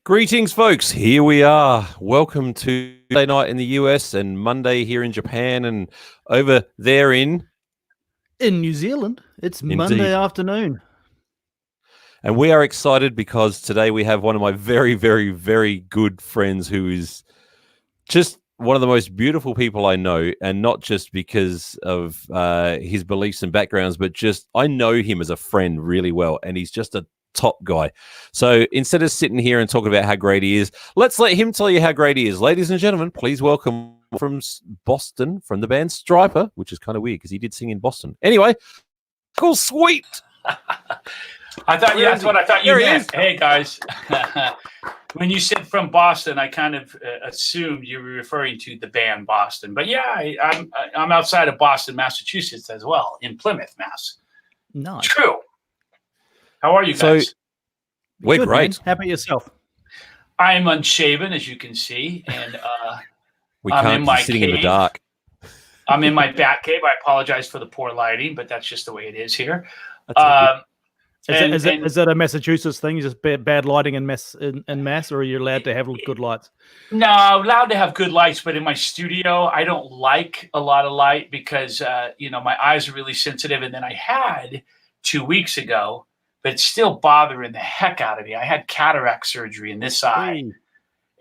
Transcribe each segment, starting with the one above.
Greetings, folks. Here we are. Welcome to Monday night in the US and Monday here in Japan and over there in New Zealand. It's Indeed. Monday afternoon. And we are excited because today we have one of my very, very, very good friends who is just one of the most beautiful people I know, and not just because of his beliefs and backgrounds, but just I know him as a friend really well, and he's just a top guy. So instead of sitting here and talking about how great he is, let's let him tell you how great he is. Ladies and gentlemen, please welcome from Boston, from the band Stryper, which is kind of weird because he did sing in Boston. Anyway, cool, sweet. I thought that's what I thought you meant. Hey guys, when you said from Boston, I kind of assumed you were referring to the band Boston. But yeah, I'm outside of Boston, Massachusetts as well, in Plymouth, Mass. Nice. True. How are you guys? So, we're Good, great. Man. How about yourself? I'm unshaven, as you can see, and I'm in my sitting cave. in the dark. I'm in my bat cave. I apologize for the poor lighting, but that's just the way it is here. Is that a Massachusetts thing? Just bad lighting in mass, or are you allowed to have good lights? No, I'm allowed to have good lights, but in my studio, I don't like a lot of light because my eyes are really sensitive. And then I had 2 weeks ago, but it's still bothering the heck out of me. I had cataract surgery in this eye. Ooh.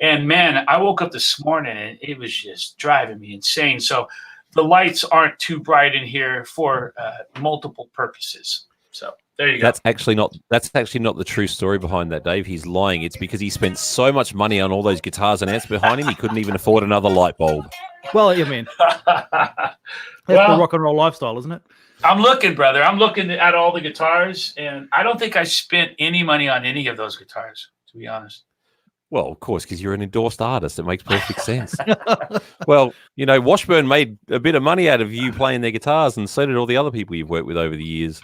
And man, I woke up this morning and it was just driving me insane. So the lights aren't too bright in here for multiple purposes. So there you go. That's actually not the true story behind that, Dave. He's lying. It's because he spent so much money on all those guitars and amps behind him, he couldn't even afford another light bulb. Well, I mean, that's the rock and roll lifestyle, isn't it? I'm looking, brother. I'm looking at all the guitars, and I don't think I spent any money on any of those guitars, to be honest. Well, of course, because you're an endorsed artist. It makes perfect sense. Well, Washburn made a bit of money out of you playing their guitars, and so did all the other people you've worked with over the years.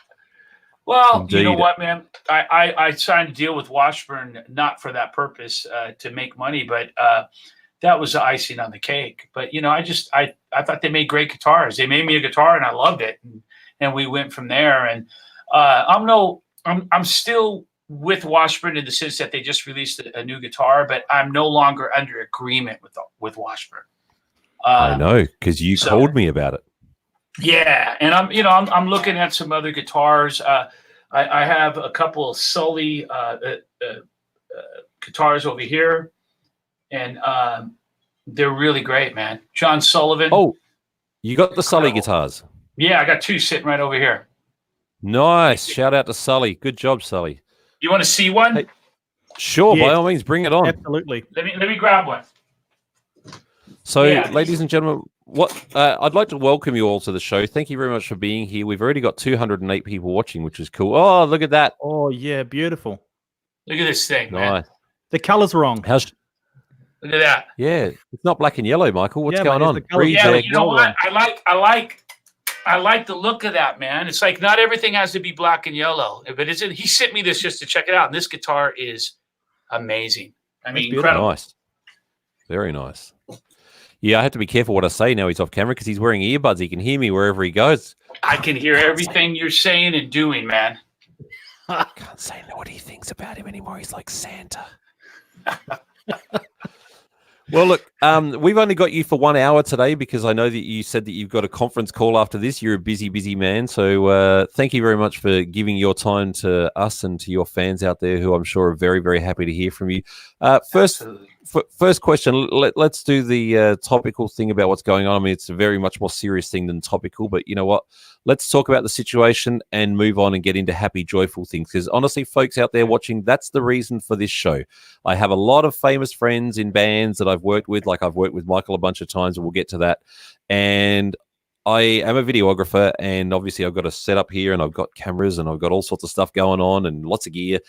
Well, Indeed. You know what, man? I signed a deal with Washburn not for that purpose, to make money, but that was the icing on the cake. But I thought they made great guitars. They made me a guitar, and I loved it, and we went from there. And I'm still with Washburn in the sense that they just released a new guitar, but I'm no longer under agreement with Washburn. I know, because you told me about it. Yeah, and I'm looking at some other guitars. I have a couple of Sully guitars over here, and they're really great, man. John Sullivan. Oh, you got the Sully guitars? Yeah, I got two sitting right over here. Nice. Shout out to Sully. Good job, Sully. You want to see one? Hey, sure, by all means, bring it on. Absolutely. Let me grab one. So, ladies and gentlemen, I'd like to welcome you all to the show. Thank you very much for being here. We've already got 208 people watching, which is cool. Oh, look at that. Oh, yeah, beautiful. Look at this thing, nice. Man. The color's wrong. Look at that. Yeah, it's not black and yellow, Michael. What's going on? Yeah, but you know what? I like the look of that, man. It's like not everything has to be black and yellow. But he sent me this just to check it out, and this guitar is amazing. I mean, incredible. Nice. Very nice. Yeah, I have to be careful what I say now he's off camera because he's wearing earbuds. He can hear me wherever he goes. I can hear everything you're saying and doing, man. I can't say what he thinks about him anymore. He's like Santa. Well, look, we've only got you for 1 hour today because I know that you said that you've got a conference call after this. You're a busy, busy man. So thank you very much for giving your time to us and to your fans out there who I'm sure are very, very happy to hear from you. First question, let's do the topical thing about what's going on. I mean, it's a very much more serious thing than topical, but you know what? Let's talk about the situation and move on and get into happy, joyful things. Because honestly, folks out there watching, that's the reason for this show. I have a lot of famous friends in bands that I've worked with, like I've worked with Michael a bunch of times, and we'll get to that. And I am a videographer, and obviously I've got a setup here, and I've got cameras, and I've got all sorts of stuff going on, and lots of gear.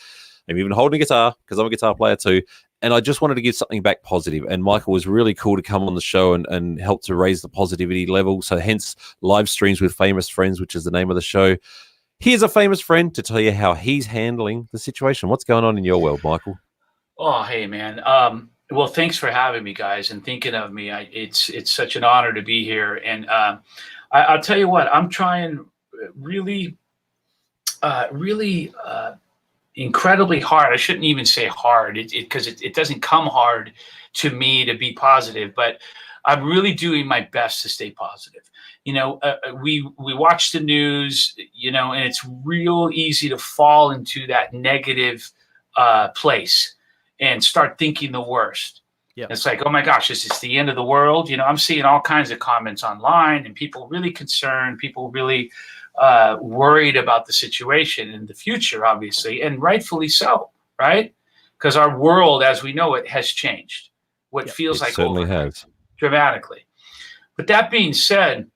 I'm even holding a guitar because I'm a guitar player too. And I just wanted to give something back positive. And Michael was really cool to come on the show and help to raise the positivity level. So hence live streams with famous friends, which is the name of the show. Here's a famous friend to tell you how he's handling the situation. What's going on in your world, Michael? Oh, hey, man. Well, thanks for having me, guys, and thinking of me. It's such an honor to be here. And I'll tell you what, I'm trying really incredibly hard. I shouldn't even say hard, because it doesn't come hard to me to be positive, but I'm really doing my best to stay positive. We watch the news, and it's real easy to fall into that negative place and start thinking the worst. Yeah. It's like, oh my gosh, is this the end of the world? I'm seeing all kinds of comments online, and people really concerned, people really worried about the situation in the future, obviously, and rightfully so, right? Because our world, as we know it, has changed. What feels like certainly has dramatically. But that being said,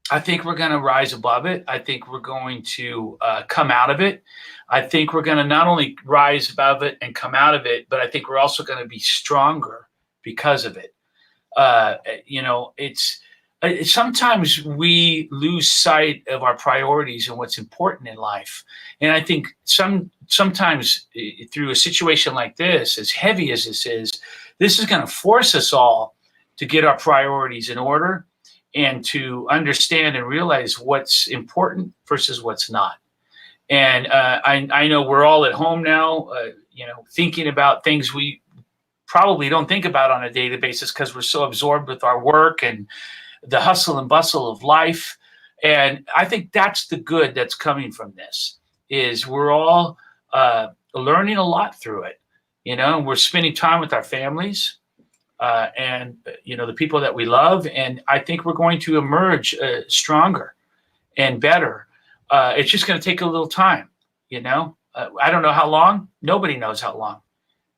I think we're going to rise above it. I think we're going to come out of it. I think we're going to not only rise above it and come out of it, but I think we're also going to be stronger because of it. Sometimes we lose sight of our priorities and what's important in life. And I think sometimes through a situation like this, as heavy as this is going to force us all to get our priorities in order and to understand and realize what's important versus what's not. And I know we're all at home now, thinking about things we probably don't think about on a daily basis because we're so absorbed with our work and the hustle and bustle of life. And I think that's the good that's coming from this, is we're all learning a lot through it. We're spending time with our families and the people that we love. And I think we're going to emerge stronger and better. It's just going to take a little time, I don't know how long. Nobody knows how long.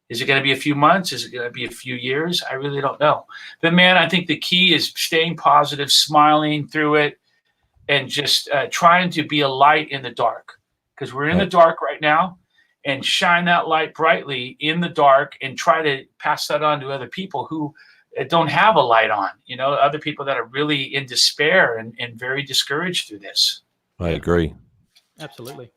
Is it going to be a few months? Is it going to be a few years? I really don't know. But man, I think the key is staying positive, smiling through it, and just trying to be a light in the dark, because we're in the dark right now, and shine that light brightly in the dark and try to pass that on to other people who don't have a light on, other people that are really in despair and very discouraged through this. I agree. Absolutely.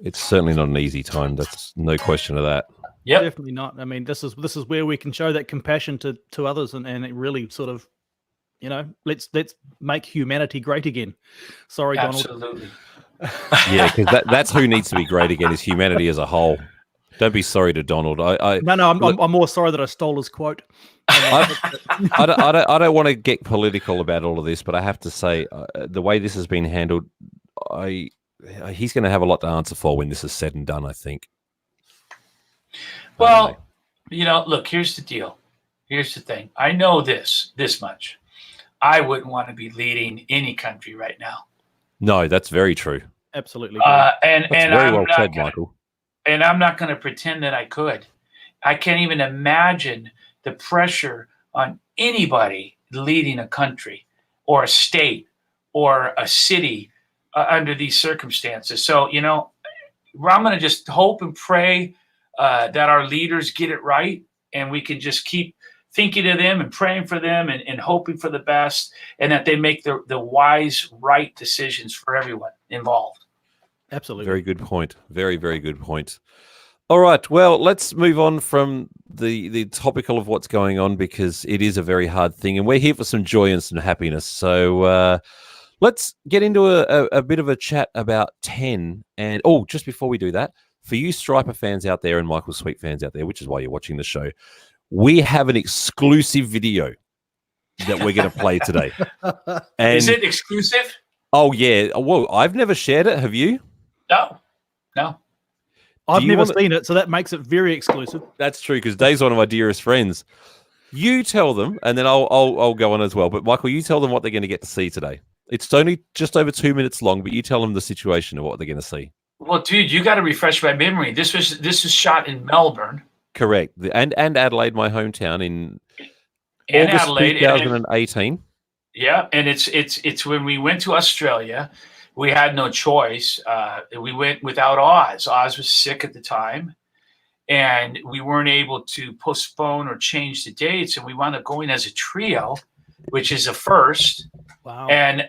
It's certainly not an easy time. That's no question of that. Yeah, definitely not. I mean, this is where we can show that compassion to others, and it really sort of, let's make humanity great again. Sorry, absolutely. Donald. Yeah, because that's who needs to be great again, is humanity as a whole. Don't be sorry to Donald. I'm more sorry that I stole his quote. I don't want to get political about all of this, but I have to say the way this has been handled, he's going to have a lot to answer for when this is said and done, I think. Well, look, here's the deal. Here's the thing. I know this much. I wouldn't want to be leading any country right now. No, that's very true. Absolutely. And very well said, Michael. And I'm not going to pretend that I could. I can't even imagine the pressure on anybody leading a country or a state or a city under these circumstances. So, I'm going to just hope and pray that our leaders get it right, and we can just keep thinking of them and praying for them and hoping for the best, and that they make the wise, right decisions for everyone involved. Absolutely. Very good point. Very, very good point. All right. Well, let's move on from the topical of what's going on, because it is a very hard thing, and we're here for some joy and some happiness. So let's get into a bit of a chat about 10. And just before we do that, for you Stryper fans out there and Michael Sweet fans out there, which is why you're watching the show, we have an exclusive video that we're going to play today. And, is it exclusive? Oh, yeah. Well, I've never shared it. Have you? No. I've never seen it, so that makes it very exclusive. That's true, because Dave's one of my dearest friends. You tell them, and then I'll go on as well. But Michael, you tell them what they're going to get to see today. It's only just over 2 minutes long, but you tell them the situation of what they're going to see. Well, dude, you got to refresh my memory. This was shot in Melbourne. Correct, and Adelaide, my hometown, in August Adelaide, 2018. Yeah, and it's when we went to Australia. We had no choice. We went without Oz. Oz was sick at the time, and we weren't able to postpone or change the dates, and we wound up going as a trio, which is a first. Wow. And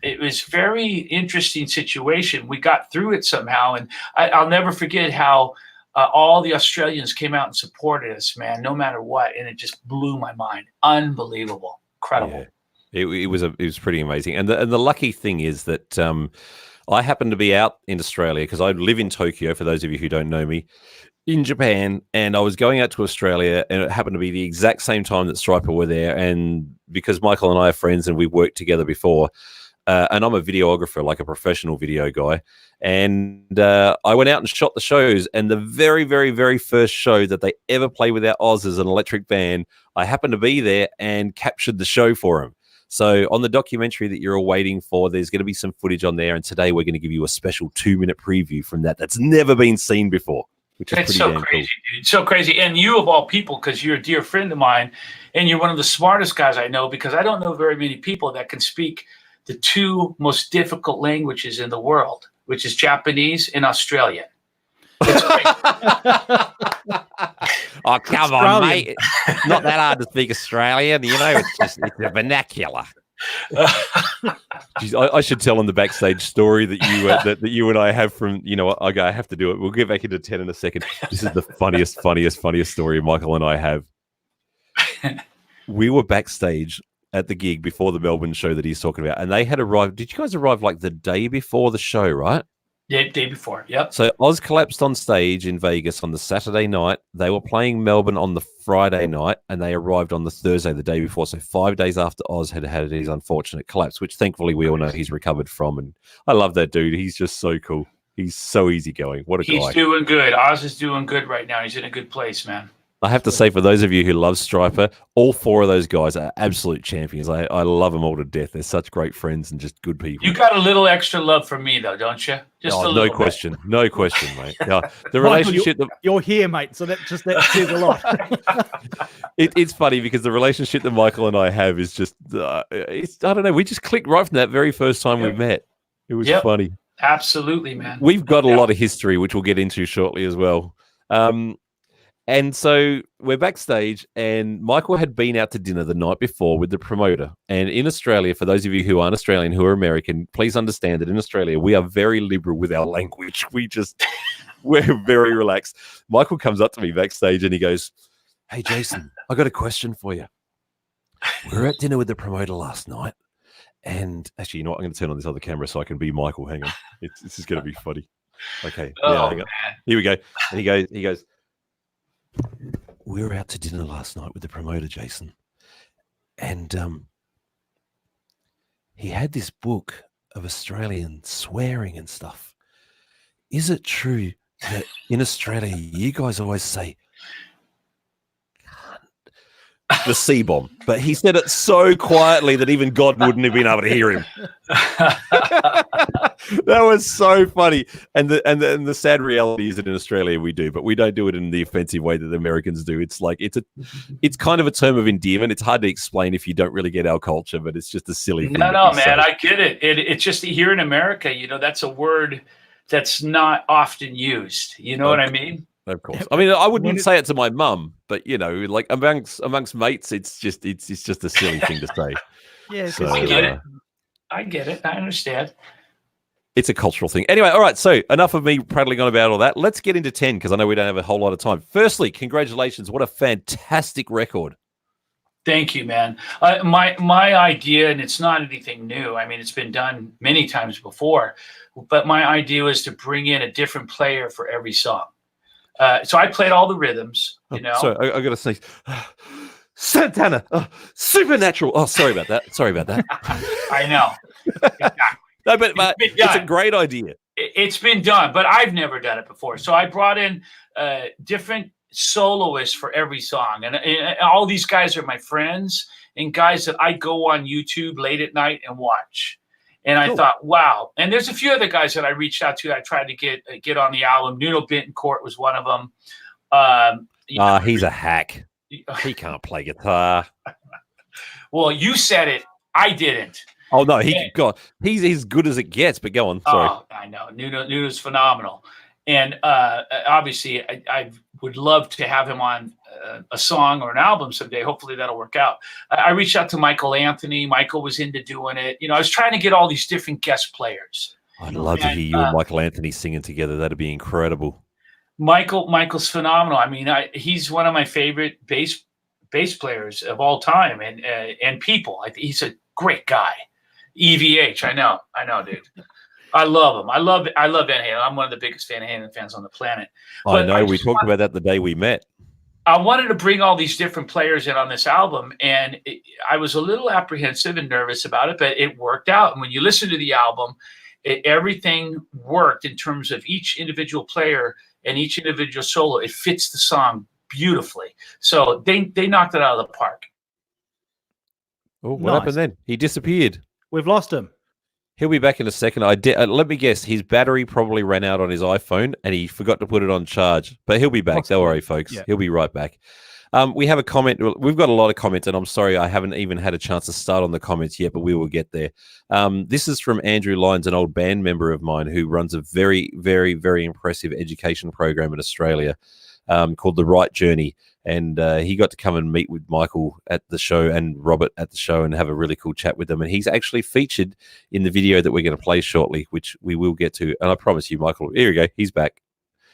it was very interesting situation. We got through it somehow, and I'll never forget how all the Australians came out and supported us, man, no matter what, and it just blew my mind. Unbelievable, incredible. Yeah. It was pretty amazing, and the lucky thing is that I happened to be out in Australia because I live in Tokyo, for those of you who don't know me, in Japan, and I was going out to Australia, and it happened to be the exact same time that Stryper were there. And because Michael and I are friends and we've worked together before, and I'm a videographer, like a professional video guy, and I went out and shot the shows. And the very, very, very first show that they ever played with our Oz as an electric band, I happened to be there and captured the show for them. So on the documentary that you're all waiting for, there's going to be some footage on there. And today we're going to give you a special 2-minute preview from that that's never been seen before, which is That's pretty so damn crazy, cool. dude. So crazy. And you, of all people, because you're a dear friend of mine, and you're one of the smartest guys I know, because I don't know very many people that can speak the 2 most difficult languages in the world, which is Japanese and Australian. Oh, come on, mate. It's not that hard to speak Australian. You know, it's a vernacular. Jeez, I should tell on the backstage story that you and I have from, you know what, I have to do it. We'll get back into 10 in a second. This is the funniest story Michael and I have. We were backstage at the gig before the Melbourne show that he's talking about, and they had arrived. Did you guys arrive like the day before the show, right? Yeah, day before. Yep. So Oz collapsed on stage in Vegas on the Saturday night. They were playing Melbourne on the Friday night, and they arrived on the Thursday, the day before. So 5 days after Oz had his unfortunate collapse, which thankfully we all know he's recovered from. And I love that dude. He's just so cool. He's so easygoing. What a guy. He's doing good. Oz is doing good right now. He's in a good place, man. I have to say, for those of you who love Stryper, all 4 of those guys are absolute champions. I love them all to death. They're such great friends and just good people. You got a little extra love for me, though, don't you? Just a little no question. bit. No question, mate. Yeah, the Michael, relationship... you're here, mate, so that says a lot. It's funny because the relationship that Michael and I have is just... I don't know. We just clicked right from that very first time we met. It was funny. Absolutely, man. We've got a lot of history, which we'll get into shortly as well. And so we're backstage, and Michael had been out to dinner the night before with the promoter. And in Australia, for those of you who aren't Australian, who are American, please understand that in Australia, we are very liberal with our language. We're very relaxed. Michael comes up to me backstage and he goes, "Hey, Jason, I got a question for you. We were at dinner with the promoter last night. And actually, you know what? I'm going to turn on this other camera so I can be Michael. Hang on. This is going to be funny. Okay. Yeah, hang on. Here we go. And he goes, "We were out to dinner last night with the promoter, Jason, and he had this book of Australian swearing and stuff. Is it true that in Australia you guys always say the C-bomb?" But he said it so quietly that even God wouldn't have been able to hear him. That was so funny. And the sad reality is that in Australia we do, but we don't do it in the offensive way that the Americans do. It's like it's kind of a term of endearment. It's hard to explain if you don't really get our culture, but it's just a silly thing. No, man, I get it. It's just here in America, you know, that's a word that's not often used. You know what I mean? Of course. I mean, I wouldn't say it to my mum, but you know, like amongst mates, it's just a silly thing to say. Yeah, so, I get it. I get it. I understand. It's a cultural thing. Anyway, all right. So enough of me prattling on about all that. Let's get into 10 because I know we don't have a whole lot of time. Firstly, congratulations! What a fantastic record. Thank you, man. My idea, and it's not anything new. I mean, it's been done many times before, but my idea was to bring in a different player for every song. So I played all the rhythms, you know. Sorry, I got to sneeze. Santana, Supernatural. Oh, sorry about that. I know. Exactly. No, but it's a great idea. It's been done, but I've never done it before. So I brought in different soloists for every song. And all these guys are my friends and guys that I go on YouTube late at night and watch. And I thought, wow. And there's a few other guys that I reached out to. I tried to get on the album. Nuno Bittencourt was one of them. He's a hack. He can't play guitar. Well, you said it. I didn't. Oh, no. He's as good as it gets, but go on. Sorry. Oh, I know. Nuno's phenomenal. And obviously, I would love to have him on a song or an album someday. Hopefully that'll work out. I reached out to Michael Anthony. Michael was into doing it. You know, I was trying to get all these different guest players. I'd love to hear you and Michael Anthony singing together. That'd be incredible. Michael's phenomenal. I mean, he's one of my favorite bass players of all time and people. He's a great guy. EVH, I know, dude. I love him. I love Van Halen. I'm one of the biggest Van Halen fans on the planet. I know. We talked about that the day we met. I wanted to bring all these different players in on this album, and I was a little apprehensive and nervous about it, but it worked out. And when you listen to the album, everything worked in terms of each individual player and each individual solo. It fits the song beautifully. So they knocked it out of the park. Oh, what happened then? He disappeared. We've lost him. He'll be back in a second. Let me guess. His battery probably ran out on his iPhone, and he forgot to put it on charge. But he'll be back. Don't worry, folks. Yeah. He'll be right back. We have a comment. We've got a lot of comments, and I'm sorry I haven't even had a chance to start on the comments yet, but we will get there. This is from Andrew Lyons, an old band member of mine who runs a very, very, very impressive education program in Australia called The Right Journey. And he got to come and meet with Michael at the show and Robert at the show and have a really cool chat with them. And he's actually featured in the video that we're going to play shortly, which we will get to. And I promise you, Michael, here we go. He's back.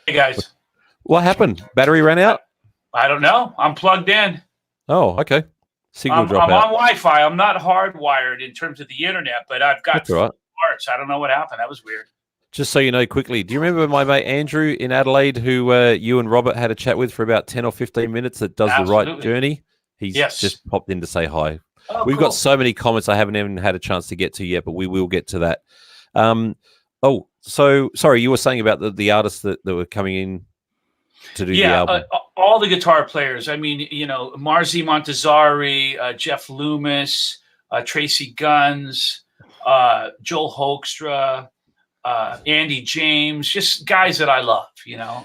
Hey, guys. What happened? Battery ran out? I don't know. I'm plugged in. Oh, okay. Signal drop I'm out. on Wi-Fi. I'm not hardwired in terms of the internet, but I've got parts. I don't know what happened. That was weird. Just so you know quickly, do you remember my mate Andrew in Adelaide who you and Robert had a chat with for about 10 or 15 minutes that does Absolutely. The Right Journey? He's just popped in to say hi. Oh, We've got so many comments I haven't even had a chance to get to yet, but we will get to that. So sorry, you were saying about the artists that were coming in to do the album. All the guitar players. I mean, Marzi Montazari, Jeff Loomis, Tracy Guns, Joel Hoekstra, Andy James, just guys that I love,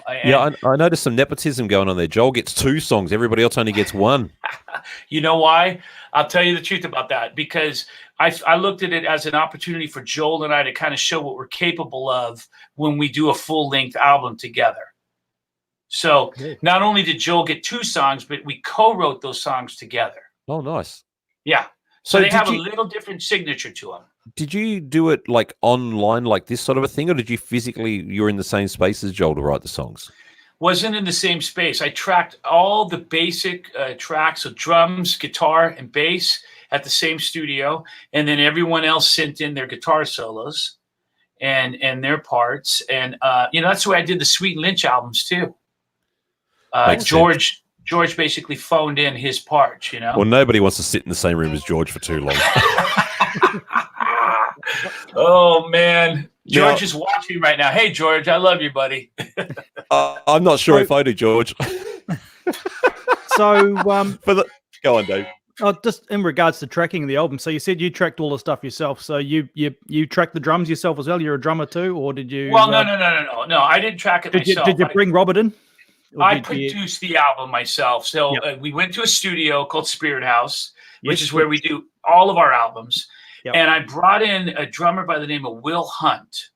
I noticed some nepotism going on there. Joel gets 2 songs. Everybody else only gets 1. You know why? I'll tell you the truth about that, because I looked at it as an opportunity for Joel and I to kind of show what we're capable of when we do a full-length album together. So not only did Joel get 2 songs, but we co-wrote those songs together. Oh, nice. Yeah. So they have a little different signature to them. Did you do it like online, like this sort of a thing, or did you you're in the same space as Joel to write the songs? Wasn't in the same space. I tracked all the basic tracks of drums, guitar, and bass at the same studio, and then everyone else sent in their guitar solos and their parts. And that's the way I did the Sweet and Lynch albums too. George basically phoned in his parts, Well, nobody wants to sit in the same room as George for too long. Oh, man. George is watching right now. Hey, George, I love you, buddy. I'm not sure if I do, George. So, go on, Dave. Just in regards to tracking the album, so you said you tracked all the stuff yourself. So you tracked the drums yourself as well? You're a drummer too, or did you? Well, no. I didn't track it myself. Did you bring Robert in? I produced the album myself. So we went to a studio called Spirit House, which is where we do all of our albums. Yep. And I brought in a drummer by the name of Will Hunt,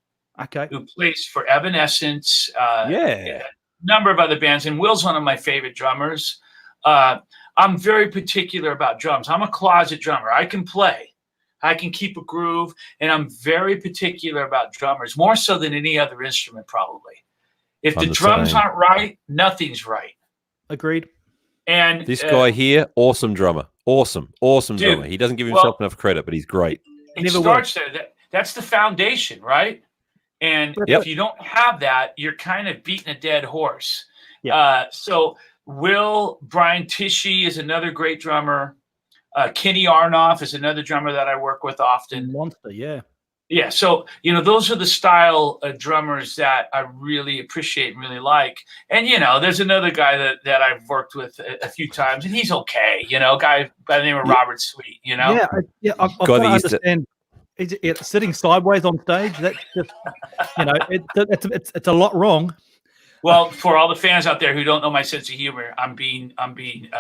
who plays for Evanescence, a number of other bands. And Will's one of my favorite drummers. I'm very particular about drums. I'm a closet drummer. I can play. I can keep a groove. And I'm very particular about drummers, more so than any other instrument probably. If the drums aren't right, nothing's right. Agreed. And this guy here, awesome drummer. Awesome drummer. He doesn't give himself enough credit, but he's great. It starts there. That's the foundation, right? And if you don't have that, you're kind of beating a dead horse. Yep. So Brian Tishy is another great drummer. Kenny Arnoff is another drummer that I work with often. Monster, yeah. Yeah, so, those are the style drummers that I really appreciate and really like. And, there's another guy that I've worked with a few times, and he's okay, a guy by the name of Robert Sweet, Yeah, I understand. It's sitting sideways on stage. That's just, it's a lot wrong. Well, for all the fans out there who don't know my sense of humor, I'm being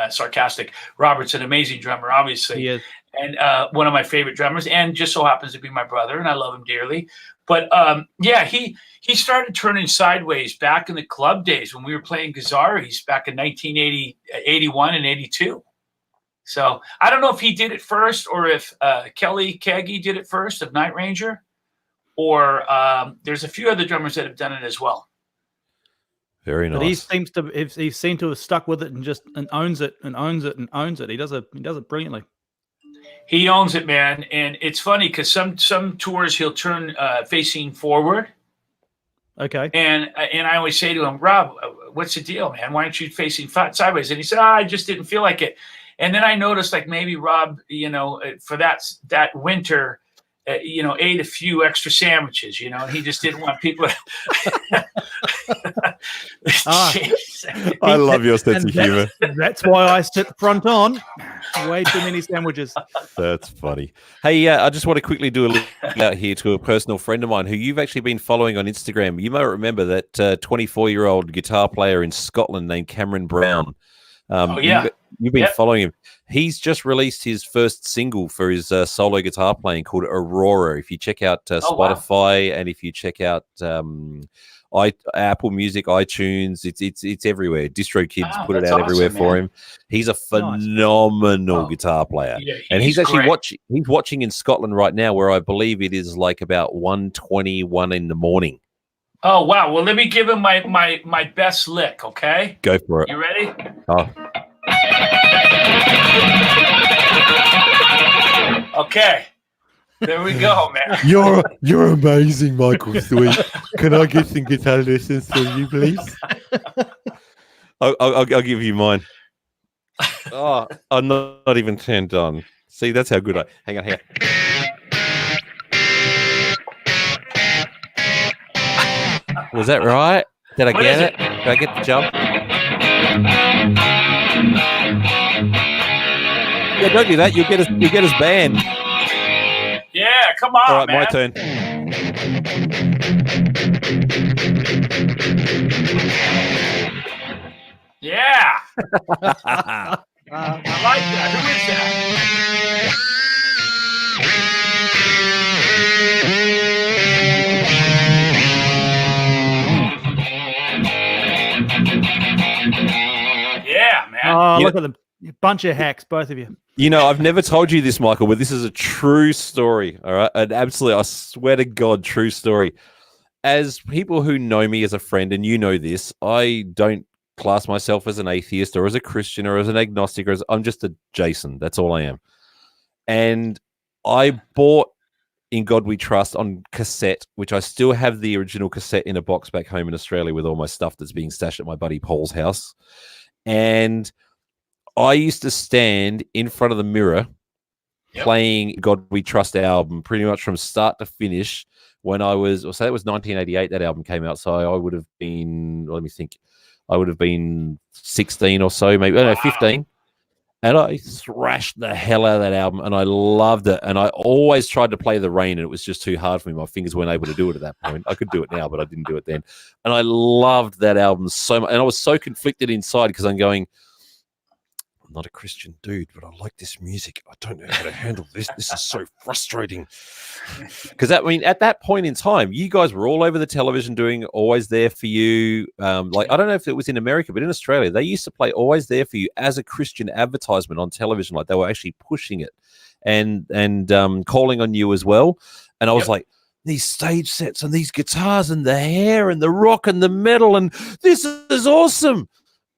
sarcastic. Robert's an amazing drummer, obviously. He is. And one of my favorite drummers, and just so happens to be my brother, and I love him dearly. But he started turning sideways back in the club days when we were playing Guitarist back in 1980, 81 and 82. So I don't know if he did it first, or if Kelly Kagi did it first of Night Ranger, or there's a few other drummers that have done it as well. Very nice. But he seems to have stuck with it and owns it. He does it brilliantly. He owns it, man. And it's funny because some tours he'll turn facing forward. Okay. And I always say to him, Rob, what's the deal, man? Why aren't you facing sideways? And he said, I just didn't feel like it. And then I noticed, like, maybe Rob, for that winter, ate a few extra sandwiches, and he just didn't want people to... I love your sense of humor. That's why I sit front on. Way too many sandwiches. That's funny. Hey, I just want to quickly do a look out here to a personal friend of mine who you've actually been following on Instagram. You may remember that 24-year-old guitar player in Scotland named Cameron Brown. You've been following him. He's just released his first single for his solo guitar playing called Aurora. If you check out Spotify and if you check out Apple Music, iTunes, it's everywhere. DistroKids put it out everywhere for him. He's a phenomenal guitar player, and he's actually watching in Scotland right now, where I believe it is like about 1:21 in the morning. Oh wow! Well, let me give him my best lick. Okay, go for it. You ready? Oh. Okay, there we go, man. You're amazing, Michael Sweet. Can I get some guitar lessons from you, please? I'll give you mine. Oh, I'm not even turned on. See, that's how good I. Hang on here. Was that right? Did I get it? Did I get the jump? Yeah, don't do that. You'll get us banned. Yeah, come on. All right, man. my turn. Yeah. I like that. Who is that? Yeah, man. Oh, look at them. Bunch of hacks, both of you. I've never told you this, Michael, but this is a true story. All right. An absolutely, I swear to God, true story. As people who know me as a friend, and you know this, I don't class myself as an atheist or as a Christian or as an agnostic. I'm just a Jason. That's all I am. And I bought In God We Trust on cassette, which I still have the original cassette in a box back home in Australia with all my stuff that's being stashed at my buddy Paul's house. And I used to stand in front of the mirror playing God We Trust album pretty much from start to finish when I was, so that was 1988 that album came out. So I would have been, let me think, I would have been 16 or so, maybe, 15. And I thrashed the hell out of that album, and I loved it. And I always tried to play The Rain, and it was just too hard for me. My fingers weren't able to do it at that point. I could do it now, but I didn't do it then. And I loved that album so much. And I was so conflicted inside because I'm going, I'm not a Christian dude, but I like this music. I don't know how to handle this. This is so frustrating. Because at that point in time, you guys were all over the television doing Always There For You. I don't know if it was in America, but in Australia, they used to play Always There For You as a Christian advertisement on television. Like they were actually pushing it and calling on you as well. And I was like, these stage sets and these guitars and the hair and the rock and the metal, and this is awesome.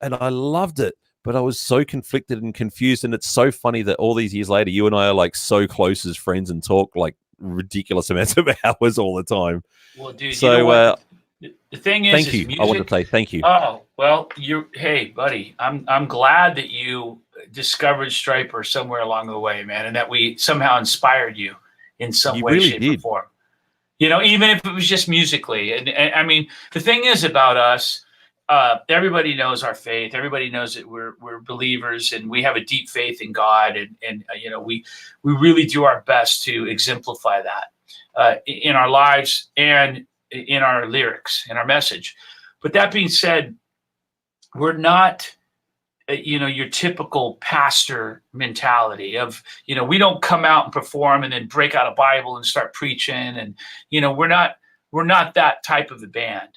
And I loved it. But I was so conflicted and confused. And it's so funny that all these years later, you and I are like so close as friends and talk like ridiculous amounts of hours all the time. Well, dude, so you know what? The thing is, thank you. Music, I want to say thank you. Oh, well, hey, buddy, I'm glad that you discovered Stryper somewhere along the way, man, and that we somehow inspired you in some way, really shape, or form. Even if it was just musically. And I mean, the thing is about us, everybody knows our faith. Everybody knows that we're believers, and we have a deep faith in God, and we really do our best to exemplify that in our lives and in our lyrics, in our message. But that being said, we're not your typical pastor mentality of, we don't come out and perform and then break out a Bible and start preaching, and we're not that type of a band.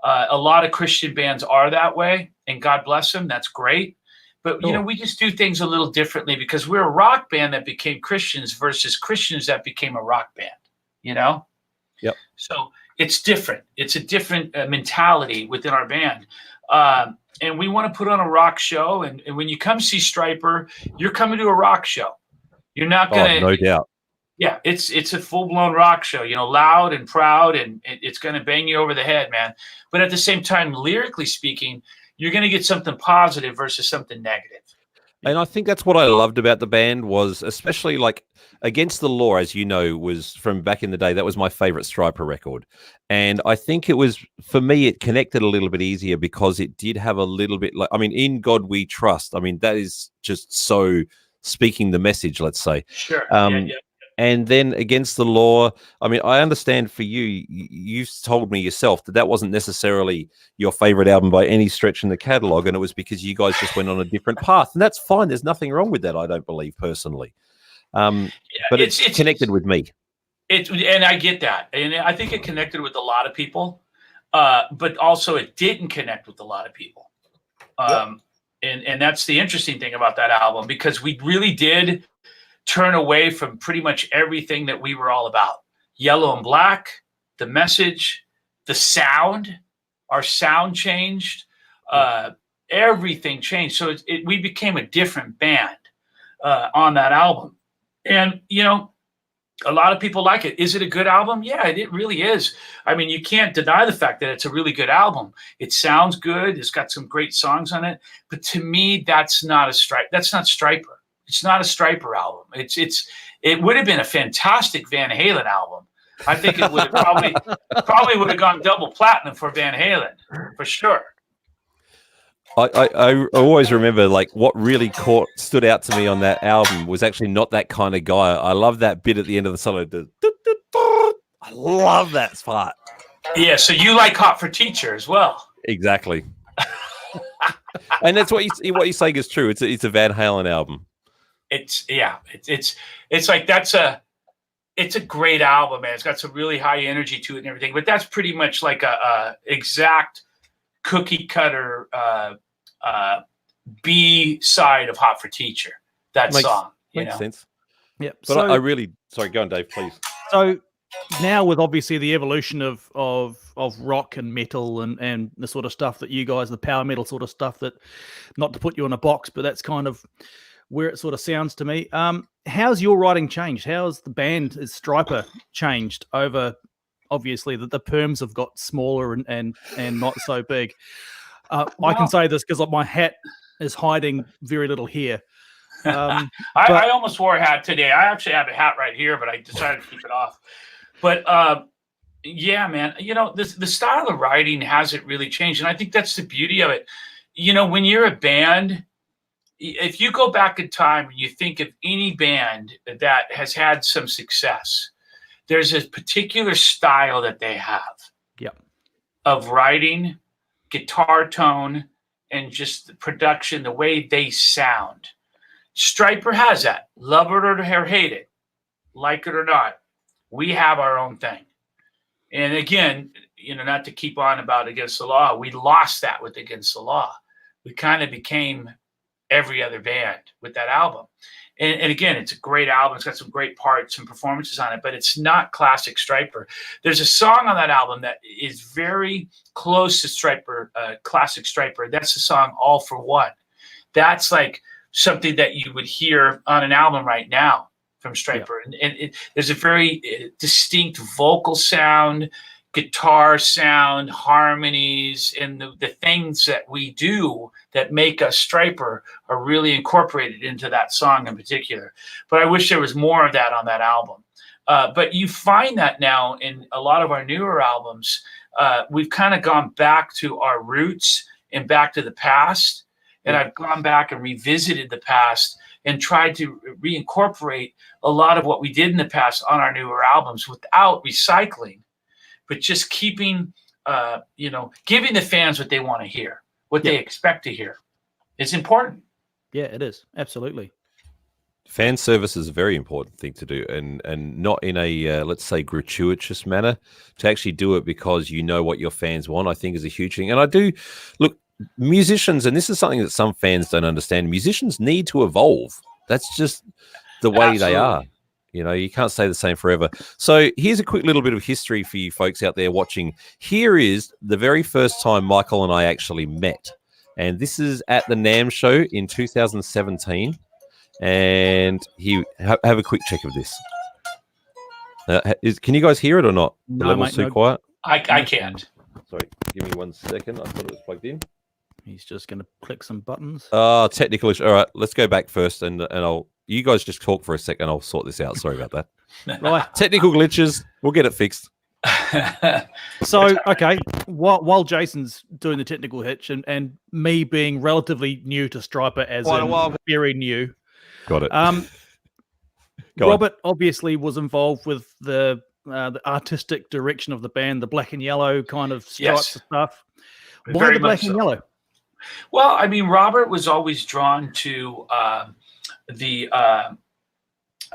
A lot of Christian bands are that way, and God bless them. That's great. But, we just do things a little differently because we're a rock band that became Christians versus Christians that became a rock band, Yep. So it's different. It's a different mentality within our band. And we want to put on a rock show. And when you come see Stryper, you're coming to a rock show. You're not gonna. No doubt. Yeah, it's a full-blown rock show, loud and proud, and it's going to bang you over the head, man. But at the same time, lyrically speaking, you're going to get something positive versus something negative. And I think that's what I loved about the band was, especially like Against the Law, as you know, was from back in the day. That was my favorite Stryper record. And I think it was, for me, it connected a little bit easier because it did have a little bit like, In God We Trust. That is just so speaking the message, let's say. Sure. And then Against the Law, I understand for you, you've told me yourself that wasn't necessarily your favorite album by any stretch in the catalog, and it was because you guys just went on a different path. And that's fine. There's nothing wrong with that, I don't believe, personally. But it's connected with me. And I get that. And I think it connected with a lot of people, but also it didn't connect with a lot of people. And that's the interesting thing about that album, because we really did turn away from pretty much everything that we were all about. Yellow and Black, the message, the sound, our sound changed, everything changed. So we became a different band on that album. And, a lot of people like it. Is it a good album? Yeah, it really is. You can't deny the fact that it's a really good album. It sounds good. It's got some great songs on it. But to me, that's not Stryper. It's not a Stryper album. It would have been a fantastic Van Halen album. I think it would have probably would have gone double platinum for Van Halen, for sure. I always remember what really stood out to me on that album was actually Not That Kind of Guy. I love that bit at the end of the solo. I love that part. Yeah, so you like Hot for Teacher as well. Exactly. And that's what you're saying is true. It's a Van Halen album. It's like it's a great album, man. It's got some really high energy to it and everything, but that's pretty much like a exact cookie cutter B side of Hot for Teacher. That song makes sense. Yeah, but I really sorry. Go on, Dave, please. So now with obviously the evolution of rock and metal and the sort of stuff that you guys, the power metal sort of stuff, that not to put you in a box, but that's kind of where it sort of sounds to me. How's your writing changed? How's the band, is Stryper, changed over, obviously, that the perms have got smaller and not so big? I can say this because my hat is hiding very little here. I almost wore a hat today. I actually have a hat right here, but I decided to keep it off. But yeah, man, the style of writing hasn't really changed. And I think that's the beauty of it. When you're a band, if you go back in time and you think of any band that has had some success, there's a particular style that they have of writing, guitar tone, and just the production, the way they sound. Stryper has that. Love it or hate it, like it or not, we have our own thing. And again, not to keep on about Against the Law, we lost that with Against the Law. We kind of became every other band with that album. And again, it's a great album. It's got some great parts and performances on it, but it's not classic Stryper. There's a song on that album that is very close to Stryper, classic Stryper. That's the song All for One. That's like something that you would hear on an album right now from Stryper. Yeah. And there's a very distinct vocal sound, guitar sound, harmonies, and the things that we do that make us Stryper are really incorporated into that song in particular. But I wish there was more of that on that album. But you find that now in a lot of our newer albums, we've kind of gone back to our roots and back to the past. And I've gone back and revisited the past and tried to reincorporate a lot of what we did in the past on our newer albums without recycling, but just keeping, giving the fans what they want to hear, what they expect to hear. It's important. Yeah, it is. Absolutely. Fan service is a very important thing to do, and not in a, let's say, gratuitous manner. To actually do it because you know what your fans want, I think is a huge thing. And I do, look, musicians, and this is something that some fans don't understand, musicians need to evolve. That's just the way they are. You can't stay the same forever. So here's a quick little bit of history for you folks out there watching. Here is the very first time Michael and I actually met. And this is at the NAMM show in 2017. and have a quick check of this. Can you guys hear it or not? The No, level's mate, too no. quiet. I can't. Sorry, give me 1 second. I thought it was plugged in. He's just going to click some buttons. Technical issue. All right, let's go back first, and you guys just talk for a second. I'll sort this out. Sorry about that. Right. Technical glitches. We'll get it fixed. So, okay, while Jason's doing the technical hitch and me being relatively new to Stryper, as Quite a in while. very new, Got it. Go on. Robert obviously was involved with the artistic direction of the band, the black and yellow kind of stripes Yes. and stuff. Why Very the black much and so. yellow? Well, I mean, Robert was always drawn to the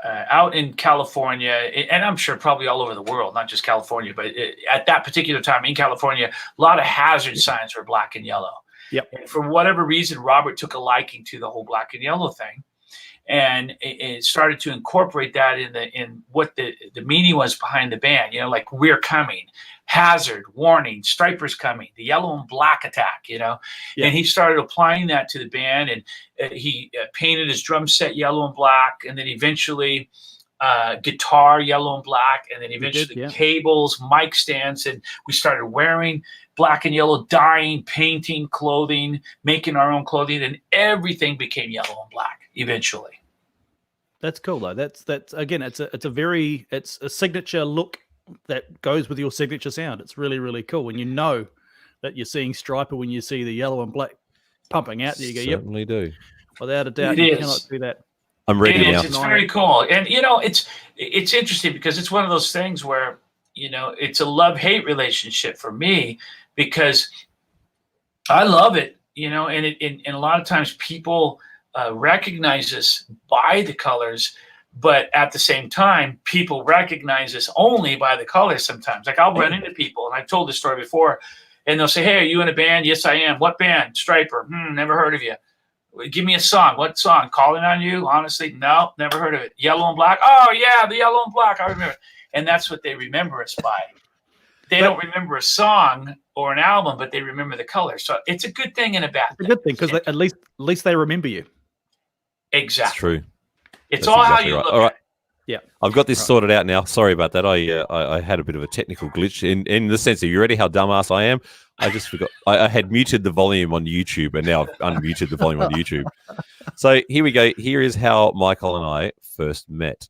out in California, and I'm sure probably all over the world, not just California, but at that particular time in California, a lot of hazard signs were black and yellow. Yep. And for whatever reason, Robert took a liking to the whole black and yellow thing, and it started to incorporate that in what the meaning was behind the band. You know, like we're coming, hazard, warning, Stryper's coming, the yellow and black attack. You know, Yeah. and he started applying that to the band, and he painted his drum set yellow and black, and then eventually guitar yellow and black, and then eventually yeah. cables, mic stands, and we started wearing black and yellow, dyeing, painting, clothing, making our own clothing, and everything became yellow and black eventually. That's cool though. That's again, it's a signature look that goes with your signature sound. It's really, really cool when you know that you're seeing Stryper when you see the yellow and black pumping out there. You go, yep, Certainly do. without a doubt, It you is. cannot do that. I'm ready It now. is. It's very cool. And, you know, it's interesting because it's one of those things where, you know, it's a love-hate relationship for me because I love it, you know, and a lot of times people recognize us by the colors, but at the same time, people recognize us only by the colors sometimes. Like I'll run into people, and I've told this story before, and they'll say, "Hey, are you in a band?" "Yes, I am." "What band?" "Stryper." Never heard of you." "Give me a song." "What song?" "Calling on You." "Honestly, no, never heard of it." "Yellow and Black." "Oh yeah, the Yellow and Black, I remember." And that's what they remember us by. They don't remember a song or an album, but they remember the color. So it's a good thing and a bad It's thing. a good thing because at least they remember you. Exactly. It's true. It's That's all exactly how you right. look All at right. it. Yeah. I've got this sorted out now. Sorry about that. I had a bit of a technical glitch in the sense of, you ready how dumbass I am? I just forgot. I had muted the volume on YouTube, and now I've unmuted the volume on YouTube. So here we go. Here is how Michael and I first met.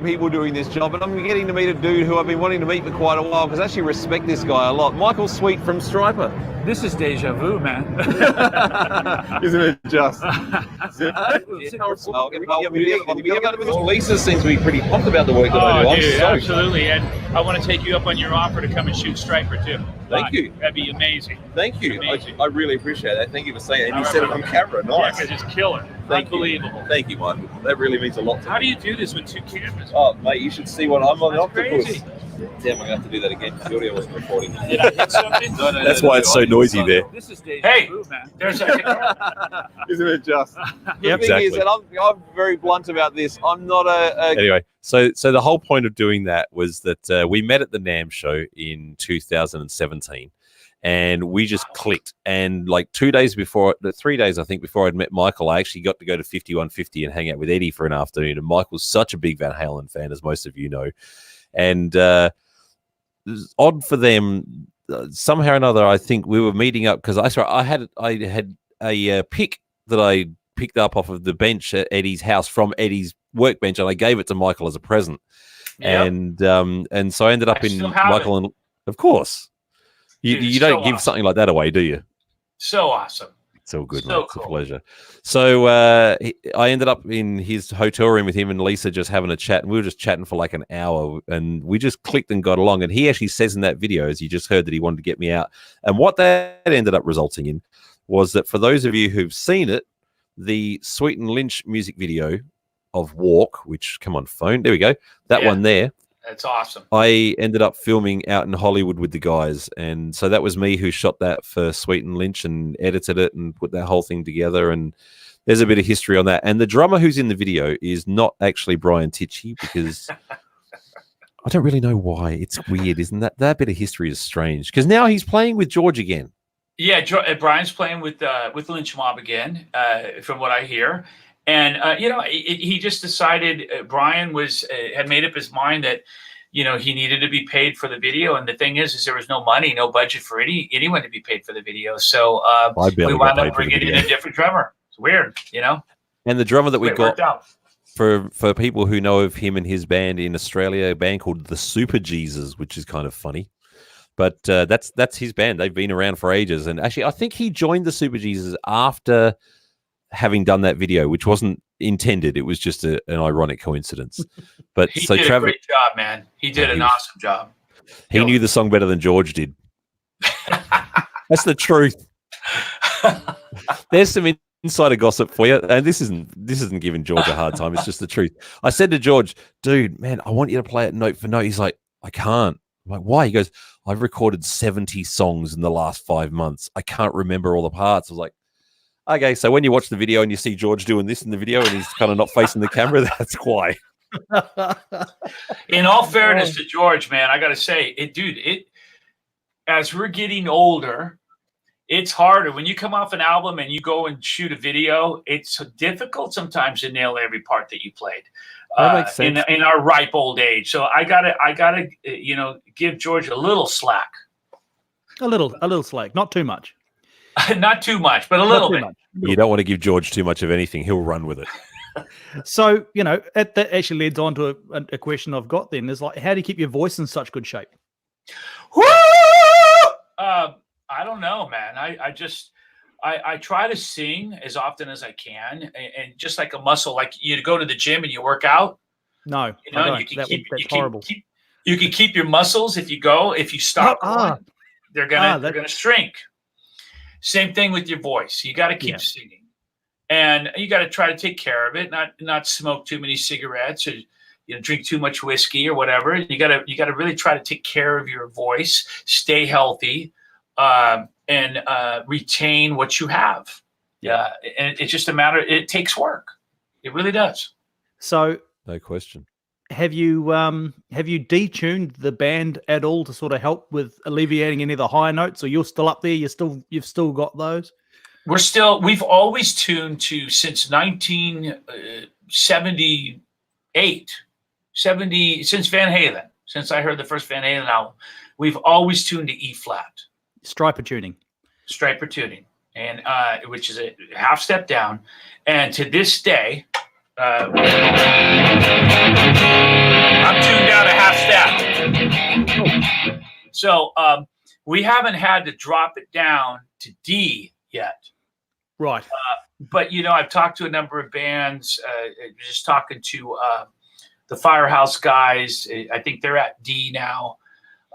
People doing this job, and I'm getting to meet a dude who I've been wanting to meet for quite a while because I actually respect this guy a lot. Michael Sweet from Stryper. This is deja vu, man. Isn't it just? Lisa seems to be pretty pumped about the work that I do. Oh, I'm dude, so absolutely. And I want to take you up on your offer to come and shoot Stryper too. Thank you. That'd be amazing. Thank you. Amazing. I really appreciate that. Thank you for saying it. And All you right, said it brother. on camera. Nice. Yeah, just killer. Thank you. Unbelievable. Thank you, Michael. That really means a lot to How me. do you do this with two cameras? Oh, mate, you should see what I'm on the That's octopus. crazy. Damn, I'm going to have to do that again because the audio wasn't recording. Did I hit something? That's why it's so noisy there. This is deja Hey, vu, man. there's a Isn't it just? Yep. The thing is Exactly. that I'm very blunt about this. I'm not Anyway, so the whole point of doing that was that we met at the NAMM show in 2017. And we just clicked. And like 2 days before, 3 days, I think, before I'd met Michael, I actually got to go to 5150 and hang out with Eddie for an afternoon. And Michael's such a big Van Halen fan, as most of you know. And it was odd for them. Somehow or another, I think we were meeting up because I had a pick that I picked up off of the bench at Eddie's house from Eddie's workbench, and I gave it to Michael as a present. Yep. And so I ended up I in still have Michael, and of course. Dude, You it's don't so give awesome. something like that away, do you? So awesome. It's all good, So mate. It's a cool. pleasure. So I ended up in his hotel room with him and Lisa just having a chat, and we were just chatting for like an hour, and we just clicked and got along. And he actually says in that video, as you just heard, that he wanted to get me out. And what that ended up resulting in was that for those of you who've seen it, the Sweet and Lynch music video of Walk, which, come on, phone, there we go, that Yeah. one there, That's awesome. I ended up filming out in Hollywood with the guys. And so that was me who shot that for Sweet and Lynch and edited it and put that whole thing together. And there's a bit of history on that. And the drummer who's in the video is not actually Brian Tichy, because I don't really know why. It's weird, isn't that? That bit of history is strange, because now he's playing with George again. Yeah, Brian's playing with Lynch Mob again, from what I hear, and you know, he just decided Brian had made up his mind that, you know, he needed to be paid for the video, and the thing is there was no money, no budget for anyone to be paid for the video, so we wound up bringing in a different drummer. It's weird, you know. And the drummer that we got, for people who know of him and his band in Australia, a band called the Super Jesus, which is kind of funny. But that's his band. They've been around for ages. And actually, I think he joined the Super Jesus after having done that video, which wasn't intended. It was just an ironic coincidence. But he did a great job, man. He did an awesome job. He knew the song better than George did. That's the truth. There's some insider gossip for you, and this isn't giving George a hard time. It's just the truth. I said to George, dude, man, I want you to play it note for note. He's like, I can't. I'm like, why? He goes, I've recorded 70 songs in the last 5 months. I can't remember all the parts. I was like, okay, so when you watch the video and you see George doing this in the video and he's kind of not facing the camera, that's why. In all fairness to George, man, I got to say, as we're getting older, it's harder. When you come off an album and you go and shoot a video, it's difficult sometimes to nail every part that you played. That makes sense. In our ripe old age. So I gotta, you know, give George a little slack. A little slack, not too much. Not too much, but a little bit. You don't want to give George too much of anything. He'll run with it. So, you know, that actually leads on to a question I've got then. Is like, how do you keep your voice in such good shape? Woo! I don't know, man. I try to sing as often as I can, and just like a muscle, like you go to the gym and you work out. No, you know, you can keep your muscles if you stop going, they're gonna shrink. Same thing with your voice. You got to keep singing, and you got to try to take care of it. Not smoke too many cigarettes, or drink too much whiskey or whatever. You got to really try to take care of your voice, stay healthy, and retain what you have. Yeah, and it's just a matter. It takes work. It really does. So, no question. Have you detuned the band at all to sort of help with alleviating any of the higher notes, or you're still up there? You've still got those? We've always tuned to, since 1978, since Van Halen, since I heard the first Van Halen album, we've always tuned to E flat. Stryper tuning, and which is a half step down, and to this day. I'm tuned down a half step. So we haven't had to drop it down to D yet. Right. But, I've talked to a number of bands, just talking to the Firehouse guys. I think they're at D now.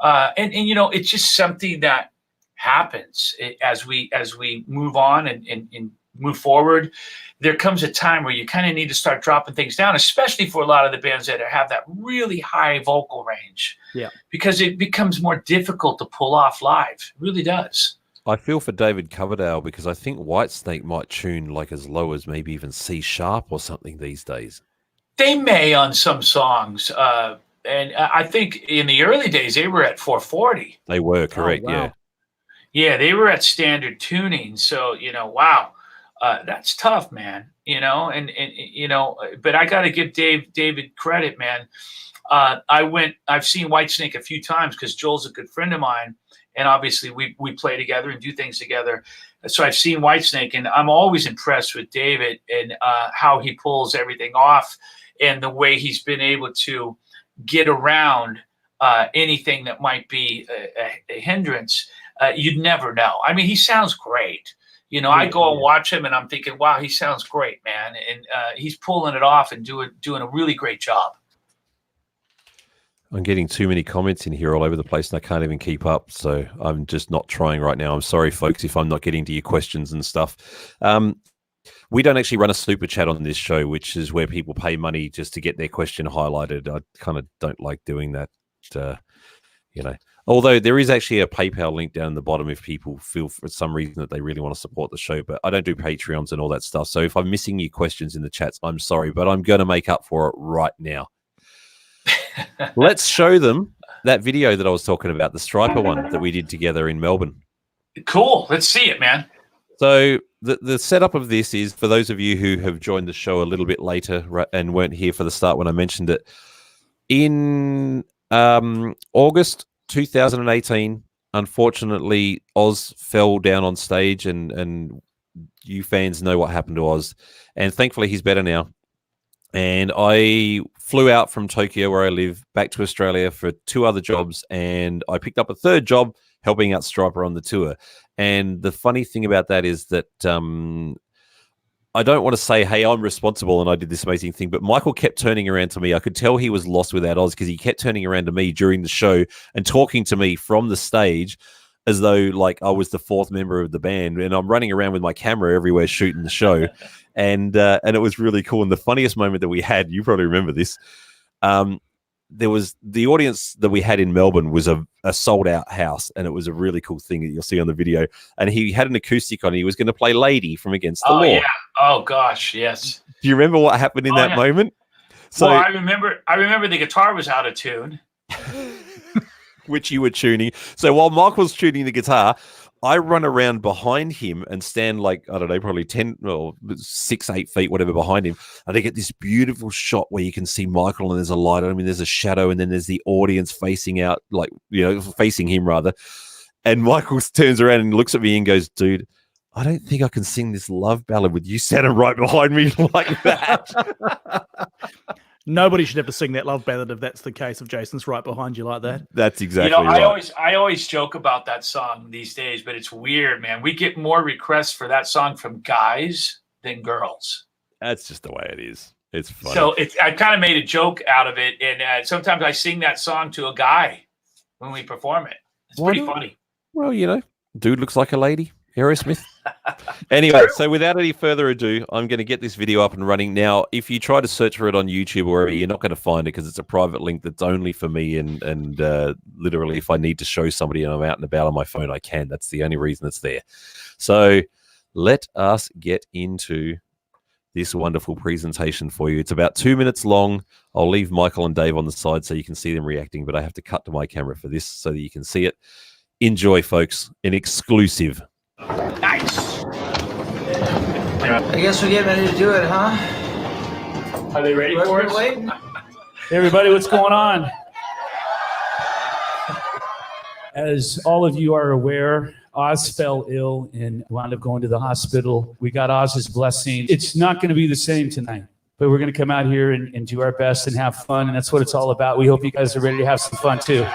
And it's just something that happens as we move on and move forward. There comes a time where you kind of need to start dropping things down, especially for a lot of the bands that have that really high vocal range. Yeah. Because it becomes more difficult to pull off live. It really does. I feel for David Coverdale, because I think Whitesnake might tune like as low as maybe even C sharp or something these days. They may on some songs. And I think in the early days, they were at 440. They were, correct. Oh, wow. Yeah. Yeah, they were at standard tuning. So, wow. That's tough, man, but I got to give David credit, man. I've seen Whitesnake a few times because Joel's a good friend of mine. And obviously we play together and do things together. So I've seen Whitesnake, and I'm always impressed with David and how he pulls everything off and the way he's been able to get around anything that might be a hindrance. You'd never know. I mean, he sounds great. I go and watch him, and I'm thinking, wow, he sounds great, man. And he's pulling it off and doing a really great job. I'm getting too many comments in here all over the place, and I can't even keep up. So I'm just not trying right now. I'm sorry, folks, if I'm not getting to your questions and stuff. We don't actually run a super chat on this show, which is where people pay money just to get their question highlighted. I kind of don't like doing that, Although there is actually a PayPal link down the bottom if people feel for some reason that they really want to support the show, but I don't do Patreons and all that stuff. So if I'm missing your questions in the chats, I'm sorry, but I'm going to make up for it right now. Let's show them that video that I was talking about, the Stryper one that we did together in Melbourne. Cool. Let's see it, man. So the setup of this is, for those of you who have joined the show a little bit later and weren't here for the start when I mentioned it, in August 2018, unfortunately, Oz fell down on stage, and you fans know what happened to Oz. And thankfully, he's better now. And I flew out from Tokyo, where I live, back to Australia for 2 other jobs, and I picked up a 3rd job helping out Stryper on the tour. And the funny thing about that is that I don't want to say, hey, I'm responsible and I did this amazing thing, but Michael kept turning around to me. I could tell he was lost without Oz, because he kept turning around to me during the show and talking to me from the stage as though like I was the 4th member of the band, and I'm running around with my camera everywhere shooting the show. And it was really cool. And the funniest moment that we had, you probably remember this, there was the audience that we had in Melbourne was a sold out house, and it was a really cool thing that you'll see on the video. And he had an acoustic on. He was going to play Lady from Against the Law. Yeah. Oh gosh, yes. Do you remember what happened in that moment? So well, I remember the guitar was out of tune, which you were tuning. So while Michael's tuning the guitar, I run around behind him and stand like, I don't know, probably 10 or 6, 8 feet, whatever, behind him. And I get this beautiful shot where you can see Michael and there's a light on him and there's a shadow, and then there's the audience facing out, like, facing him rather. And Michael turns around and looks at me and goes, dude, I don't think I can sing this love ballad with you standing right behind me like that. Nobody should ever sing that love ballad if that's the case, if Jason's right behind you like that. That's exactly right. I always joke about that song these days, but it's weird, man. We get more requests for that song from guys than girls. That's just the way it is. It's funny. So I kind of made a joke out of it, and sometimes I sing that song to a guy when we perform it. It's pretty funny. Well, dude looks like a lady. Aerosmith. Anyway, so without any further ado, I'm going to get this video up and running. Now, if you try to search for it on YouTube or wherever, you're not going to find it, because it's a private link that's only for me. And literally, if I need to show somebody and I'm out and about on my phone, I can. That's the only reason it's there. So let us get into this wonderful presentation for you. It's about 2 minutes long. I'll leave Michael and Dave on the side so you can see them reacting, but I have to cut to my camera for this so that you can see it. Enjoy, folks. An exclusive. Nice. I guess we're getting ready to do it, huh? Are they ready for us? Waiting? Hey everybody, what's going on? As all of you are aware, Oz fell ill and wound up going to the hospital. We got Oz's blessing. It's not going to be the same tonight, but we're going to come out here and do our best and have fun, and that's what it's all about. We hope you guys are ready to have some fun too.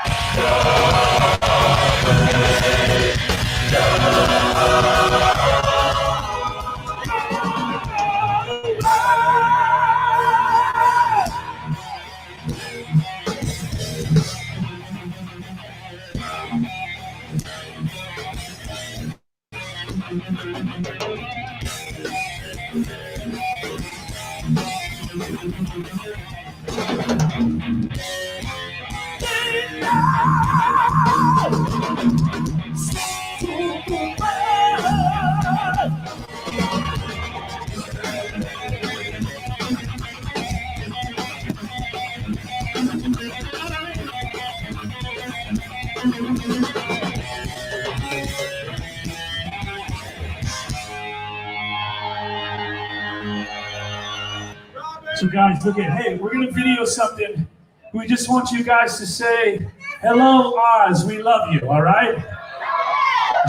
So guys, look at, hey, we're gonna video something. We just want you guys to say, hello, Oz, we love you, all right?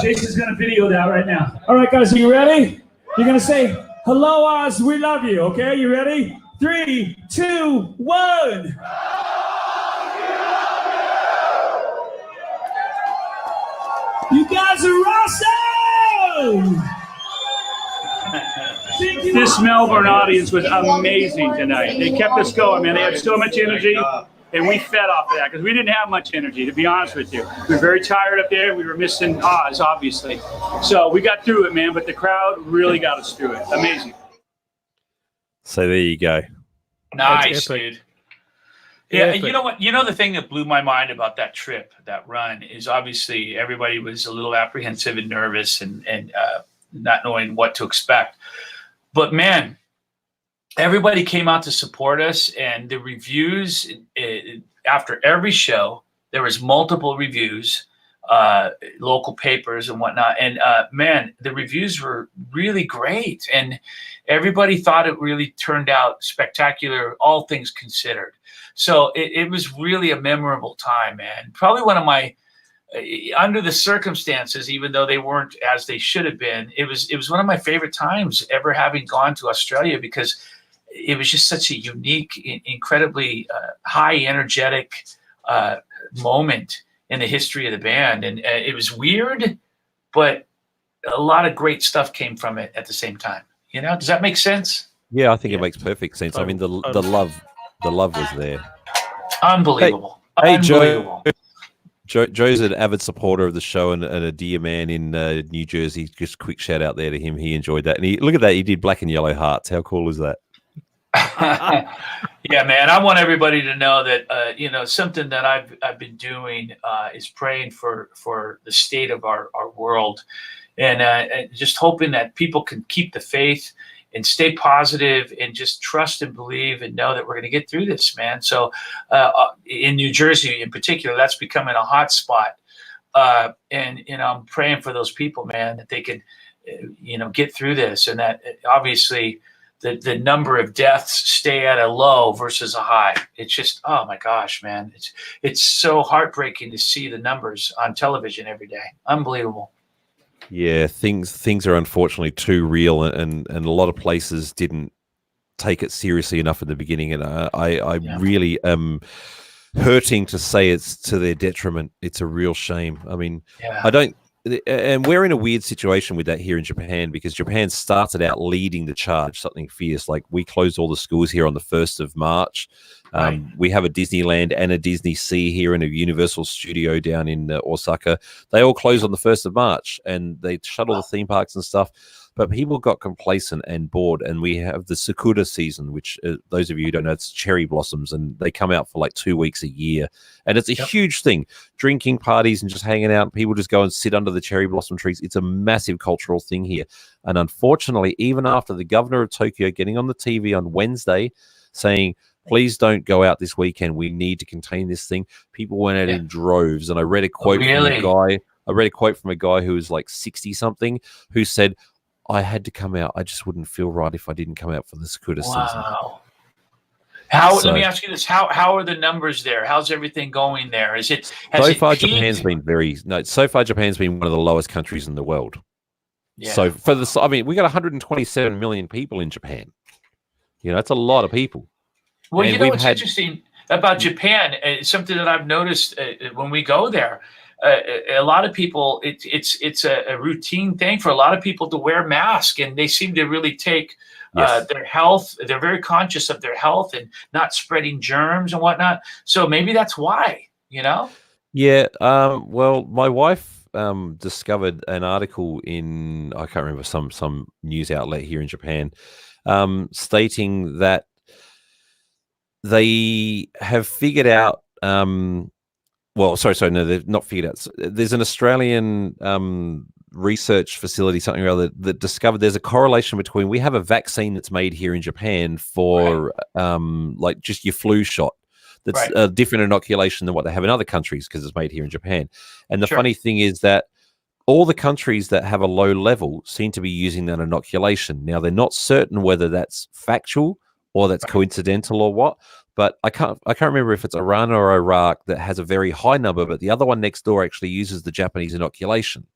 Jason's gonna video that right now. All right, guys, are you ready? You're gonna say, hello, Oz, we love you, okay? You ready? 3, 2, 1. You guys are awesome! This Melbourne audience was amazing tonight. They kept us going, man. They had so much energy, and we fed off of that because we didn't have much energy, to be honest with you. We were very tired up there. We were missing Oz, obviously. So we got through it, man, but the crowd really got us through it. Amazing. So there you go. Nice, dude. Yeah, and you know what? You know, the thing that blew my mind about that trip, that run, is obviously everybody was a little apprehensive and nervous and not knowing what to expect. But man, everybody came out to support us, and the reviews after every show, there was multiple reviews local papers and whatnot. And man, the reviews were really great, and everybody thought it really turned out spectacular, all things considered. So it was really a memorable time, man. Probably one of my, under the circumstances, even though they weren't as they should have been, it was one of my favorite times ever having gone to Australia, because it was just such a unique, incredibly high energetic moment in the history of the band. And it was weird, but a lot of great stuff came from it at the same time. You know, does that make sense? Yeah, I think it makes perfect sense. I mean, the love was there. Unbelievable. Hey, Unbelievable. Joe's an avid supporter of the show and a dear man in New Jersey. Just a quick shout out there to him. He enjoyed that. And look at that. He did black and yellow hearts. How cool is that? Yeah, man. I want everybody to know that, you know, something that I've been doing is praying for the state of our world, and just hoping that people can keep the faith and stay positive and just trust and believe and know that we're going to get through this, man. So in New Jersey in particular, that's becoming a hot spot. And, you know, I'm praying for those people, man, that they can, you know, get through this, and that obviously the number of deaths stay at a low versus a high. It's just, oh my gosh, man. It's so heartbreaking to see the numbers on television every day. Unbelievable. Yeah, things are unfortunately too real, and a lot of places didn't take it seriously enough in the beginning, and I really am hurting to say it's to their detriment. It's a real shame. I mean, and we're in a weird situation with that here in Japan, because Japan started out leading the charge, something fierce. Like, we closed all the schools here on the 1st of March. Right. We have a Disneyland and a Disney Sea here, and a Universal Studio down in Osaka. They all closed on the 1st of March, and they shut all the theme parks and stuff. But people got complacent and bored, and we have the Sakura season, which those of you who don't know, it's cherry blossoms, and they come out for like 2 weeks a year, and it's a huge thing. Drinking parties and just hanging out. People just go and sit under the cherry blossom trees. It's a massive cultural thing here, and unfortunately, even after the governor of Tokyo getting on the TV on Wednesday saying, please don't go out this weekend, we need to contain this thing, people went out in droves. And I read a quote from a guy. I read a quote from a guy who was like 60 something, who said, I had to come out. I just wouldn't feel right if I didn't come out for the Sakura season. Wow. Let me ask you this. How are the numbers there? How's everything going there? So far, Japan's been one of the lowest countries in the world. Yeah. So we got 127 million people in Japan. You know, that's a lot of people. Well, and you know what's interesting about Japan? Something that I've noticed when we go there. A lot of people, it's a routine thing for a lot of people to wear masks, and they seem to really take their health. They're very conscious of their health and not spreading germs and whatnot. So maybe that's why, you know? Yeah. Well, my wife discovered an article in, I can't remember, some news outlet here in Japan, stating that they have figured out. No, they've not figured out. There's an Australian research facility, something or other, that discovered there's a correlation between, we have a vaccine that's made here in Japan for like just your flu shot. That's a different inoculation than what they have in other countries, because it's made here in Japan. And the funny thing is that all the countries that have a low level seem to be using that inoculation. Now, they're not certain whether that's factual or that's coincidental or what. But I can't remember if it's Iran or Iraq that has a very high number, but the other one next door actually uses the Japanese inoculation.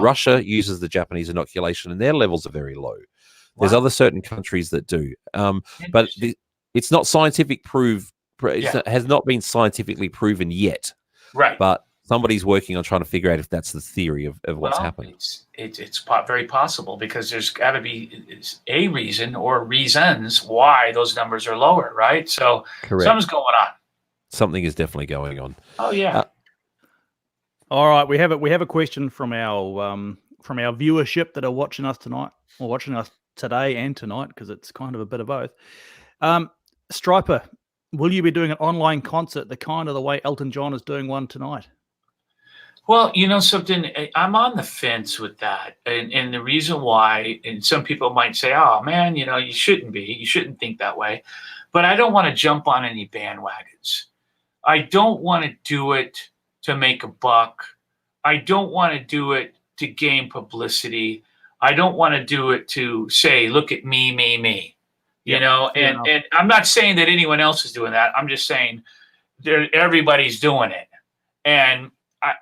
Russia uses the Japanese inoculation, and their levels are very low. There's other certain countries that do. But it's not scientific proof. It has not been scientifically proven yet. Right. But somebody's working on trying to figure out if that's the theory of what's happening. It's very possible, because there's got to be a reason or reasons why those numbers are lower, right? So something's going on. Something is definitely going on. Oh yeah. All right, we have a question from our viewership that are watching us tonight, or watching us today and tonight, because it's kind of a bit of both. Stryper, will you be doing an online concert, the kind of the way Elton John is doing one tonight? Well, you know something, I'm on the fence with that. And the reason why, and some people might say, oh, man, you know, you shouldn't think that way. But I don't want to jump on any bandwagons. I don't want to do it to make a buck. I don't want to do it to gain publicity. I don't want to do it to say, look at me, me. You know, and I'm not saying that anyone else is doing that. I'm just saying everybody's doing it. And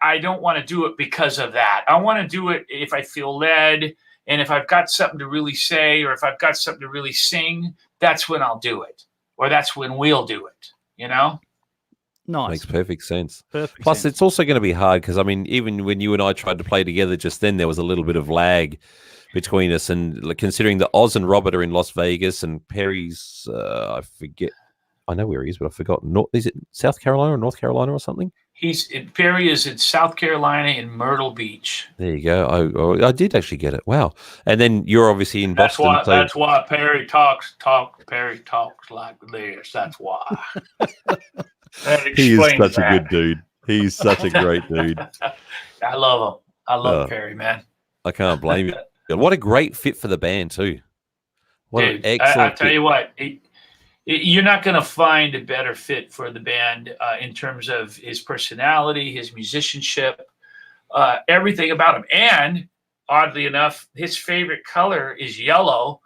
I don't want to do it because of that. I want to do it if I feel led, and if I've got something to really say, or if I've got something to really sing, that's when I'll do it, or that's when we'll do it, you know? Nice. Makes perfect sense. Perfect Plus, sense. it's also going to be hard because, I mean, even when you and I tried to play together just then, there was a little bit of lag between us. And considering that Oz and Robert are in Las Vegas and Perry's, I forget, I know where he is, but I forgot. Is it South Carolina or North Carolina or something? Perry is in South Carolina in Myrtle Beach. There you go. I did actually get it. Wow. And then you're obviously in Boston. That's why Perry talks like this. That's why. He is such a good dude. He's such a great dude. I love him. I love Perry, man. I can't blame you. What a great fit for the band too. What Dude, an excellent I tell you what, you're not going to find a better fit for the band in terms of his personality, his musicianship, everything about him. And oddly enough, his favorite color is yellow,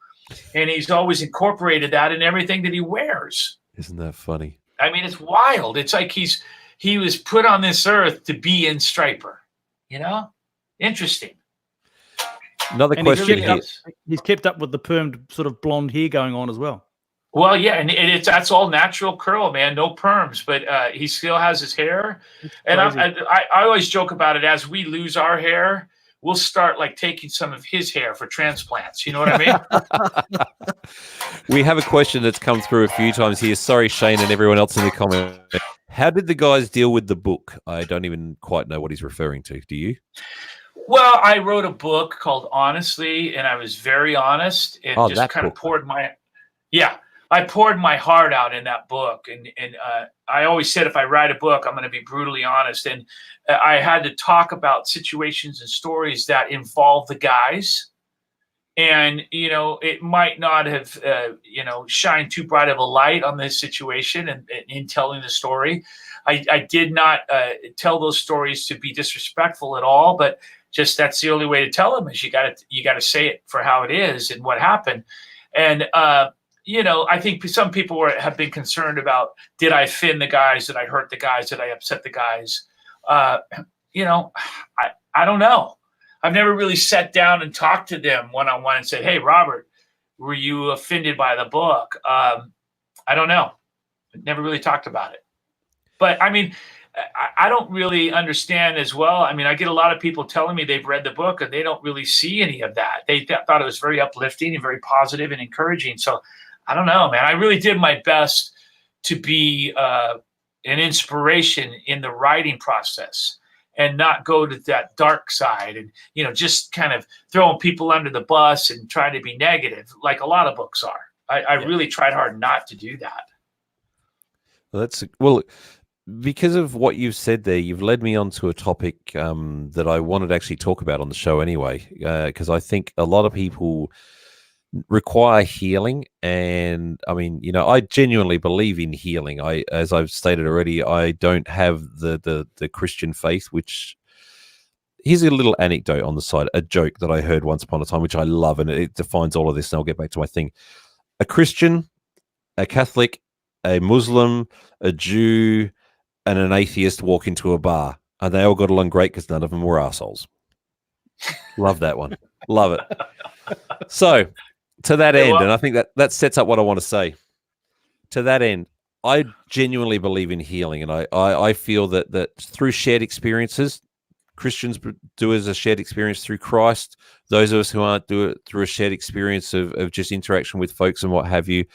and he's always incorporated that in everything that he wears. Isn't that funny? I mean, it's wild. It's like he was put on this earth to be in Stryper, you know? Interesting. Another And question here. he's kept up with the permed sort of blonde hair going on as well. Well, yeah, and that's all natural curl, man, no perms, but he still has his hair. And I always joke about it. As we lose our hair, we'll start like taking some of his hair for transplants. You know what I mean? We have a question that's come through a few times here. Sorry, Shane and everyone else in the comment. How did the guys deal with the book? I don't even quite know what he's referring to. Do you? Well, I wrote a book called Honestly, and I was very honest and just kind of poured I poured my heart out in that book. And I always said, if I write a book, I'm going to be brutally honest. And I had to talk about situations and stories that involve the guys. And, you know, it might not have, shined too bright of a light on this situation and in telling the story. I did not tell those stories to be disrespectful at all, but just that's the only way to tell them is you got to say it for how it is and what happened. And, I think some people have been concerned about, did I offend the guys? Did I hurt the guys? Did I upset the guys? I don't know. I've never really sat down and talked to them one-on-one and said, hey, Robert, were you offended by the book? I don't know. Never really talked about it. But, I mean, I don't really understand as well. I mean, I get a lot of people telling me they've read the book and they don't really see any of that. They thought it was very uplifting and very positive and encouraging. So, I don't know, man. I really did my best to be an inspiration in the writing process and not go to that dark side and, just kind of throwing people under the bus and trying to be negative like a lot of books are. I really tried hard not to do that. Well, because of what you've said there, you've led me on to a topic that I wanted to actually talk about on the show anyway, because I think a lot of people require healing. And I mean, I genuinely believe in healing. As I've stated already, I don't have the Christian faith, which here's a little anecdote on the side, a joke that I heard once upon a time, which I love, and it defines all of this. And I'll get back to my thing. A Christian, a Catholic, a Muslim, a Jew, and an atheist walk into a bar, and they all got along great because none of them were assholes. Love that one. Love it. So, to that end, and I think that sets up what I want to say. To that end, I genuinely believe in healing, and I feel that through shared experiences, Christians do as a shared experience through Christ. Those of us who aren't do it through a shared experience of just interaction with folks and what have you.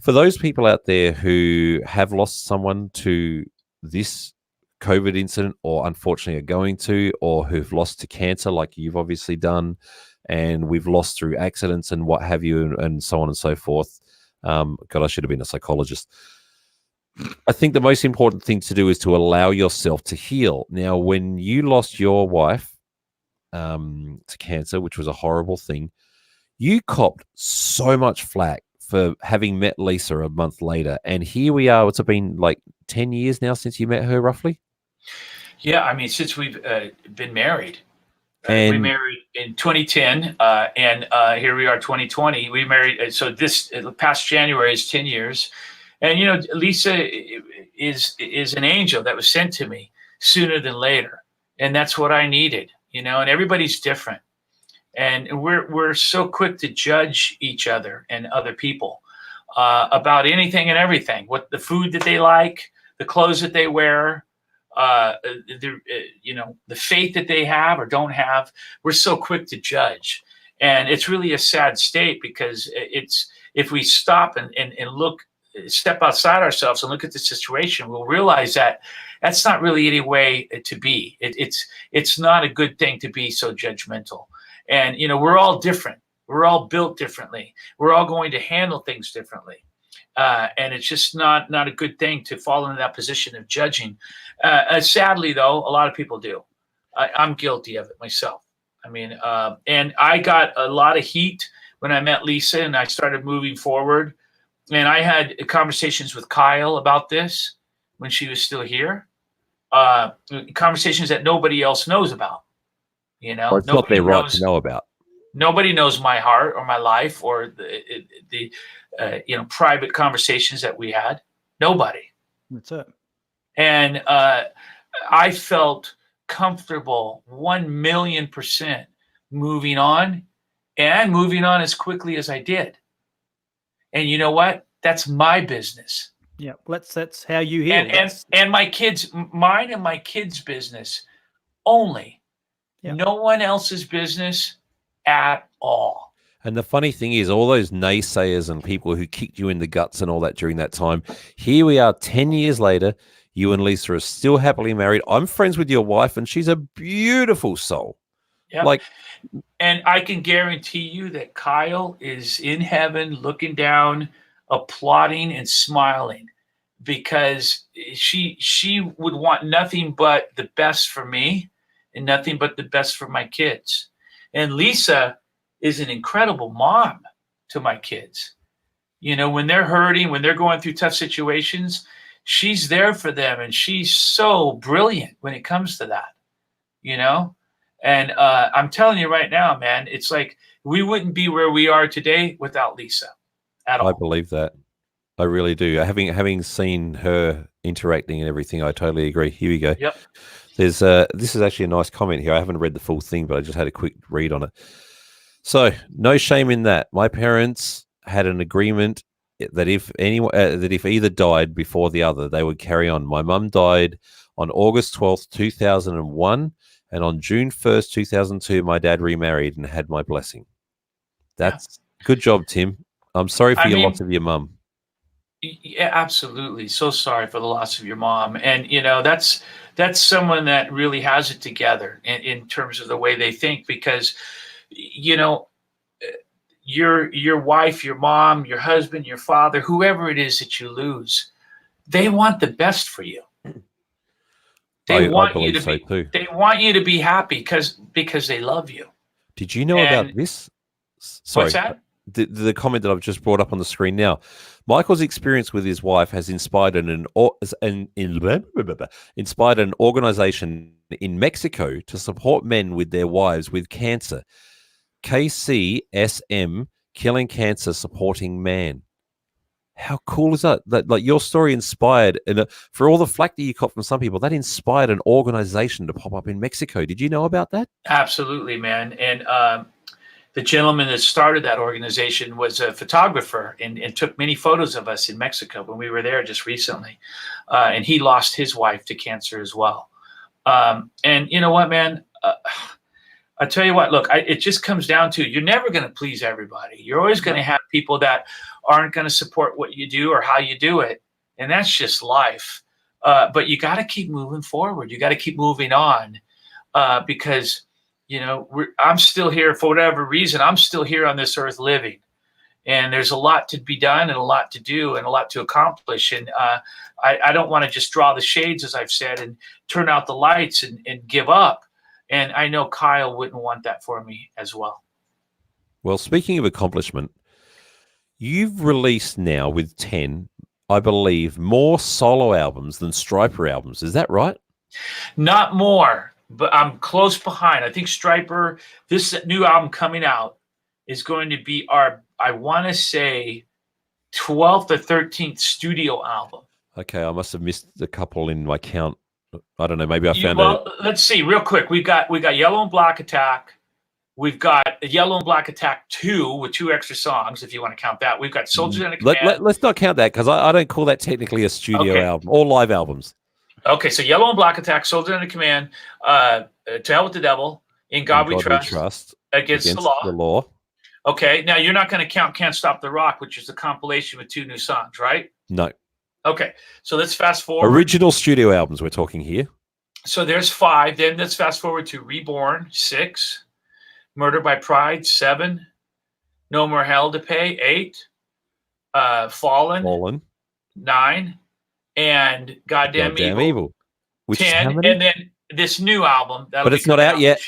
For those people out there who have lost someone to this COVID incident, or unfortunately are going to, or who've lost to cancer like you've obviously done, and we've lost through accidents and what have you, and so on and so forth. God, I should have been a psychologist. I think the most important thing to do is to allow yourself to heal. Now, when you lost your wife to cancer, which was a horrible thing, you copped so much flack for having met Lisa a month later. And here we are. It's been like 10 years now since you met her, roughly? Yeah, I mean, since we've been married. We And married in 2010, and here we are, 2020. We married, so this past January is 10 years. And, you know, Lisa is an angel that was sent to me sooner than later. And that's what I needed, you know, and everybody's different. And we're so quick to judge each other and other people about anything and everything, what the food that they like, the clothes that they wear, you know, the faith that they have or don't have. We're so quick to judge, and it's really a sad state, because it's, if we stop and look, step outside ourselves and look at the situation, we'll realize that that's not really any way to be. It's not a good thing to be so judgmental. And, you know, we're all different. We're all built differently. We're all going to handle things differently. And it's just not a good thing to fall into that position of judging. Sadly, though, a lot of people do. I'm guilty of it myself. I mean, and I got a lot of heat when I met Lisa and I started moving forward. And I had conversations with Kyle about this when she was still here. Conversations that nobody else knows about. You know, or it's not their right to know about. Nobody knows my heart or my life or the you know, private conversations that we had. Nobody. That's it. And I felt comfortable 1,000,000% moving on, and moving on as quickly as I did. And you know what? That's my business. Yeah, that's how you heal. And my kids, mine and my kids' business only. Yeah. No one else's business at all. And the funny thing is, all those naysayers and people who kicked you in the guts and all that during that time, here we are 10 years later, you and Lisa are still happily married. I'm friends with your wife, and she's a beautiful soul. Yep. Like, and I can guarantee you that Kyle is in heaven looking down, applauding and smiling, because she would want nothing but the best for me and nothing but the best for my kids. And Lisa is an incredible mom to my kids. You know, when they're hurting, when they're going through tough situations, she's there for them. And she's so brilliant when it comes to that, you know? And I'm telling you right now, man, it's like we wouldn't be where we are today without Lisa at all. I believe that. I really do. Having seen her interacting and everything, I totally agree. Here we go. Yep. There's this is actually a nice comment here. I haven't read the full thing, but I just had a quick read on it. So, no shame in that. My parents had an agreement that if either died before the other, they would carry on. My mum died on August 12th, 2001, and on June 1st, 2002, my dad remarried and had my blessing. That's good job, Tim. I'm sorry for your loss of your mum. Yeah, absolutely. So sorry for the loss of your mom. And, you know, that's someone that really has it together in terms of the way they think, because, you know, your wife, your mom, your husband, your father, whoever it is that you lose, they want the best for you. They want you to be happy because they love you. Did you know about this? Sorry. What's that? The comment that I've just brought up on the screen now. Michael's experience with his wife has inspired an organization in Mexico to support men with their wives with cancer. KCSM, Killing Cancer, Supporting Man. How cool is that? That, like, your story inspired, and for all the flack that you caught from some people, that inspired an organization to pop up in Mexico. Did you know about that? Absolutely, man. And the gentleman that started that organization was a photographer and took many photos of us in Mexico when we were there just recently. And he lost his wife to cancer as well. And you know what, man? I tell you what, look, it just comes down to, you're never going to please everybody. You're always going to have people that aren't going to support what you do or how you do it. And that's just life. But you got to keep moving forward. You got to keep moving on because, you know, I'm still here for whatever reason. I'm still here on this earth living. And there's a lot to be done and a lot to do and a lot to accomplish. And I don't want to just draw the shades, as I've said, and turn out the lights and give up. And I know Kyle wouldn't want that for me as well. Well, speaking of accomplishment, you've released now with 10, I believe, more solo albums than Stryper albums. Is that right? Not more, but I'm close behind. I think Stryper, this new album coming out, is going to be our, I want to say, 12th or 13th studio album. Okay, I must have missed a couple in my count. I don't know. Maybe I found Let's see real quick. We got Yellow and Black Attack. We've got Yellow and Black Attack 2 with 2 extra songs, if you want to count that. We've got Soldiers in a Command. Let's not count that because I don't call that technically a studio album or live albums. Okay, so Yellow and Black Attack, Soldiers in a Command, To Hell with the Devil, In God We Trust, Against the Law. Okay, now you're not going to count Can't Stop the Rock, which is a compilation with 2 new songs, right? No. Okay, so let's fast forward. Original studio albums we're talking here. So there's 5. Then let's fast forward to Reborn, 6. Murder by Pride, 7. No More Hell to Pay, 8. Fallen, 9. And Goddamn Evil, which 10. And then this new album. But it's not out yet.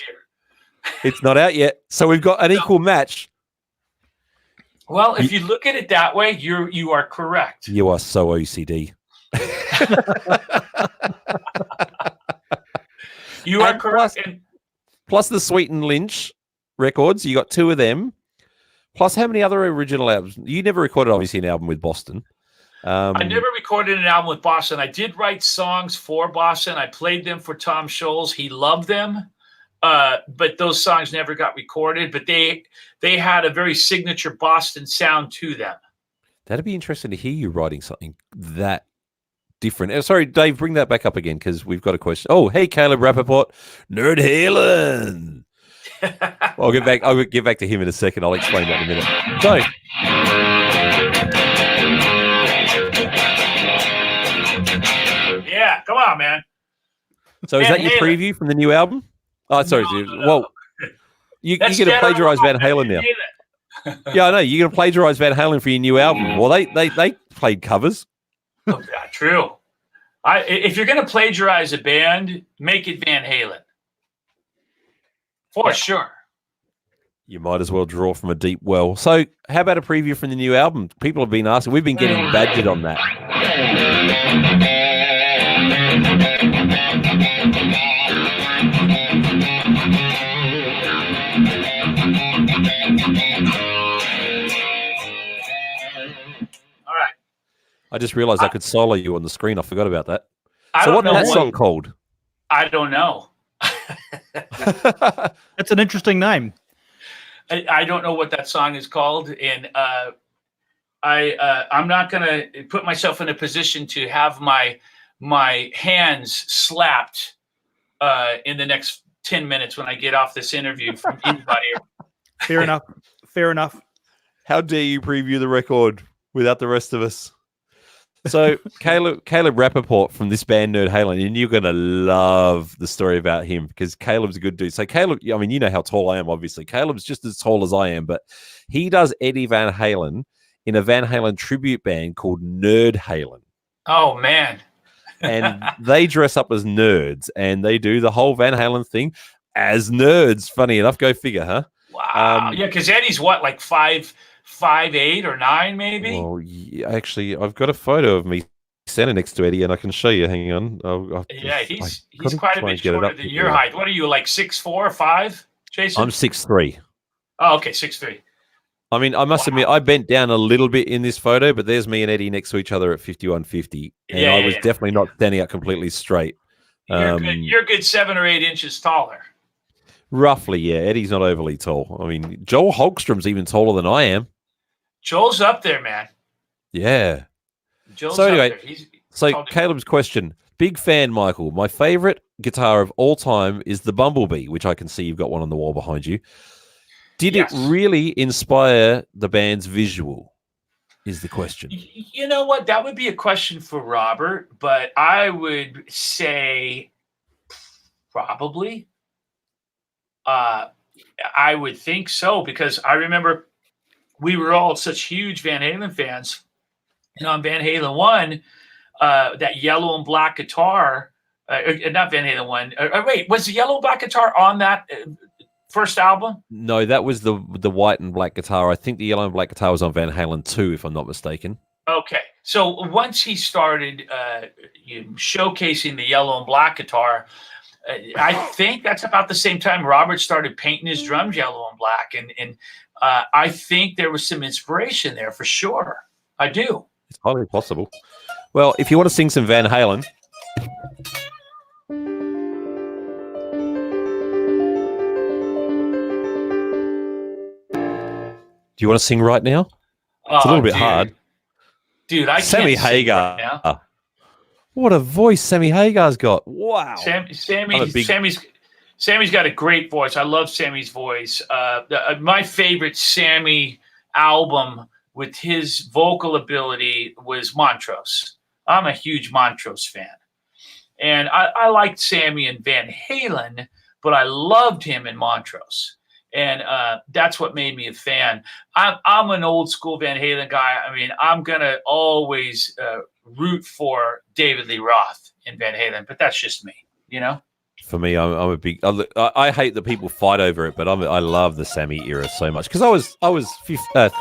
It's not out yet. So we've got an equal match. Well, if you look at it that way, you are correct. You are so OCD. You are correct. Plus the Sweet and Lynch records, you got 2 of them. Plus, how many other original albums? You never recorded, obviously, an album with Boston. I never recorded an album with Boston. I did write songs for Boston. I played them for Tom Scholz. He loved them. But those songs never got recorded. But they had a very signature Boston sound to them. That'd be interesting to hear you writing something that different. Sorry, Dave, bring that back up again because we've got a question. Oh, hey, Caleb Rappaport, Nerd Halen. I'll get back to him in a second. I'll explain that in a minute. So, yeah, come on, man. So is that your preview from the new album? Oh, sorry. No. Well, you're going to plagiarize Van Halen now. Yeah, I know. You're going to plagiarize Van Halen for your new album. Well, they played covers. Oh, yeah, true. If you're going to plagiarize a band, make it Van Halen. For sure. You might as well draw from a deep well. So how about a preview from the new album? People have been asking. We've been getting badgered on that. All right. I just realized I could solo you on the screen. I forgot about that. So what's that song called? I don't know. That's an interesting name. I don't know what that song is called, and I'm not going to put myself in a position to have my hands slapped in the next 10 minutes when I get off this interview from anybody. Fair enough. Fair enough. How dare you preview the record without the rest of us? So Caleb Rappaport from this band Nerd Halen, and you're going to love the story about him because Caleb's a good dude. So Caleb, I mean, you know how tall I am, obviously. Caleb's just as tall as I am, but he does Eddie Van Halen in a Van Halen tribute band called Nerd Halen. Oh, man. And they dress up as nerds, and they do the whole Van Halen thing as nerds. Funny enough, go figure, huh? Wow. Yeah, because Eddie's what, like 5'8" or 9", maybe? Well, yeah, actually, I've got a photo of me standing next to Eddie, and I can show you. Hang on. He's quite a bit shorter than your height. What are you, like 6'4", 5", Jason? I'm 6'3". Oh, okay, 6'3". I mean, I must admit, I bent down a little bit in this photo, but there's me and Eddie next to each other at 51.50, and I was definitely not standing up completely straight. You're a good 7 or 8 inches taller. Roughly, yeah. Eddie's not overly tall. I mean, Joel Holmstrom's even taller than I am. Joel's up there, man. Yeah. Joel's so anyway, up there. So Caleb's question. Big fan, Michael. My favorite guitar of all time is the Bumblebee, which I can see you've got one on the wall behind you. Did it really inspire the band's visual? Is the question. You know what? That would be a question for Robert, but I would say probably. I would think so because I remember we were all such huge Van Halen fans. And on Van Halen 1, that yellow and black guitar, not Van Halen 1. Wait, was the yellow and black guitar on that first album? No, that was the white and black guitar. I think the yellow and black guitar was on Van Halen 2, if I'm not mistaken. Okay, so once he started showcasing the yellow and black guitar, I think that's about the same time Robert started painting his drums yellow and black, and I think there was some inspiration there for sure. I do. It's highly possible. Well, if you want to sing some Van Halen. Do you want to sing right now? It's a little bit hard. Dude, I Sammy can't sing Hagar. right now. What a voice Sammy Hagar's got. Wow. Sammy's got a great voice. I love Sammy's voice. My favorite Sammy album with his vocal ability was Montrose. I'm a huge Montrose fan. And I liked Sammy and Van Halen, but I loved him in Montrose. And that's what made me a fan. I'm an old school Van Halen guy. I mean, I'm going to always root for David Lee Roth in Van Halen, but that's just me, you know? For me, I'm a big. I hate that people fight over it, but I love the Sammy era so much because I was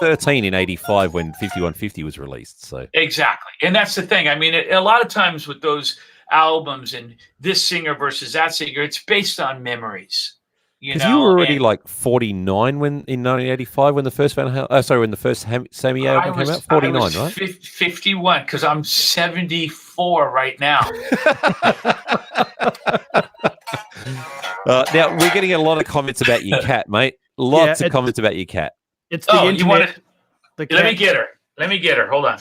13 in '85 when 5150 was released. So exactly, and that's the thing. I mean, a lot of times with those albums and this singer versus that singer, it's based on memories. Because you were already like 49 when in 1985 when the first when the first Sammy album came out. 49, right? 51 because I'm 74 right now. Now we're getting a lot of comments about your cat, mate. Lots of comments about your cat. It's the internet. You want to? Let me get her. Hold on.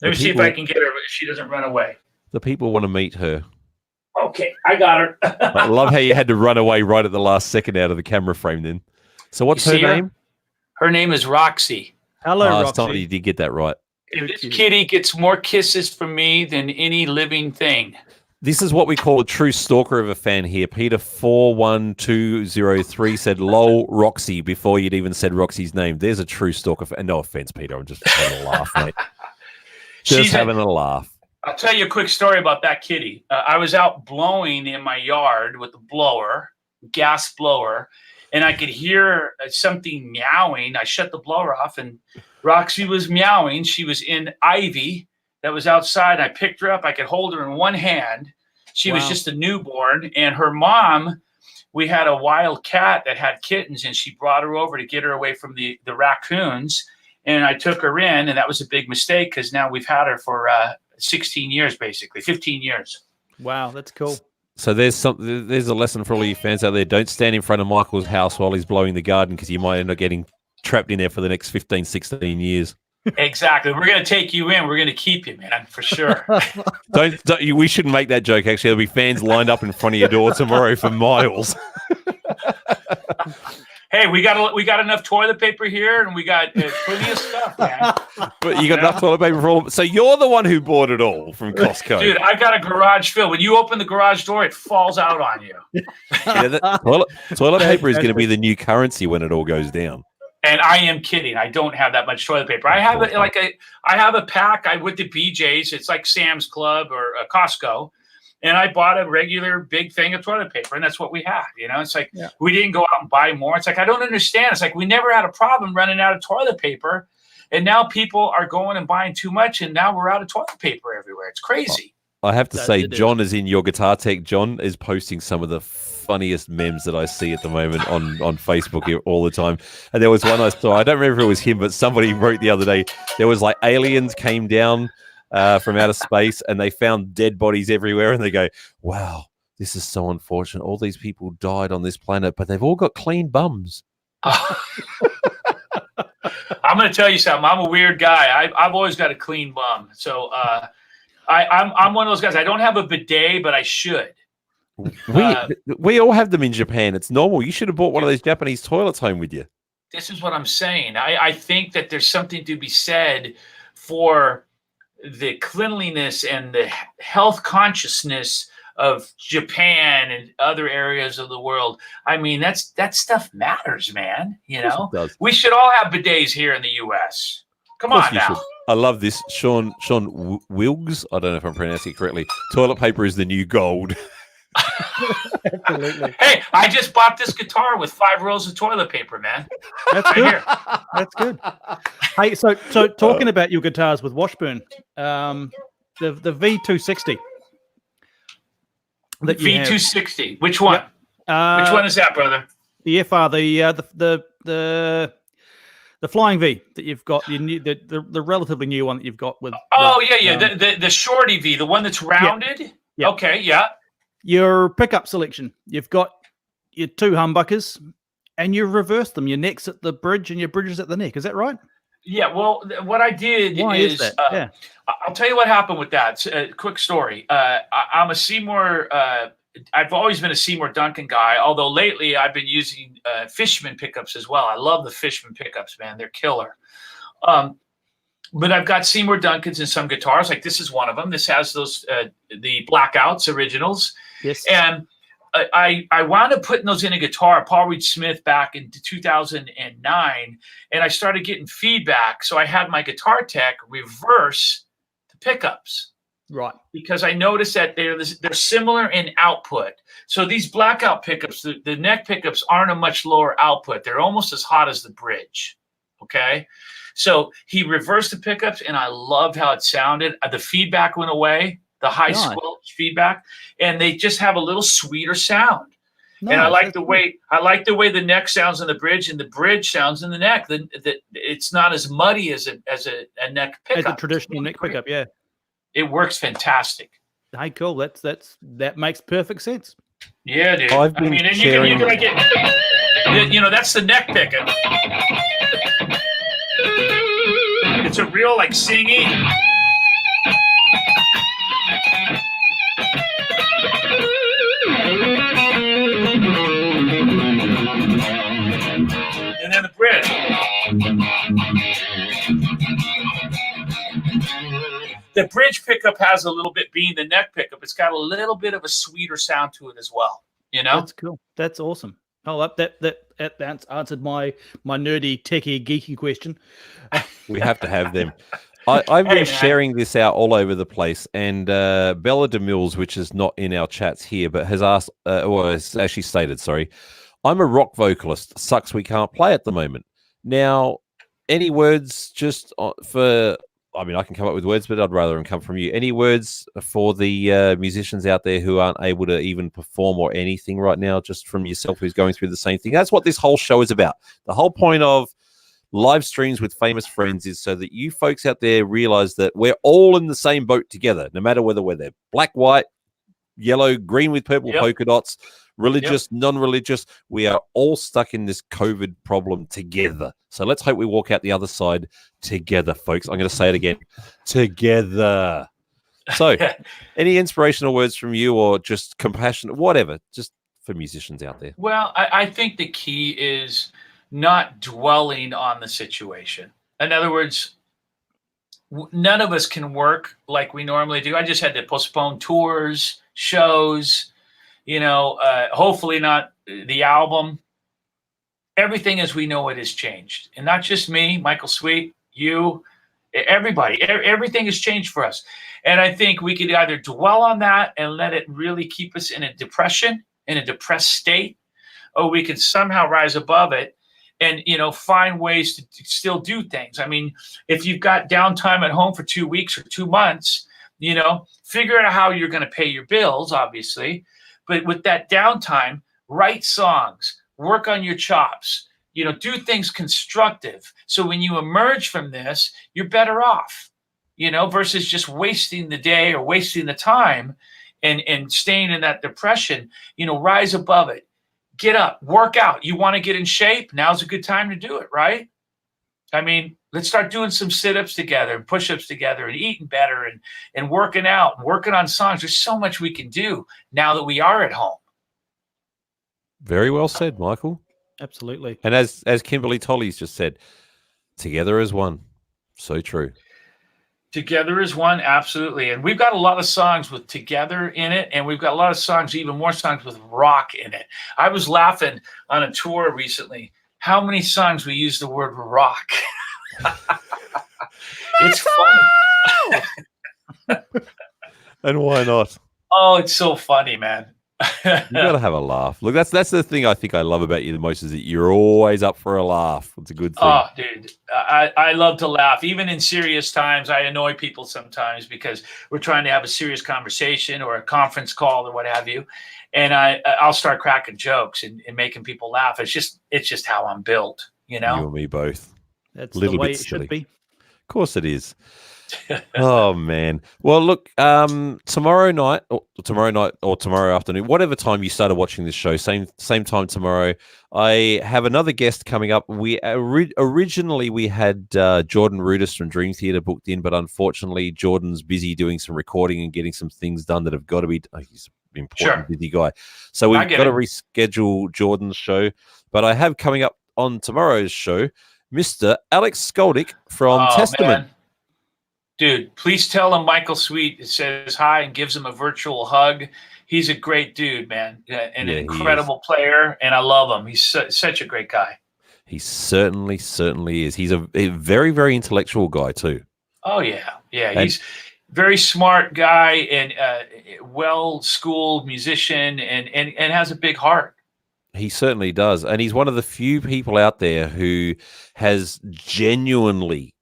Let me see if I can get her if she doesn't run away. The people want to meet her. Okay, I got her. I love how you had to run away right at the last second out of the camera frame then. So what's her name? Her name is Roxy. Hello, Roxy. You did get that right. This kitty gets more kisses from me than any living thing. This is what we call a true stalker of a fan here. Peter 41203 said, "Lol, Roxy," before you'd even said Roxy's name. There's a true stalker. No offense, Peter. I'm just having a laugh, mate. Just having a laugh. I'll tell you a quick story about that kitty. I was out blowing in my yard with a blower, gas blower, and I could hear something meowing. I shut the blower off, and Roxy was meowing. She was in ivy that was outside. I picked her up. I could hold her in one hand. She was just a newborn, and her mom, we had a wild cat that had kittens, and she brought her over to get her away from the raccoons, and I took her in, and that was a big mistake because now we've had her for 16 years, basically 15 years. Wow, that's cool. So there's a lesson for all you fans out there. Don't stand in front of Michael's house while he's blowing the garden because you might end up getting trapped in there for the next 15, 16 years. Exactly. We're going to take you in. We're going to keep you, man, for sure. We shouldn't make that joke, actually. There'll be fans lined up in front of your door tomorrow for miles. Hey, we got enough toilet paper here, and we got plenty of stuff, man. But you got enough toilet paper for all. So you're the one who bought it all from Costco, dude. I got a garage filled. When you open the garage door, it falls out on you. Toilet paper is going to be the new currency when it all goes down. And I am kidding. I don't have that much toilet paper. I have I have a pack. I went to BJ's. It's like Sam's Club or Costco. And I bought a regular big thing of toilet paper, and that's what we had. You know, it's like we didn't go out and buy more. It's like I don't understand. It's like we never had a problem running out of toilet paper, and now people are going and buying too much, and now we're out of toilet paper everywhere. It's crazy. I have to say, John is in your guitar tech. John is posting some of the funniest memes that I see at the moment on Facebook here all the time. And there was one I saw. I don't remember if it was him, but somebody wrote the other day. There was like aliens came down from outer space and they found dead bodies everywhere, and they go, "Wow, this is so unfortunate. All these people died on this planet, but they've all got clean bums." I'm going to tell you something. I'm a weird guy. I've always got a clean bum. So I'm one of those guys. I don't have a bidet, but I should. We all have them in Japan. It's normal. You should have bought one of those Japanese toilets home with you. This is what I'm saying. I think that there's something to be said for the cleanliness and the health consciousness of Japan and other areas of the world. I mean, that stuff matters, man. You know, we should all have bidets here in the U.S. Come on now. Should. I love this. Sean Wilkes. I don't know if I'm pronouncing it correctly. Toilet paper is the new gold. Absolutely. Hey, I just bought this guitar with 5 rolls of toilet paper, man. That's good. That's good. Hey, so talking about your guitars with Washburn, the V260. That you have. V260. Which one? Yep. Which one is that, brother? The FR, the Flying V that you've got, the relatively new one that you've got with. Oh yeah. The shorty V, the one that's rounded. Yeah. Okay, yeah. Your pickup selection, you've got your 2 humbuckers, and you reverse them. Your neck's at the bridge, and your bridge is at the neck. Is that right? Yeah. Well, what I did is that? I'll tell you what happened with that. Quick story. I'm a Seymour. I've always been a Seymour Duncan guy, although lately I've been using Fishman pickups as well. I love the Fishman pickups, man. They're killer. But I've got Seymour Duncans in some guitars. Like this is one of them. This has those the Blackouts originals. Yes. And I wound up putting those in a guitar, Paul Reed Smith, back in 2009, and I started getting feedback. So I had my guitar tech reverse the pickups. Right. Because I noticed that they're similar in output. So these Blackout pickups, the neck pickups aren't a much lower output. They're almost as hot as the bridge. Okay. So he reversed the pickups, and I loved how it sounded. The feedback went away, the high squelch feedback, and they just have a little sweeter sound. Nice. And I like the way the neck sounds in the bridge, and the bridge sounds in the neck. It's not as muddy as a neck pickup. As a traditional neck pickup, yeah. It works fantastic. Hey, cool. That makes perfect sense. Yeah, dude. I've been you can get, that's the neck pickup. It's a real singy. And then the bridge. The bridge pickup has a little bit, being the neck pickup, it's got a little bit of a sweeter sound to it as well. That's cool. That's awesome. Oh, that answered my nerdy, techie, geeky question. We have to have them. I've been sharing this out all over the place, and Bella DeMills, which is not in our chats here, but has asked, or has actually stated, sorry, I'm a rock vocalist. Sucks we can't play at the moment. Now, any words just for... I mean, I can come up with words, but I'd rather them come from you. Any words for the musicians out there who aren't able to even perform or anything right now, just from yourself who's going through the same thing? That's what this whole show is about. The whole point of live streams with famous friends is so that you folks out there realize that we're all in the same boat together, no matter whether we're black, white, yellow, green with purple polka dots, religious, non-religious. We are all stuck in this COVID problem together. So let's hope we walk out the other side together, folks. I'm going to say it again. Together. So any inspirational words from you, or just compassionate, whatever, just for musicians out there? Well, I think the key is not dwelling on the situation. In other words, none of us can work like we normally do. I just had to postpone tours, shows, hopefully not the album. Everything as we know it has changed. And not just me, Michael Sweet, you, everybody. Everything has changed for us. And I think we could either dwell on that and let it really keep us in a depression, in a depressed state, or we can somehow rise above it and, find ways to still do things. I mean, if you've got downtime at home for 2 weeks or 2 months, figure out how you're going to pay your bills, obviously. But with that downtime, write songs, work on your chops, do things constructive. So when you emerge from this, you're better off, versus just wasting the day or wasting the time and staying in that depression. Rise above it. Get up, work out. You want to get in shape? Now's a good time to do it, right? I mean, let's start doing some sit-ups together and push-ups together and eating better and working out and working on songs. There's so much we can do now that we are at home. Very well said, Michael. Absolutely. And as Kimberly Tolley's just said, together as one. So true. Together as one, absolutely. And we've got a lot of songs with together in it, and we've got a lot of songs, even more songs with rock in it. I was laughing on a tour recently how many songs we use the word rock. It's funny. And why not? Oh, it's so funny, man. You got to have a laugh. Look, that's the thing I think I love about you the most is that you're always up for a laugh. It's a good thing. Oh, dude, I love to laugh. Even in serious times, I annoy people sometimes because we're trying to have a serious conversation or a conference call or what have you. And I'll start cracking jokes and making people laugh. It's just how I'm built, you know? You and me both. That's Little the way bit it silly. should be. Of course it is. Oh man. Well, look, tomorrow night or tomorrow afternoon, whatever time you started watching this show, same time tomorrow, I have another guest coming up. We originally we had Jordan Rudess from Dream Theater booked in, but unfortunately Jordan's busy doing some recording and getting some things done that have got to be. He's an important, busy guy, so we've got to reschedule Jordan's show. But I have coming up on tomorrow's show, Mr. Alex Skolnick from Testament. Man. Dude, please tell him Michael Sweet says hi and gives him a virtual hug. He's a great dude, man, an incredible player, and I love him. He's such a great guy. He certainly is. He's a very, very intellectual guy too. Oh yeah. He's very smart guy and well-schooled musician and has a big heart. He certainly does, and he's one of the few people out there who has genuinely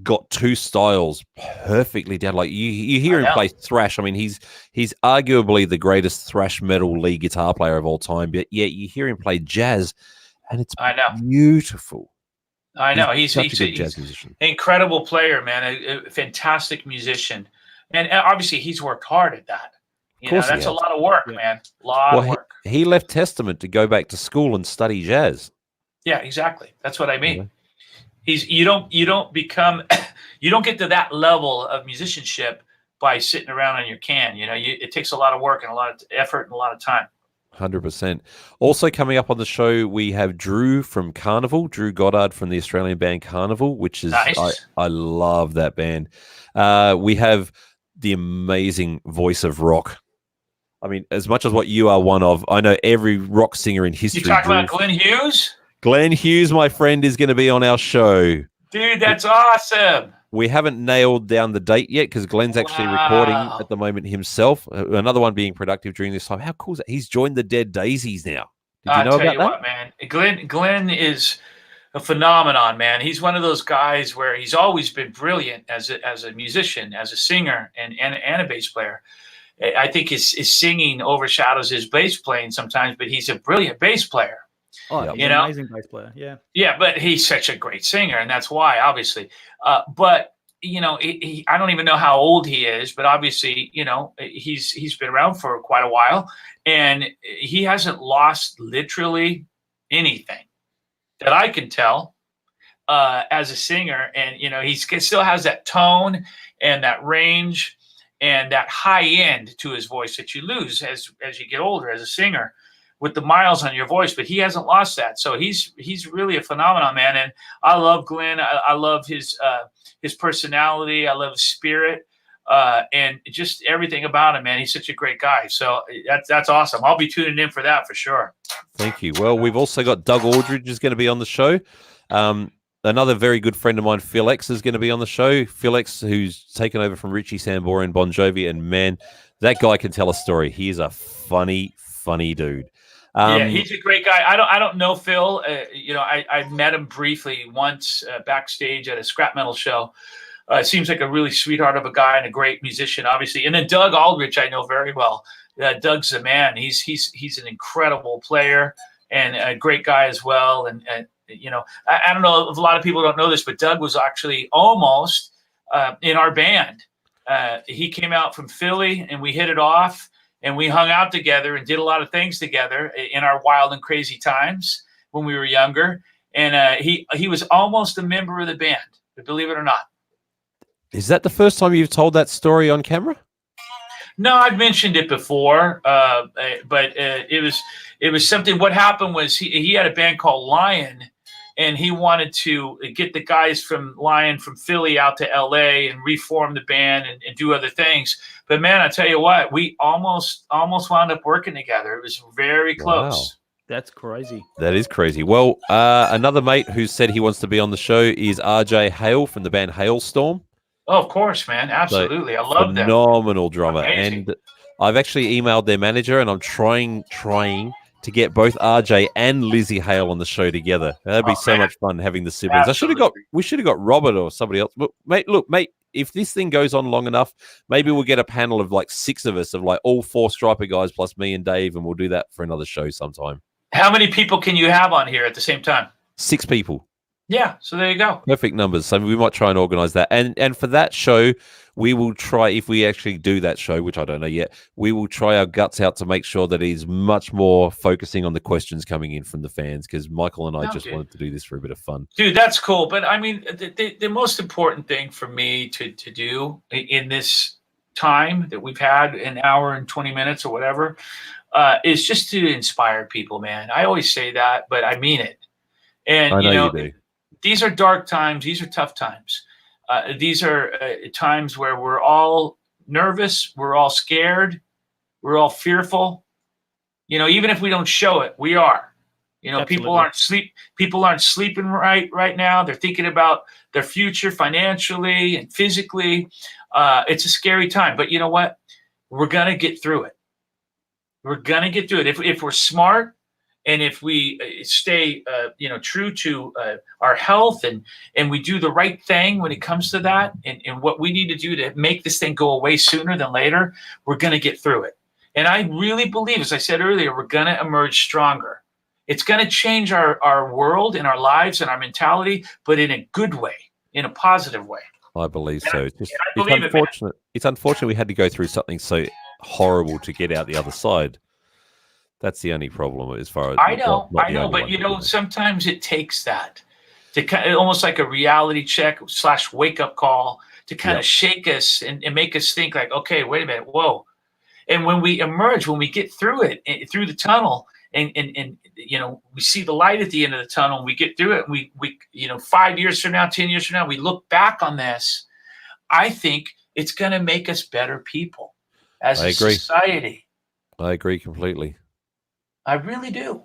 got two styles perfectly down. Like you hear him play thrash. I mean, he's arguably the greatest thrash metal lead guitar player of all time. But yet you hear him play jazz, and it's beautiful. I know he's such a good jazz musician, an incredible player, man, a fantastic musician, and obviously he's worked hard at that. You know, that's a lot of work, man. A lot of work. He left Testament to go back to school and study jazz. Yeah, exactly. That's what I mean. Yeah. You don't get to that level of musicianship by sitting around on your can. You know, it takes a lot of work and a lot of effort and a lot of time. 100%. Also coming up on the show, we have Drew from Carnival, Drew Goddard from the Australian band Carnival, which is nice. I love that band. We have the amazing voice of rock. I mean, as much as what you are one of, I know every rock singer in history. You talking about Glenn Hughes? Glenn Hughes, my friend, is going to be on our show. Dude, that's awesome. We haven't nailed down the date yet because Glenn's actually recording at the moment himself. Another one being productive during this time. How cool is that? He's joined the Dead Daisies now. Did you know about that? What, man. Glenn is a phenomenon, man. He's one of those guys where he's always been brilliant as a musician, as a singer, and a bass player. I think his singing overshadows his bass playing sometimes, but he's a brilliant bass player. Oh, he's an amazing bass player. Yeah. Yeah, but he's such a great singer, and that's why, obviously. But you know, I don't even know how old he is, but obviously, you know, he's been around for quite a while, and he hasn't lost literally anything that I can tell as a singer. And you know, he still has that tone and that range and that high end to his voice that you lose as you get older as a singer, with the miles on your voice, but he hasn't lost that. So he's really a phenomenon, man. And I love Glenn. I love his personality. I love his spirit, and just everything about him, man. He's such a great guy. So that's awesome. I'll be tuning in for that for sure. Thank you. Well, we've also got Doug Aldrich is going to be on the show. Another very good friend of mine, Phil X, is going to be on the show. Phil X, who's taken over from Richie Sambora and Bon Jovi, and man, that guy can tell a story. He is a funny dude. Yeah, he's a great guy. I don't know Phil. You know, I met him briefly once backstage at a scrap metal show. Seems like a really sweetheart of a guy and a great musician, obviously. And then Doug Aldrich, I know very well. Doug's the man. He's an incredible player and a great guy as well. And you know, I don't know if a lot of people don't know this, but Doug was actually almost in our band. He came out from Philly, and we hit it off. And we hung out together and did a lot of things together in our wild and crazy times when we were younger. And he was almost a member of the band, believe it or not. Is that the first time you've told that story on camera? No, I've mentioned it before, but it was something. What happened was he had a band called Lion, and he wanted to get the guys from Lion from Philly out to LA and reform the band and do other things. But man, I tell you what, we almost wound up working together. It was very close. Wow. That's crazy. That is crazy. Well, another mate who said he wants to be on the show is Arejay Hale from the band Hailstorm. Oh, of course, man. Absolutely. So, I love them. Phenomenal drummer. Amazing. And I've actually emailed their manager, and I'm trying to get both RJ and Lizzie Hale on the show together. That'd be so much fun having the siblings. We should have got Robert or somebody else. But mate, if this thing goes on long enough, maybe we'll get a panel of like 6 of us, of like all 4 Stryper guys plus me and Dave, and we'll do that for another show sometime. How many people can you have on here at the same time? 6 people. Yeah, so there you go. Perfect numbers. So we might try and organize that. And for that show, we will try, if we actually do that show, which I don't know yet, we will try our guts out to make sure that he's much more focusing on the questions coming in from the fans, because Michael and I wanted to do this for a bit of fun. Dude, that's cool. But I mean, the most important thing for me to do in this time that we've had, an hour and 20 minutes or whatever, is just to inspire people, man. I always say that, but I mean it. And I know you do. These are dark times. These are tough times. These are times where we're all nervous. We're all scared. We're all fearful. Even if we don't show it, we are. People aren't sleeping right now. They're thinking about their future financially and physically. It's a scary time. But you know what? We're going to get through it. We're going to get through it. If we're smart, and if we stay, true to our health, and we do the right thing when it comes to that, and what we need to do to make this thing go away sooner than later, we're going to get through it. And I really believe, as I said earlier, we're going to emerge stronger. It's going to change our world and our lives and our mentality, but in a good way, in a positive way. I believe so. It's unfortunate. It's unfortunate we had to go through something so horrible to get out the other side. That's the only problem as far as I know, but sometimes it takes that to kind of almost like a reality check / wake up call to kind of shake us and make us think like, okay, wait a minute, whoa. And when we emerge, when we get through it, through the tunnel, and we see the light at the end of the tunnel, and we get through it, and we 5 years from now, 10 years from now, we look back on this, I think it's going to make us better people as a society. I agree completely. I really do.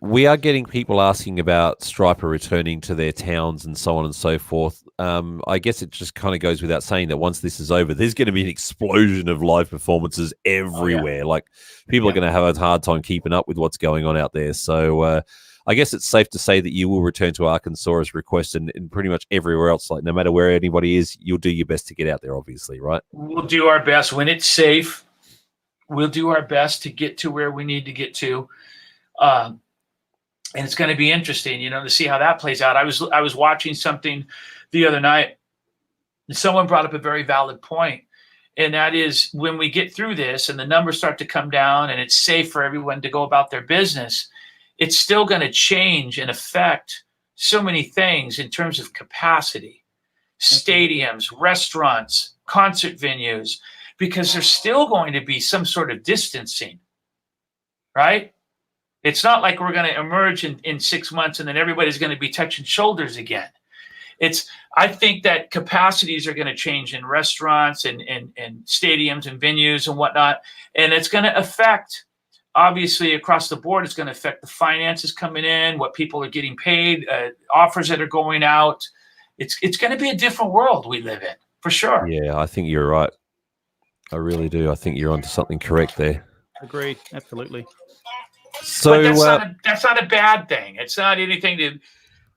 We are getting people asking about Stryper returning to their towns and so on and so forth. I guess it just kind of goes without saying that once this is over, there's going to be an explosion of live performances everywhere. Oh, yeah. Like people are going to have a hard time keeping up with what's going on out there. So I guess it's safe to say that you will return to Arkansas as requested, and pretty much everywhere else. Like no matter where anybody is, you'll do your best to get out there, obviously, right? We'll do our best when it's safe. We'll do our best to get to where we need to get to. And it's going to be interesting, to see how that plays out. I was watching something the other night, and someone brought up a very valid point. And that is, when we get through this and the numbers start to come down and it's safe for everyone to go about their business, it's still going to change and affect so many things in terms of capacity, stadiums, restaurants, concert venues, because there's still going to be some sort of distancing, right? It's not like we're going to emerge in 6 months and then everybody's going to be touching shoulders again. I think that capacities are going to change in restaurants and stadiums and venues and whatnot. And it's going to affect, obviously, across the board. It's going to affect the finances coming in, what people are getting paid, offers that are going out. It's going to be a different world we live in, for sure. Yeah, I think you're right. I really do. I think you're onto something correct there. Agreed. Absolutely. So that's not a bad thing. It's not anything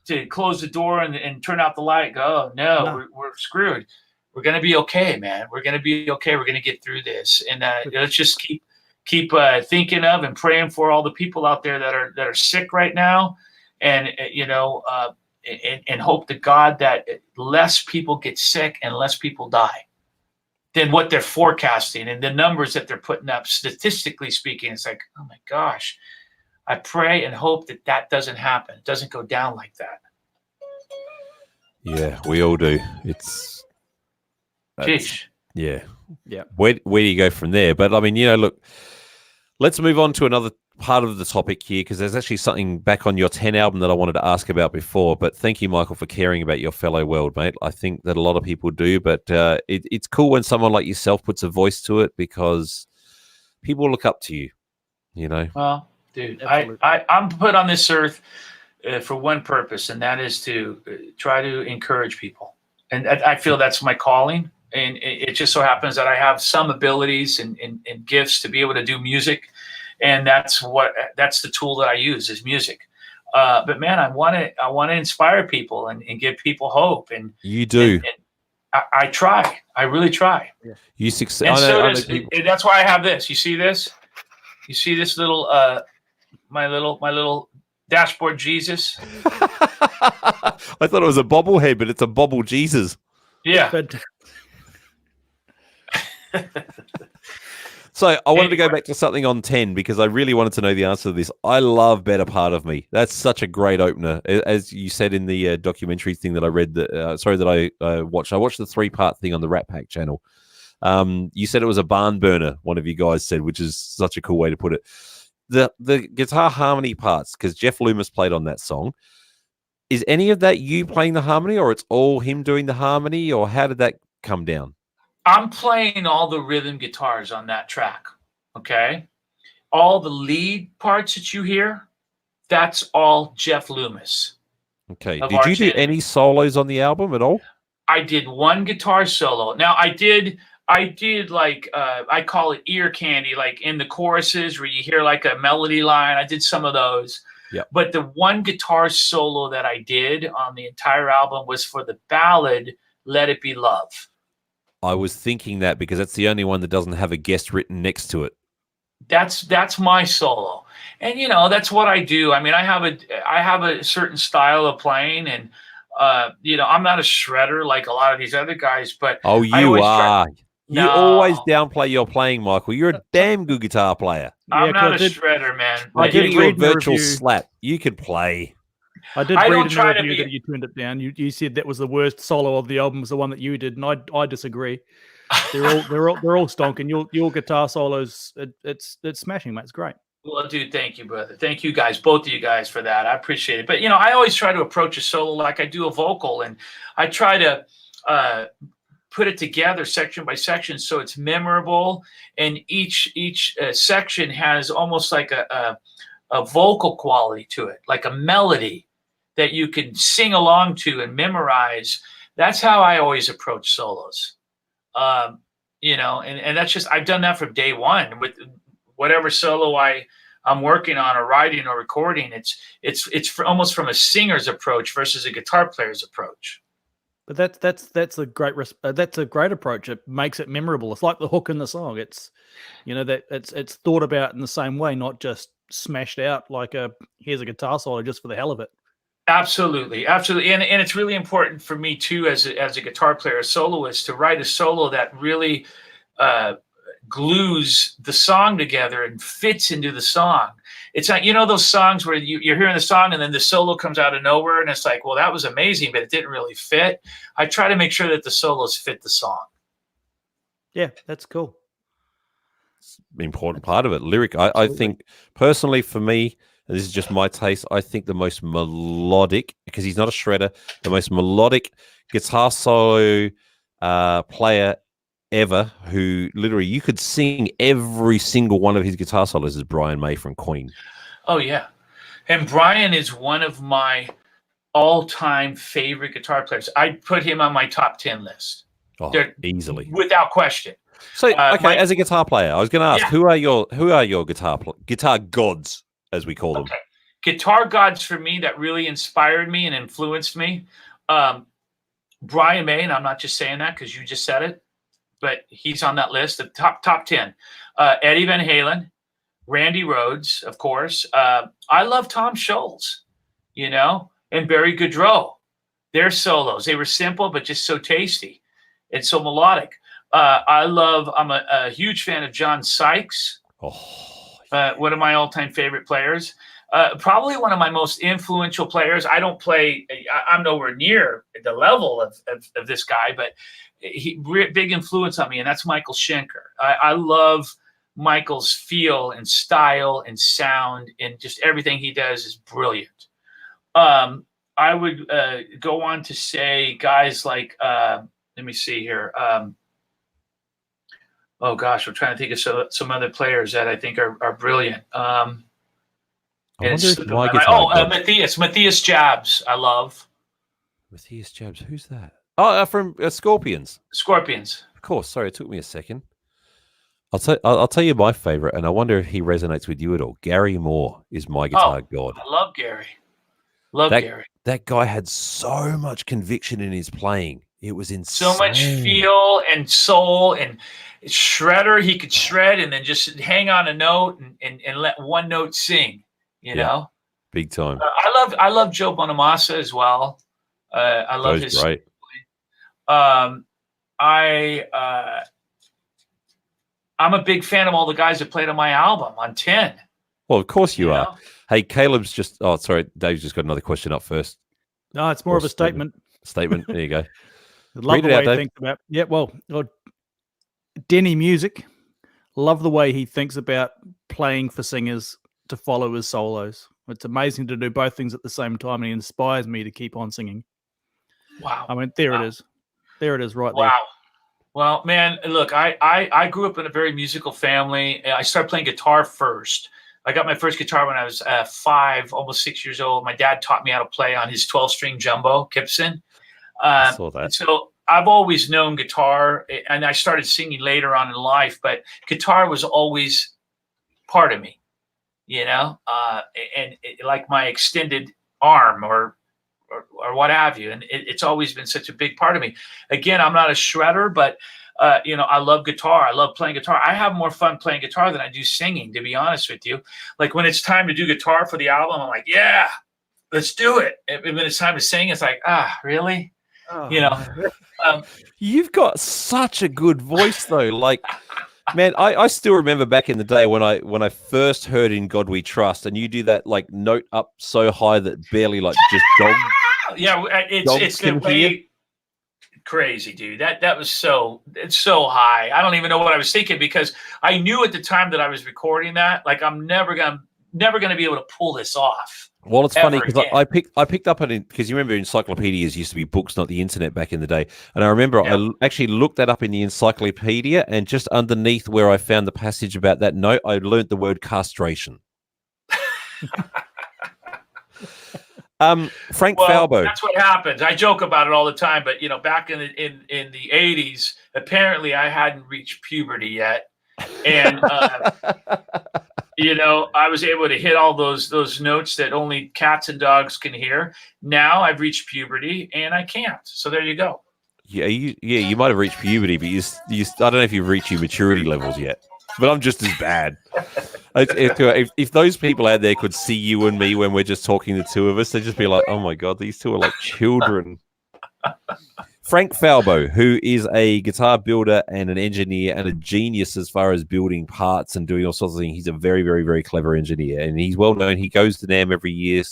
to close the door and turn out the light. Go, no. We're screwed. We're going to be okay, man. We're going to be okay. We're going to get through this. And let's just keep thinking of and praying for all the people out there that are sick right now. And, and hope to God that less people get sick and less people die than what they're forecasting, and the numbers that they're putting up, statistically speaking. It's like, oh my gosh, I pray and hope that doesn't happen. It doesn't go down like that. Yeah, we all do. Yeah. Where do you go from there? But I mean, look, let's move on to another part of the topic here, because there's actually something back on your 10 album that I wanted to ask about before. But thank you, Michael, for caring about your fellow world, mate. I think that a lot of people do, but it's cool when someone like yourself puts a voice to it, because people look up to you, Well, dude, I'm put on this earth for one purpose, and that is to try to encourage people. And I feel that's my calling. and it just so happens that I have some abilities and gifts to be able to do music, and that's the tool that I use is music. But man, I want to inspire people and give people hope. And you do. And I try. I really try. Yeah. You succeed. And that's why I have this. You see this? You see this little my little dashboard Jesus? I thought it was a bobblehead, but it's a bobble Jesus. Yeah. So I wanted to go back to something on 10 because I really wanted to know the answer to this. I love Better Part of Me. That's such a great opener. As you said in the documentary thing that I read, that I watched. I watched the 3-part thing on the Rat Pack channel. You said it was a barn burner, one of you guys said, which is such a cool way to put it. The guitar harmony parts, because Jeff Loomis played on that song. Is any of that you playing the harmony, or it's all him doing the harmony, or how did that come down? I'm playing all the rhythm guitars on that track, okay? All the lead parts that you hear, that's all Jeff Loomis. Okay. Did you do any solos on the album at all? I did one guitar solo. Now, I did like, I call it ear candy, like in the choruses where you hear like a melody line. I did some of those. Yeah. But the one guitar solo that I did on the entire album was for the ballad, Let It Be Love. I was thinking that because that's the only one that doesn't have a guest written next to it. That's my solo, and that's what I do. I mean, I have a certain style of playing, and I'm not a shredder like a lot of these other guys. But you are. You always downplay your playing, Michael. You're a damn good guitar player. I'm not a shredder, man. I give you a virtual slap. You could play. I did read in the review that you turned it down. You said that was the worst solo of the album was the one that you did, and I disagree. They're all stonking. Your guitar solos, it's smashing, mate. It's great. Well, dude, thank you, brother. Thank you guys, both of you guys, for that. I appreciate it. But I always try to approach a solo like I do a vocal, and I try to put it together section by section so it's memorable, and each section has almost like a vocal quality to it, like a melody that you can sing along to and memorize. That's how I always approach solos. And that's just, I've done that from day one with whatever solo I'm working on or writing or recording. It's almost from a singer's approach versus a guitar player's approach. But that's a great approach. It makes it memorable. It's like the hook in the song. It's that it's thought about in the same way, not just smashed out like here's a guitar solo just for the hell of it. Absolutely. And it's really important for me too, as a guitar player, a soloist, to write a solo that really glues the song together and fits into the song. It's like, those songs where you're hearing the song and then the solo comes out of nowhere and it's like, well, that was amazing, but it didn't really fit. I try to make sure that the solos fit the song. Yeah, that's cool. It's an important part of it. Lyric, I think personally for me, and this is just my taste, I think the most melodic, because he's not a shredder, the most melodic guitar solo player ever, who literally you could sing every single one of his guitar solos, is Brian May from Queen. Oh, yeah. And Brian is one of my all-time favorite guitar players. I'd put him on my top 10 list. Oh, easily. Without question. So, okay, as a guitar player, I was going to ask, who are your guitar gods, as we call them? Okay. Guitar gods for me that really inspired me and influenced me. Brian May, and I'm not just saying that because you just said it, but he's on that list, the top 10. Eddie Van Halen, Randy Rhoads, of course. I love Tom Scholz, and Barry Goudreau. Their solos, they were simple, but just so tasty and so melodic. I'm a huge fan of John Sykes. One of my all-time favorite players. Probably one of my most influential players. I'm nowhere near the level of this guy, but big influence on me, and that's Michael Schenker. I love Michael's feel and style and sound, and just everything he does is brilliant. I would go on to say guys like, let me see here. Oh gosh, I'm trying to think of some other players that I think are brilliant. Matthias Jabs, I love. Matthias Jabs, who's that? Oh, from Scorpions. Scorpions. Of course. Sorry, it took me a second. I'll tell you my favorite, and I wonder if he resonates with you at all. Gary Moore is my guitar god. I love Gary. Gary. That guy had so much conviction in his playing. It was insane. So much feel and soul and shredder. He could shred and then just hang on a note and let one note sing. You know, big time. I love Joe Bonamassa as well. I love his. Great. I'm a big fan of all the guys that played on my album on 10. Well, of course you are. Know? Hey, Caleb's just. Oh, sorry, Dave's just got another question up first. No, it's more of a statement. Statement. There you go. Love the way he thinks about. Yeah, well, Denny Music. Love the way he thinks about playing for singers to follow his solos. It's amazing to do both things at the same time, and he inspires me to keep on singing. Wow! I mean, there it is. There it is, right there. Wow. Well, man, look, I grew up in a very musical family. I started playing guitar first. I got my first guitar when I was 5, almost 6 years old. My dad taught me how to play on his 12-string jumbo Gibson. I saw that. So I've always known guitar, and I started singing later on in life, but guitar was always part of me, you know, and like my extended arm or what have you. And it's always been such a big part of me. Again, I'm not a shredder, but I love guitar. I love playing guitar. I have more fun playing guitar than I do singing, to be honest with you. Like when it's time to do guitar for the album, I'm like, yeah, let's do it. And when it's time to sing, it's like, really? Oh. You know, you've got such a good voice though. Like, man, I still remember back in the day when I first heard In God We Trust, and you do that like note up so high that barely like just dogs. Yeah, it's the way crazy, dude. That was it's so high. I don't even know what I was thinking, because I knew at the time that I was recording that, like, I'm never gonna be able to pull this off. Well, it's funny because I picked up on it, because you remember encyclopedias used to be books, not the internet back in the day. And I remember I actually looked that up in the encyclopedia, and just underneath where I found the passage about that note, I learned the word castration. Frank Falbo. That's what happens. I joke about it all the time, but back in the 80s, apparently I hadn't reached puberty yet, and I was able to hit all those notes that only cats and dogs can hear. Now I've reached puberty and I can't. So there you go. Yeah, you might have reached puberty, but you I don't know if you've reached your maturity levels yet. But I'm just as bad. If those people out there could see you and me when we're just talking, the two of us, they'd just be like, "Oh my god, these two are like children." Frank Falbo, who is a guitar builder and an engineer and a genius as far as building parts and doing all sorts of things. He's a very, very, very clever engineer, and he's well known. He goes to NAMM every year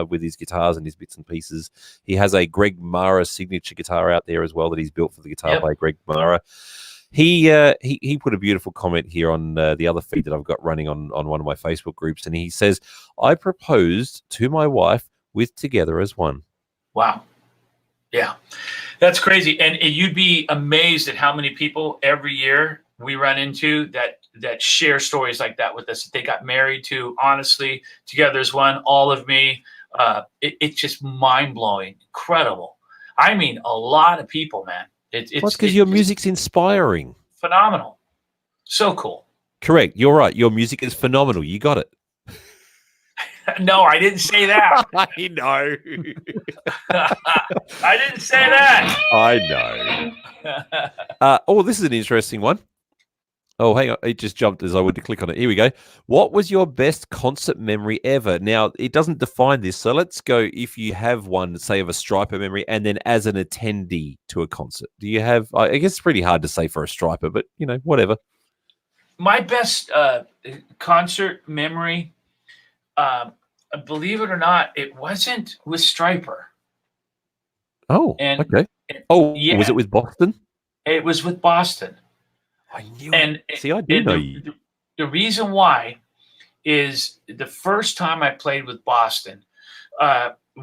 with his guitars and his bits and pieces. He has a Greg Mara signature guitar out there as well that he's built for the guitar player Greg Mara. He put a beautiful comment here on the other feed that I've got running on one of my Facebook groups, and he says, "I proposed to my wife with Together as One." Wow. Yeah, that's crazy. And you'd be amazed at how many people every year we run into that share stories like that with us. They got married to, honestly, Together as One, All of Me. It's just mind-blowing, incredible. I mean, a lot of people, man. It's because your music's inspiring. Phenomenal. So cool. Correct. You're right. Your music is phenomenal. You got it. No, I didn't say that. I know. I didn't say that. I know. This is an interesting one. Oh, hang on. It just jumped as I went to click on it. Here we go. What was your best concert memory ever? Now, it doesn't define this, so let's go if you have one, say, of a Stryper memory, and then as an attendee to a concert. Do you have... I guess it's pretty hard to say for a Stryper, but, whatever. My best concert memory... believe it or not, it wasn't with Stryper. Oh, okay. Was it with Boston? It was with Boston. I knew it. See, I do know you. The reason why is the first time I played with Boston,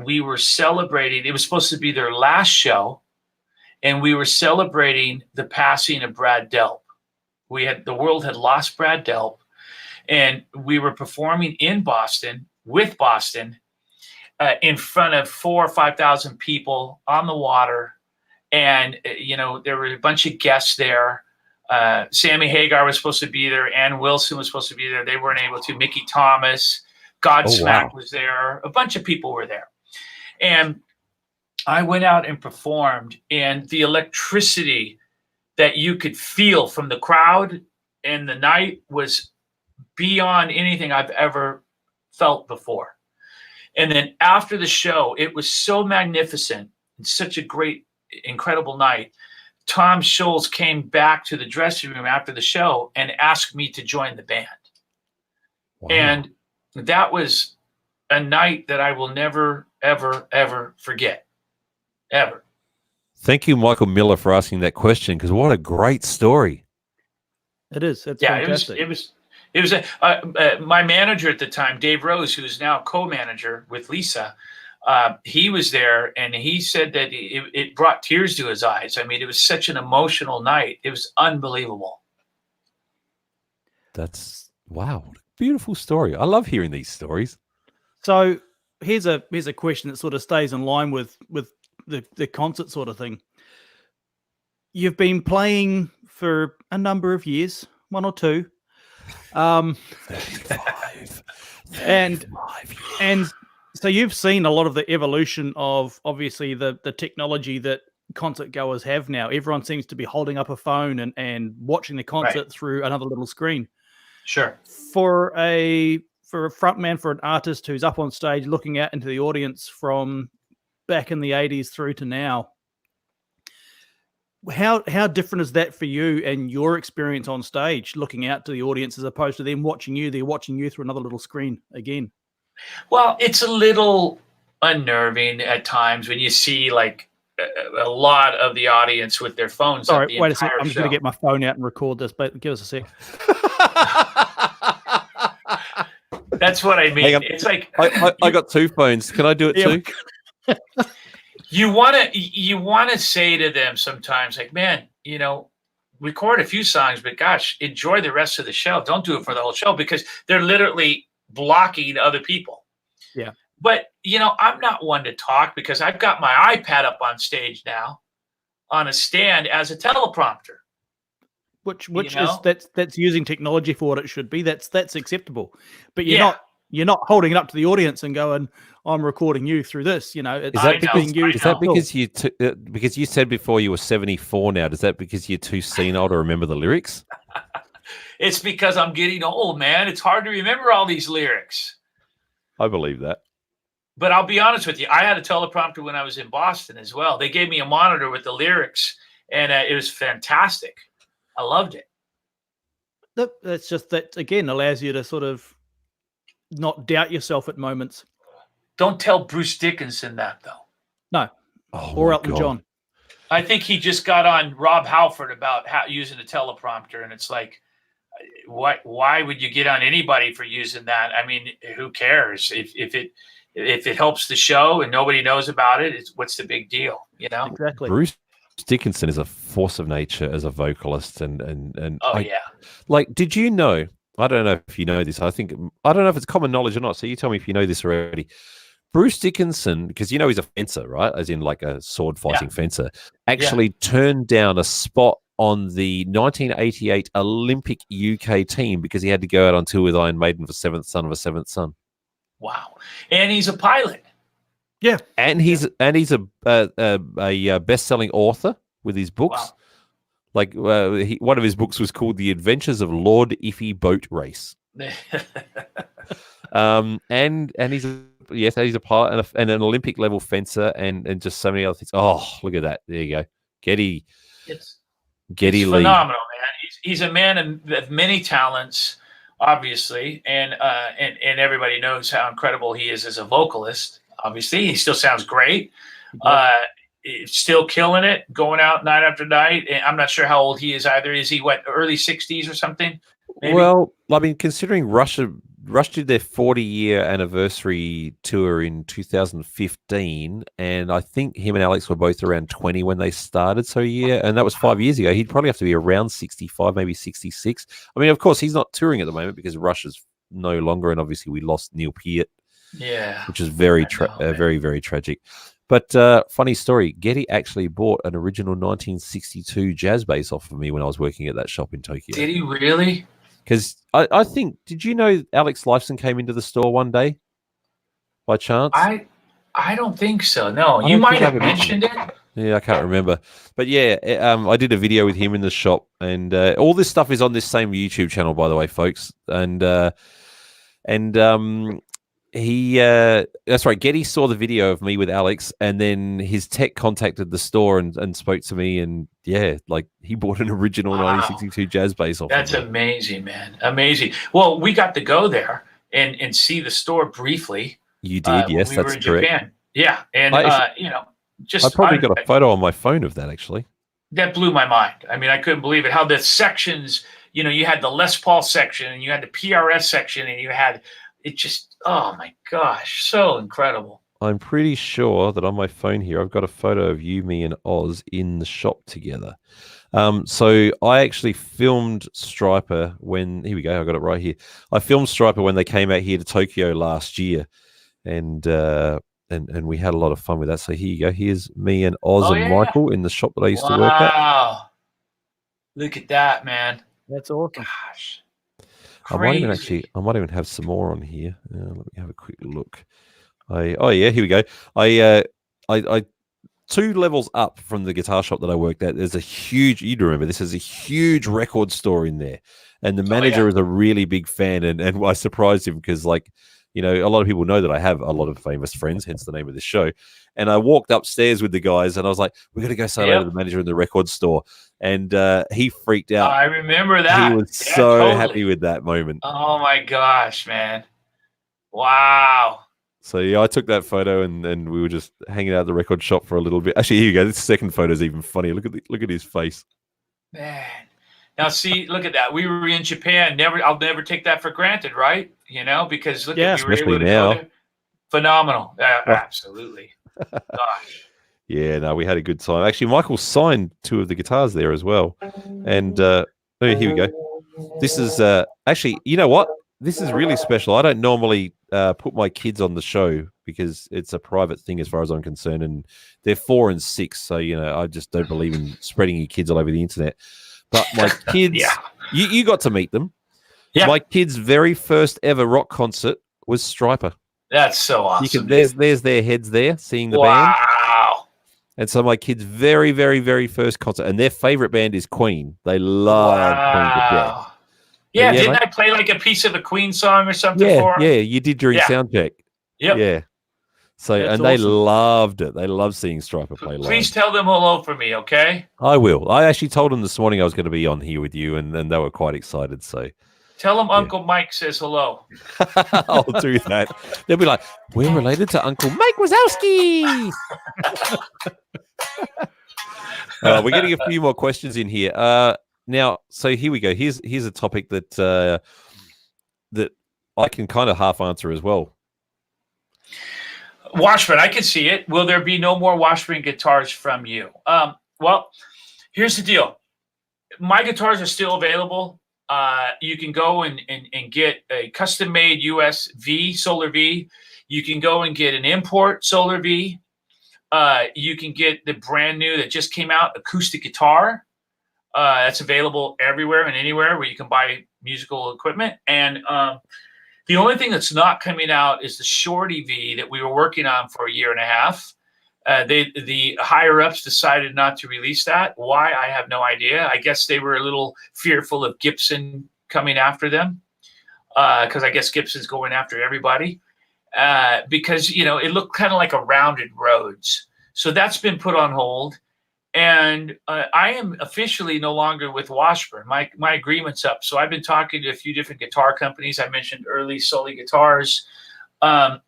we were celebrating. It was supposed to be their last show, and we were celebrating the passing of Brad Delp. The world had lost Brad Delp. And we were performing in Boston with Boston in front of 4,000 or 5,000 people on the water. And, there were a bunch of guests there. Sammy Hagar was supposed to be there. Ann Wilson was supposed to be there. They weren't able to. Mickey Thomas, Godsmack was there. A bunch of people were there. And I went out and performed, and the electricity that you could feel from the crowd and the night was beyond anything I've ever felt before. And then after the show, it was so magnificent and such a great, incredible night. Tom Scholz came back to the dressing room after the show and asked me to join the band. Wow. And that was a night that I will never, ever, ever forget. Ever. Thank you, Michael Miller, for asking that question, because what a great story. It is. It's fantastic. It was my manager at the time, Dave Rose, who's now co-manager with Lisa. He was there, and he said that it brought tears to his eyes. I mean, it was such an emotional night. It was unbelievable. That's wow. Beautiful story. I love hearing these stories. So here's a question that sort of stays in line with the concert sort of thing. You've been playing for a number of years, 1 or 2. 35. And so you've seen a lot of the evolution of obviously the technology that concert goers have now. Everyone seems to be holding up a phone and watching the concert through another little screen. Sure. For a frontman, for an artist who's up on stage looking out into the audience from back in the 80s through to now, how different is that for you and your experience on stage, looking out to the audience as opposed to them watching you? They're watching you through another little screen again. Well, it's a little unnerving at times when you see like a lot of the audience with their phones. Sorry, wait a second. I'm just going to get my phone out and record this, but give us a sec. That's what I mean. It's like I got 2 phones. Can I do it too? You want to say to them sometimes, like, man, record a few songs, but gosh, enjoy the rest of the show. Don't do it for the whole show, because they're literally blocking other people. Yeah. But, I'm not one to talk, because I've got my iPad up on stage now on a stand as a teleprompter. Which is that's using technology for what it should be. That's acceptable. But you're not holding it up to the audience and going, I'm recording you through this. Is that because you said before you were 74 now? Is that because you're too senile to remember the lyrics? It's because I'm getting old, man. It's hard to remember all these lyrics. I believe that. But I'll be honest with you. I had a teleprompter when I was in Boston as well. They gave me a monitor with the lyrics, and it was fantastic. I loved it. That's just that, again, allows you to sort of not doubt yourself at moments. Don't tell Bruce Dickinson that, though. No. Or Elton John. I think he just got on Rob Halford about using a teleprompter, and it's like, why would you get on anybody for using that? I mean, who cares? If it helps the show and nobody knows about it, what's the big deal? Exactly. Bruce Dickinson is a force of nature as a vocalist, and like, did you know? I don't know if you know this. I don't know if it's common knowledge or not. So you tell me if you know this already. Bruce Dickinson, because he's a fencer, right? As in like a sword fighting fencer, actually turned down a spot on the 1988 Olympic UK team because he had to go out on tour with Iron Maiden for Seventh Son of a Seventh Son. Wow. And he's a pilot. Yeah. And he's a best-selling author with his books. Wow. Like one of his books was called The Adventures of Lord Iffy Boat Race. And he's a pilot and an Olympic level fencer and just so many other things. Oh, look at that. There you go. Geddy Lee. Phenomenal, man. He's a man of many talents, obviously, and everybody knows how incredible he is as a vocalist. Obviously, he still sounds great. Still killing it, going out night after night. And I'm not sure how old he is either. Is he early 60s or something? Maybe? Well, I mean, considering Rush did their 40-year anniversary tour in 2015, and I think him and Alex were both around 20 when they started. So and that was 5 years ago. He'd probably have to be around 65, maybe 66. I mean, of course, he's not touring at the moment because Rush is no longer, and obviously we lost Neil Peart. Yeah, which is very, very, very tragic. But funny story, Getty actually bought an original 1962 jazz bass off of me when I was working at that shop in Tokyo. Did he really? Because I think, did you know Alex Lifeson came into the store one day by chance? I don't think so. No, I you don't might think have I've mentioned it. Yeah, I can't remember. But yeah, I did a video with him in the shop, and all this stuff is on this same YouTube channel, by the way, folks. And he that's right, Getty saw the video of me with Alex, and then his tech contacted the store and spoke to me, and yeah, like he bought an original 1962 jazz bass off. That's amazing, man. Amazing. Well, we got to go there and see the store briefly. You did, yes, when we that's were in correct. Japan. Yeah, and you know, just I probably got a photo on my phone of that, actually. That blew my mind. I mean, I couldn't believe it. How the sections, you know, you had the Les Paul section, and you had the PRS section, and you had it. Just, oh my gosh, so incredible. I'm pretty sure that on my phone here, I've got a photo of you, me, and Oz in the shop together. So I actually filmed Stryper when, here we go, I got it right here. I filmed Stryper when they came out here to Tokyo last year, and we had a lot of fun with that. So here you go. Here's me and Oz and Michael in the shop that I used to work at. Wow. Look at that, man. That's awesome. Gosh. I might even have some more on here. Let me have a quick look. Oh yeah, here we go. I 2 levels up from the guitar shop that I worked at, there's a huge, you'd remember this, is a huge record store in there. And the manager is a really big fan, and I surprised him because, like, you know, a lot of people know that I have a lot of famous friends, hence the name of this show. And I walked upstairs with the guys, and I was like, we're going to go say hello to the manager in the record store. And he freaked out. I remember that. He was so happy with that moment. Oh, my gosh, man. Wow. So, yeah, I took that photo, and we were just hanging out at the record shop for a little bit. Actually, here you go. This second photo is even funnier. Look at his face. Man. Now, see, look at that. We were in Japan. I'll never take that for granted, right? You know, because look at we were able to go there. Phenomenal. Absolutely. Gosh. Yeah, no, we had a good time. Actually, Michael signed 2 of the guitars there as well. And here we go. This is actually, you know what? This is really special. I don't normally put my kids on the show because it's a private thing as far as I'm concerned. And they're 4 and 6. So, you know, I just don't believe in spreading your kids all over the internet. But my kids, you got to meet them. Yeah. My kids' very first ever rock concert was Stryper. That's so awesome. There's their heads there, seeing the band. Wow. And so my kids' very, very, very first concert, and their favorite band is Queen. They love Queen to death. Yeah, didn't I play like a piece of a Queen song or something for them? Yeah, you did during soundcheck. Yep. Yeah. So, and they loved it. They loved seeing Stryper play live. Please tell them hello for me, okay? I will. I actually told them this morning I was going to be on here with you, and they were quite excited. So tell them Uncle Mike says hello. I'll do that. They'll be like, we're related to Uncle Mike Wazowski. We're getting a few more questions in here. Now, so here we go. Here's a topic that that I can kind of half answer as well. Washburn, I can see it. Will there be no more Washburn guitars from you? Well, here's the deal. My guitars are still available. You can go and get a custom-made US V, Solar V. You can go and get an import Solar V. You can get the brand new that just came out acoustic guitar. That's available everywhere and anywhere where you can buy musical equipment. And the only thing that's not coming out is the Shorty V that we were working on for 1.5 years. The higher ups decided not to release that. Why? I have no idea. I guess they were a little fearful of Gibson coming after them, because I guess Gibson's going after everybody, because, you know, it looked kind of like a rounded Rhodes. So that's been put on hold. And I am officially no longer with Washburn. My agreement's up. So I've been talking to a few different guitar companies. I mentioned early Sully Guitars. And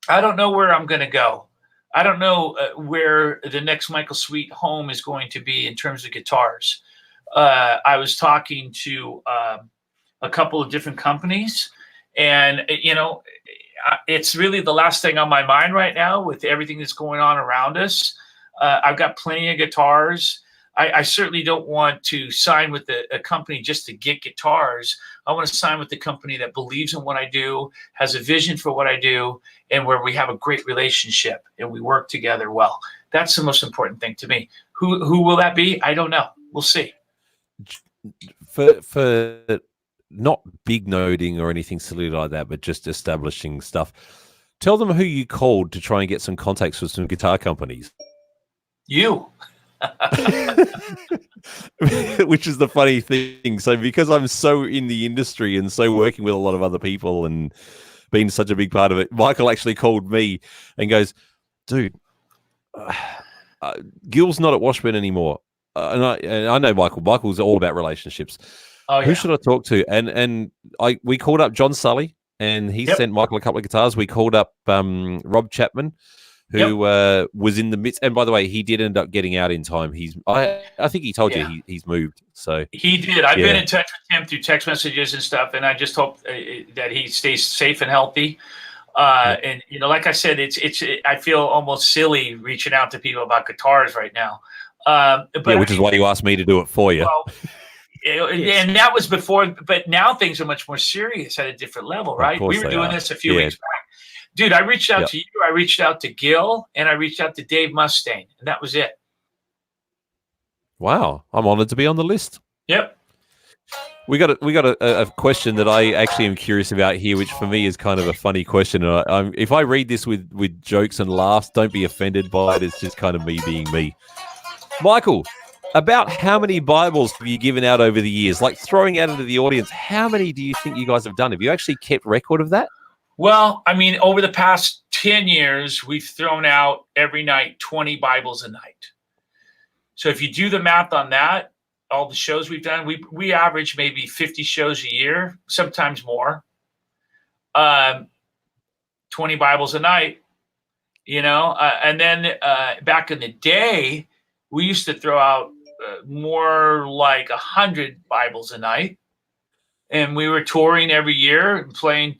I don't know where I'm going to go. I don't know where the next Michael Sweet home is going to be in terms of guitars. I was talking to a couple of different companies. And, you know, it's really the last thing on my mind right now with everything that's going on around us. I've got plenty of guitars. I certainly don't want to sign with a company just to get guitars. I want to sign with the company that believes in what I do, has a vision for what I do, and where we have a great relationship and we work together well. That's the most important thing to me. Who will that be? I don't know. We'll see. For not big noting or anything silly like that, but just establishing stuff. Tell them who you called to try and get some contacts with some guitar companies. You. Which is the funny thing. So because I'm so in the industry and so working with a lot of other people and being such a big part of it, Michael actually called me and goes, dude, Gil's not at Washburn anymore. And I know Michael. Michael's all about relationships. Oh, yeah. Who should I talk to? And we called up John Sully, and he sent Michael a couple of guitars. We called up Rob Chapman, who was in the midst. And by the way, he did end up getting out in time. I think he told you he's moved. So he did. I've been in touch with him through text messages and stuff, and I just hope that he stays safe and healthy. And like I said, I feel almost silly reaching out to people about guitars right now. But which is why you asked me to do it for you. Well, and that was before, but now things are much more serious at a different level, right? We were doing this a few weeks back. Dude, I reached out to you, I reached out to Gil, and I reached out to Dave Mustaine, and that was it. Wow, I'm honored to be on the list. Yep. We got a question that I actually am curious about here, which for me is kind of a funny question. And if I read this with jokes and laughs, don't be offended by it. It's just kind of me being me. Michael, about how many Bibles have you given out over the years? Like throwing out into the audience, how many do you think you guys have done? Have you actually kept record of that? Well, I mean, over the past 10 years, we've thrown out every night 20 Bibles a night. So if you do the math on that, all the shows we've done, we average maybe 50 shows a year, sometimes more. 20 Bibles a night, and then back in the day, we used to throw out more like 100 Bibles a night. And we were touring every year and playing,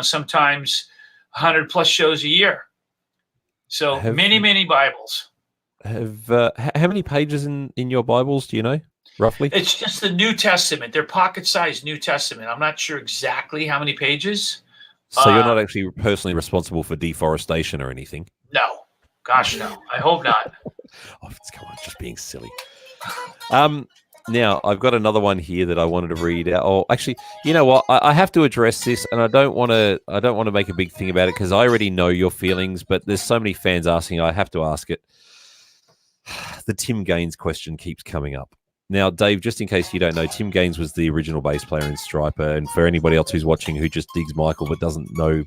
sometimes 100 plus shows a year. So many Bibles. How many pages in your Bibles, do you know, roughly? It's just the New Testament. They're pocket-sized New Testament. I'm not sure exactly how many pages. So you're not actually personally responsible for deforestation or anything? No. Gosh, no. I hope not. Come on, just being silly. Now I've got another one here that I wanted to read out. Oh, actually, you know what? I have to address this, and I don't want to make a big thing about it because I already know your feelings. But there's so many fans asking, I have to ask it. The Tim Gaines question keeps coming up. Now, Dave, just in case you don't know, Tim Gaines was the original bass player in Stryper, and for anybody else who's watching who just digs Michael but doesn't know.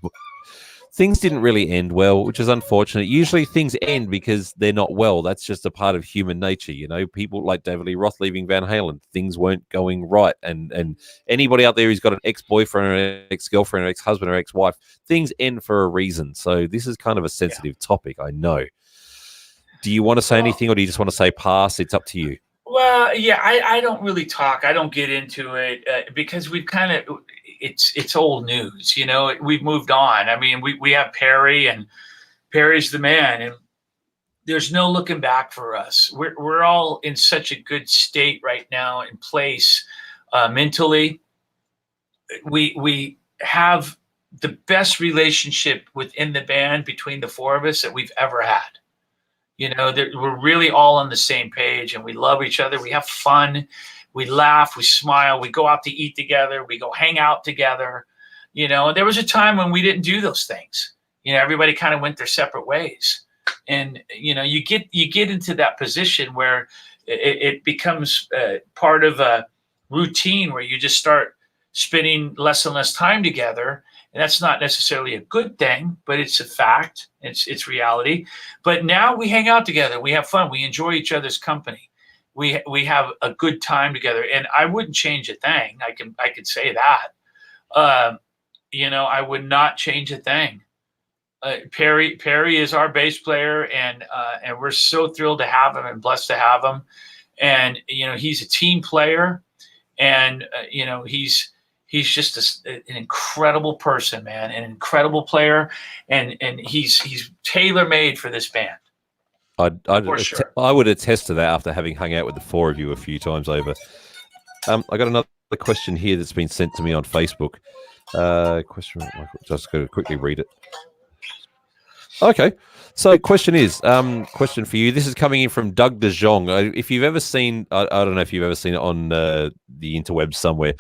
Things didn't really end well, which is unfortunate. Usually things end because they're not well. That's just a part of human nature, People like David Lee Roth leaving Van Halen, things weren't going right. And anybody out there who's got an ex-boyfriend or an ex-girlfriend or ex-husband or ex-wife, things end for a reason. So this is kind of a sensitive topic, I know. Do you want to say anything, or do you just want to say pass? It's up to you. Well, yeah, I don't really talk. I don't get into it because we've kind of it's old news. We've moved on. I mean, we have Perry, and Perry's the man, and there's no looking back for us. We're all in such a good state right now, in place mentally. We have the best relationship within the band between the four of us that we've ever had. We're really all on the same page, and we love each other. We have fun. We laugh. We smile. We go out to eat together. We go hang out together. And there was a time when we didn't do those things. Everybody kind of went their separate ways. And, you get into that position where it becomes part of a routine where you just start spending less and less time together. And that's not necessarily a good thing, but it's a fact. It's reality. But now we hang out together. We have fun. We enjoy each other's company. We have a good time together. And I wouldn't change a thing. I could say that. I would not change a thing. Perry is our bass player, and we're so thrilled to have him and blessed to have him. And he's a team player, and he's just an incredible person, man, an incredible player, and he's tailor-made for this band. For sure. I would attest to that after having hung out with the four of you a few times over. I got another question here that's been sent to me on Facebook. Question. Just going to quickly read it. Okay. So question is, question for you. This is coming in from Doug De Jong. If you've ever seen, I don't know if you've ever seen it on the interwebs somewhere.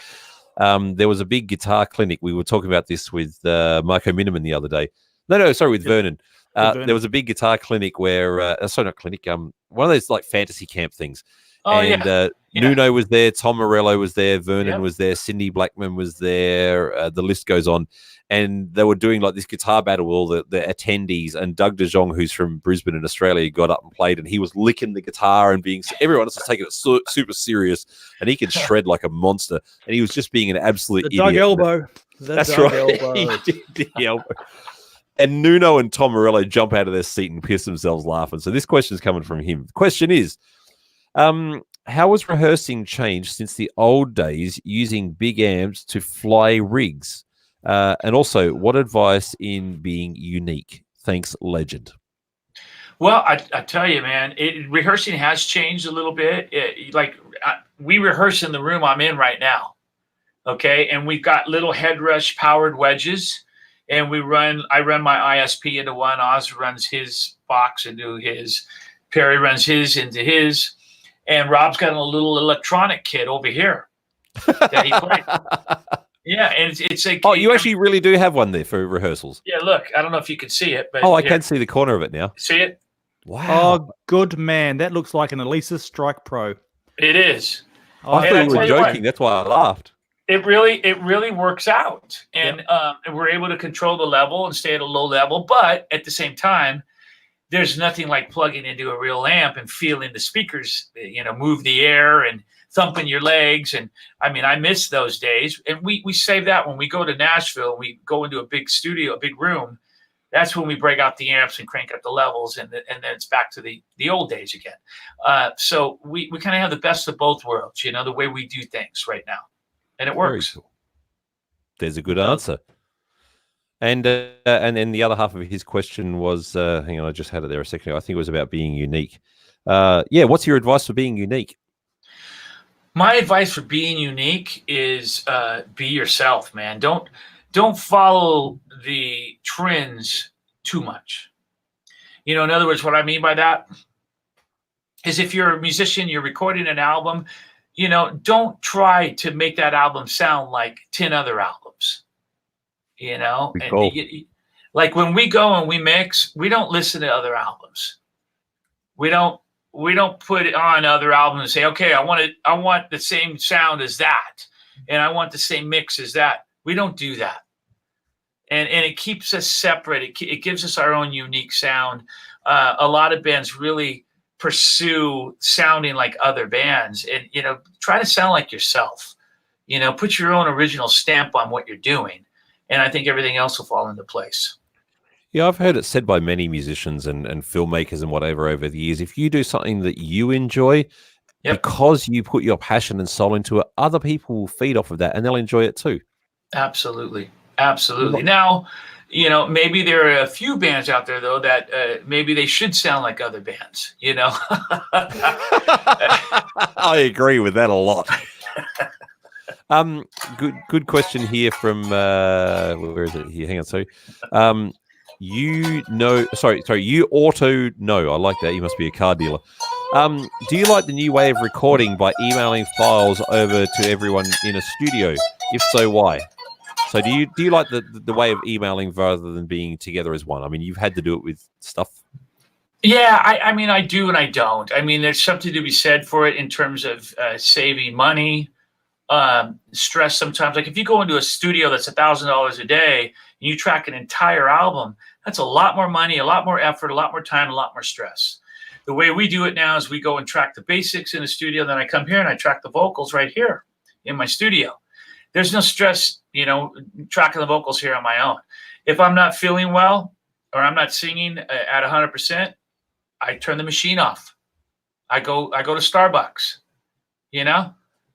There was a big guitar clinic. We were talking about this with Marco Miniman the other day. No, sorry, with Vernon. There was a big guitar clinic where, sorry, not clinic, one of those like fantasy camp things. Oh, and Nuno was there, Tom Morello was there, Vernon was there, Cindy Blackman was there. The list goes on. And they were doing like this guitar battle with all the attendees. And Doug De Jong, who's from Brisbane in Australia, got up and played. And he was licking the guitar and everyone else was taking it super serious. And he could shred like a monster. And he was just being an absolute idiot. Doug elbow. That's right. He did the elbow. And Nuno and Tom Morello jump out of their seat and piss themselves laughing. So this question is coming from him. The question is, how has rehearsing changed since the old days using big amps to fly rigs? And also, what advice in being unique? Thanks, legend. Well, I tell you, man, rehearsing has changed a little bit. We rehearse in the room I'm in right now, okay? And we've got little headrush powered wedges. And I run my ISP into one. Oz runs his box into his. Perry runs his into his. And Rob's got a little electronic kit over here that he plays. Yeah, and it's like... Oh, you actually really do have one there for rehearsals? Yeah, look, I don't know if you can see it, but... Oh, I can see the corner of it now. See it? Wow. Oh, good man. That looks like an Elisa Strike Pro. It is. I thought you were joking. That's why I laughed. It really works out, and we're able to control the level and stay at a low level. But at the same time, there's nothing like plugging into a real amp and feeling the speakers, move the air and thumping your legs. And I mean, I miss those days. And we save that when we go to Nashville. We go into a big studio, a big room. That's when we break out the amps and crank up the levels, and then it's back to the old days again. So we kind of have the best of both worlds, the way we do things right now. And it works. Cool. There's a good answer. And then the other half of his question was, hang on, I just had it there a second ago. I think it was about being unique. What's your advice for being unique? My advice for being unique is be yourself, man. Don't follow the trends too much. In other words, what I mean by that is if you're a musician, you're recording an album, don't try to make that album sound like 10 other albums, Cool. Like when we go and we mix, we don't listen to other albums. We don't put it on other albums and say, okay, I want the same sound as that. And I want the same mix as that. We don't do that. And it keeps us separate. It gives us our own unique sound. A lot of bands really pursue sounding like other bands, and try to sound like yourself. Put your own original stamp on what you're doing, and I think everything else will fall into place. Yeah, I've heard it said by many musicians and filmmakers and whatever over the years. If you do something that you enjoy, because you put your passion and soul into it, other people will feed off of that and they'll enjoy it too. Absolutely. Now, maybe there are a few bands out there, though, that maybe they should sound like other bands, I agree with that a lot. Good question here from, where is it here? Hang on, sorry. You auto know. I like that. You must be a car dealer. Do you like the new way of recording by emailing files over to everyone in a studio? If so, why? So do you like the way of emailing rather than being together as one? I mean, you've had to do it with stuff. Yeah, I mean, I do and I don't. I mean, there's something to be said for it in terms of saving money, stress sometimes. Like if you go into a studio that's $1,000 a day and you track an entire album, that's a lot more money, a lot more effort, a lot more time, a lot more stress. The way we do it now is we go and track the basics in the studio. Then I come here and I track the vocals right here in my studio. There's no stress, tracking the vocals here on my own. If I'm not feeling well or I'm not singing at 100%, I turn the machine off. I go to Starbucks,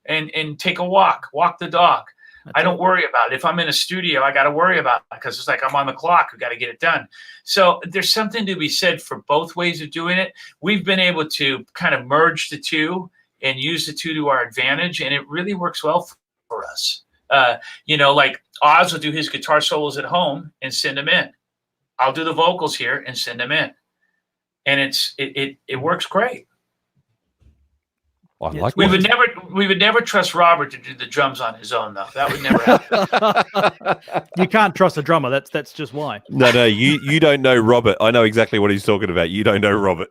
and take a walk the dog. I don't worry about it. If I'm in a studio, I got to worry about it because it's like I'm on the clock. We got to get it done. So there's something to be said for both ways of doing it. We've been able to kind of merge the two and use the two to our advantage, and it really works well for us. Like Oz will do his guitar solos at home and send them in. I'll do the vocals here and send them in, and it works great. I like we would never trust Robert to do the drums on his own, though. That would never happen. You can't trust a drummer. That's just why. No, you don't know Robert. I know exactly what he's talking about. You don't know Robert.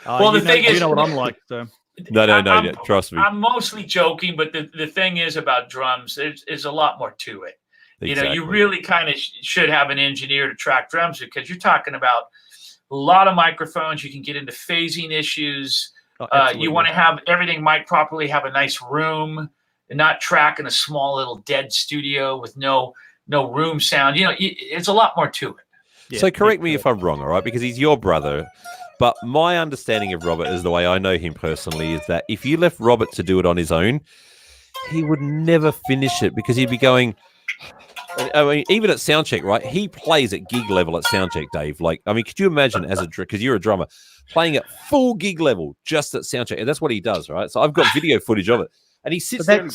Well, the thing is, you know what I'm like. So. No, trust me. I'm mostly joking, but the thing is about drums, there's a lot more to it. Exactly. You really kind of should have an engineer to track drums because you're talking about a lot of microphones. You can get into phasing issues. You want to have everything mic properly, have a nice room, and not track in a small little dead studio with no room sound. It's a lot more to it. Yeah, so correct me if I'm wrong, all right? Because he's your brother. But my understanding of Robert is the way I know him personally is that if you left Robert to do it on his own, he would never finish it because he'd be going. I mean, even at soundcheck, right? He plays at gig level at soundcheck, Dave. Like, I mean, could you imagine because you're a drummer playing at full gig level just at soundcheck? And that's what he does, right? So I've got video footage of it, and he sits there.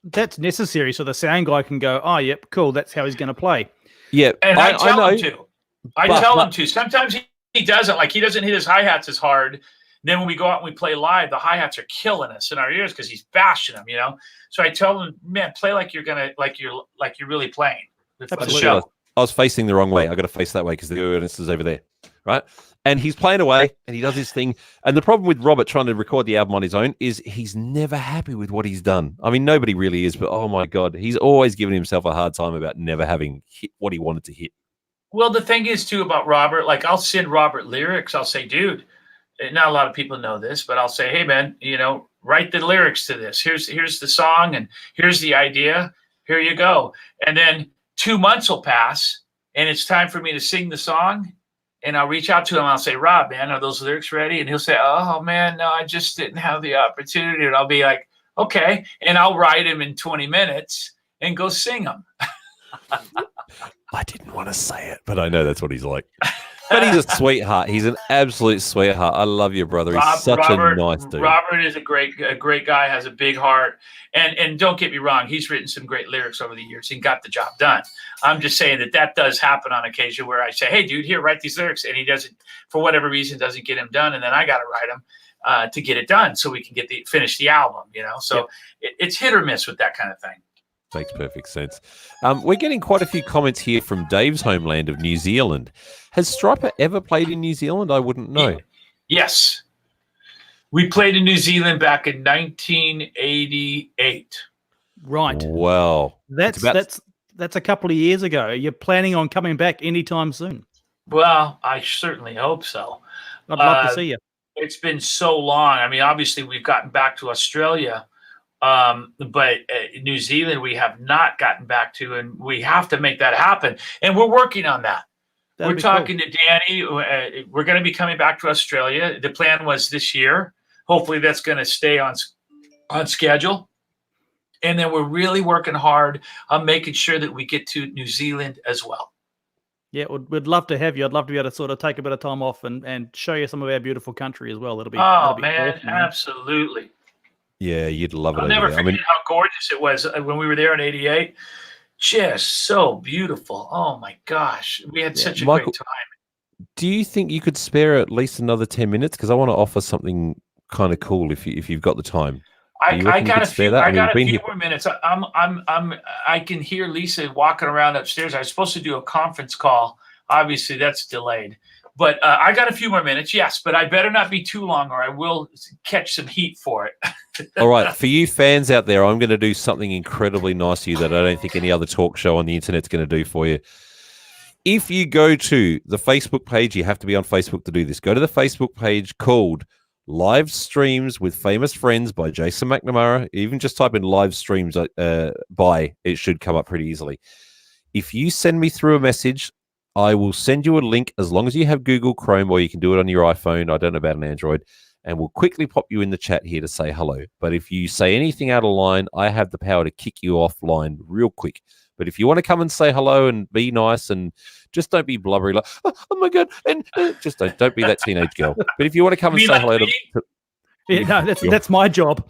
That's necessary, so the sound guy can go, "Oh, yep, cool. That's how he's going to play." Yeah, and I tell him to. I tell him to. Sometimes he doesn't. Like, he doesn't hit his hi-hats as hard. Then when we go out and we play live, the hi-hats are killing us in our ears because he's bashing them, So I tell him, man, play like you're really playing the show. I was facing the wrong way. I got to face that way because the audience is over there, right? And he's playing away and he does his thing. And the problem with Robert trying to record the album on his own is he's never happy with what he's done. I mean, nobody really is, but oh my God, he's always giving himself a hard time about never having hit what he wanted to hit. Well, the thing is too about Robert, like I'll send Robert lyrics. I'll say, dude, not a lot of people know this, but I'll say, hey man, write the lyrics to this. Here's the song and here's the idea. Here you go. And then 2 months will pass and it's time for me to sing the song. And I'll reach out to him. I'll say, Rob, man, are those lyrics ready? And he'll say, oh man, no, I just didn't have the opportunity. And I'll be like, okay. And I'll write him in 20 minutes and go sing them. I didn't want to say it, but I know that's what he's like. But he's a sweetheart. He's an absolute sweetheart. I love your brother. He's such a nice dude. Robert is a great guy, has a big heart. And don't get me wrong, he's written some great lyrics over the years and got the job done. I'm just saying that does happen on occasion where I say, hey, dude, here, write these lyrics. And he doesn't, for whatever reason, doesn't get them done. And then I got to write them to get it done so we can finish the album, So it's hit or miss with that kind of thing. Makes perfect sense. We're getting quite a few comments here from Dave's homeland of New Zealand. Has Stryper ever played in New Zealand? I wouldn't know. Yes. We played in New Zealand back in 1988. Right. Wow. That's a couple of years ago. You're planning on coming back anytime soon? Well, I certainly hope so. I'd love to see you. It's been so long. I mean, obviously, we've gotten back to Australia. But New Zealand, we have not gotten back to, and we have to make that happen. And we're working on that. We're talking to Danny. We're going to be coming back to Australia. The plan was this year. Hopefully that's going to stay on schedule. And then we're really working hard on making sure that we get to New Zealand as well. Yeah, we'd love to have you. I'd love to be able to sort of take a bit of time off and show you some of our beautiful country as well. That'll be man, awesome, absolutely. Yeah, you'd love it. I'll never forget how gorgeous it was when we were there in '88. Just so beautiful. Oh my gosh, we had such a great time. Do you think you could spare at least another 10 minutes? Because I want to offer something kind of cool if you've got the time. I got a few more minutes. I can hear Lisa walking around upstairs. I was supposed to do a conference call. Obviously, that's delayed. But I got a few more minutes, yes. But I better not be too long, or I will catch some heat for it. All right, for you fans out there, I'm going to do something incredibly nice for you that I don't think any other talk show on the internet's going to do for you. If you go to the Facebook page, you have to be on Facebook to do this. Go to the Facebook page called Live Streams with Famous Friends by Jason McNamara. Even just type in live streams by, it should come up pretty easily. If you send me through a message, I will send you a link as long as you have Google Chrome, or you can do it on your iPhone. I don't know about an Android. and we'll quickly pop you in the chat here to say hello. But if you say anything out of line, I have the power to kick you offline real quick. But if you want to come and say hello and be nice and just don't be blubbery like, oh my God, and just don't be that teenage girl. But if you want to come and say hello to yeah, no, that's my job.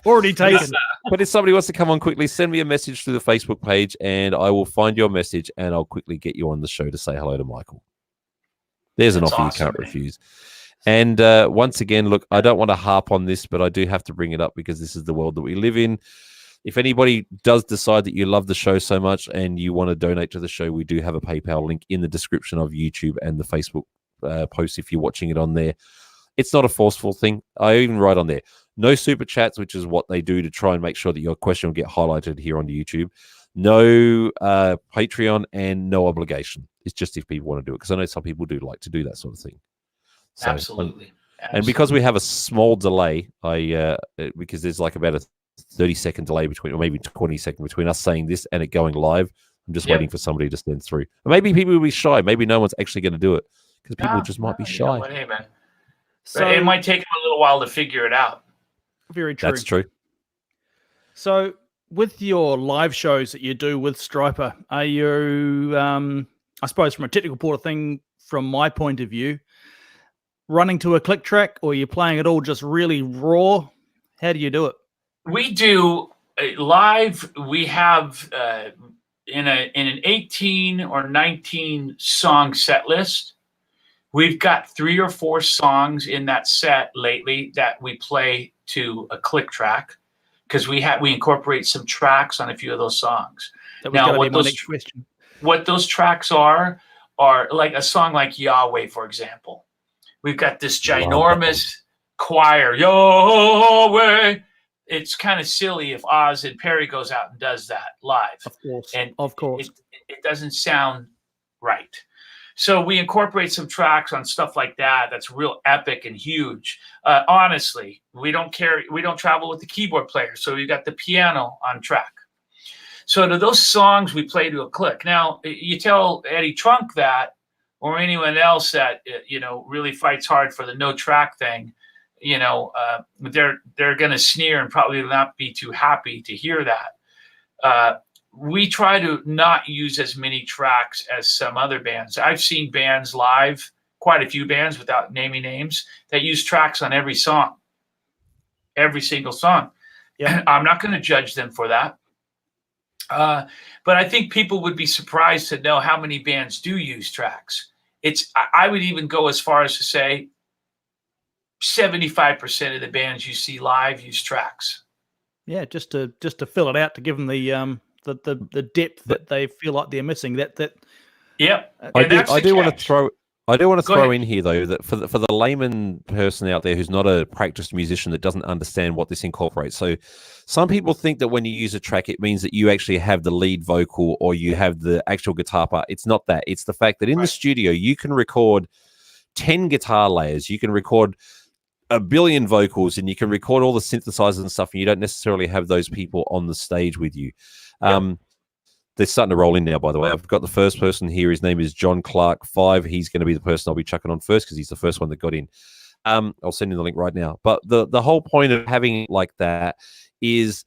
Already taken. But if somebody wants to come on quickly, send me a message through the Facebook page and I will find your message and I'll quickly get you on the show to say hello to Michael. There's an offer you can't refuse. And once again, look, I don't want to harp on this, but I do have to bring it up because this is the world that we live in. If anybody does decide that you love the show so much and you want to donate to the show, we do have a PayPal link in the description of YouTube and the Facebook post if you're watching it on there. It's not a forceful thing. I even write on there, no super chats, which is what they do to try and make sure that your question will get highlighted here on YouTube. No Patreon and no obligation. It's just if people want to do it, because I know some people do like to do that sort of thing. So, Absolutely. And because we have a small delay, because there's like about a 30-second delay between, or maybe 20-second between us saying this and it going live. I'm just waiting for somebody to send through. Or maybe people will be shy. Maybe no one's actually going to do it because people just might be shy. Hey, man. So it might take them a little while to figure it out. Very true. That's true. So with your live shows that you do with Stryper, are you, I suppose from a technical point of thing, from my point of view, running to a click track, or are you playing it all just really raw? How do you do it? We do live. We have in an 18 or 19 song set list. We've got 3 or 4 songs in that set lately that we play to a click track because we incorporate some tracks on a few of those songs. That was going to be my next question. What those tracks are like a song like Yahweh, for example. We've got this ginormous choir, Yahweh. It's kind of silly if Oz and Perry goes out and does that live. Of course. And of course. It doesn't sound right. So we incorporate some tracks on stuff like that. That's real epic and huge. Honestly, we don't travel with the keyboard player. So we've got the piano on track. So to those songs, we play to a click. Now, you tell Eddie Trunk that, or anyone else that, really fights hard for the no track thing, they're going to sneer and probably not be too happy to hear that. We try to not use as many tracks as some other bands. I've seen bands live, quite a few bands without naming names, that use tracks on every song, every single song. Yeah, I'm not going to judge them for that. But I think people would be surprised to know how many bands do use tracks. I would even go as far as to say 75% of the bands you see live use tracks. Yeah, just to fill it out, to give them the depth that they feel like they're missing. Yeah. I do want to throw in here though that for the layman person out there who's not a practiced musician that doesn't understand what this incorporates. So some people think that when you use a track, it means that you actually have the lead vocal or you have the actual guitar part. It's not that. It's the fact that in the studio you can record 10 guitar layers. You can record a billion vocals and you can record all the synthesizers and stuff, and you don't necessarily have those people on the stage with you. They're starting to roll in now, by the way. I've got the first person here. His name is John Clark 5. He's going to be the person I'll be chucking on first because he's the first one that got in. I'll send you the link right now. But the whole point of having it like that is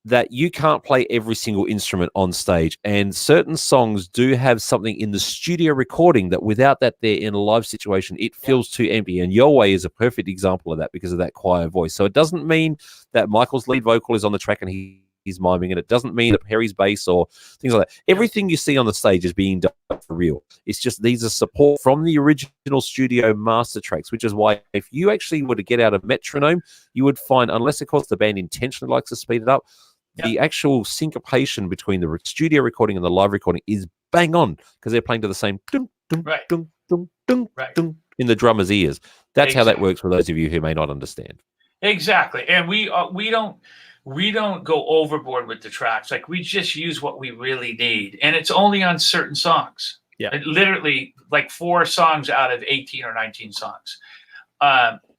that you can't play every single instrument on stage, and certain songs do have something in the studio recording that without that there in a live situation, it feels too empty. And Your Way is a perfect example of that because of that choir voice. So it doesn't mean that Michael's lead vocal is on the track and he's miming, and it doesn't mean that Perry's bass or things like that. Everything you see on the stage is being done for real. It's just these are support from the original studio master tracks, which is why if you actually were to get out a metronome, you would find, unless of course the band intentionally likes to speed it up, the actual syncopation between the studio recording and the live recording is bang on because they're playing to the same dum, dum, dum, dum, dum, dum, in the drummer's ears. That's how that works for those of you who may not understand. Exactly. And we don't go overboard with the tracks. Like, we just use what we really need. And it's only on certain songs. Yeah. Literally like 4 songs out of 18 or 19 songs. And,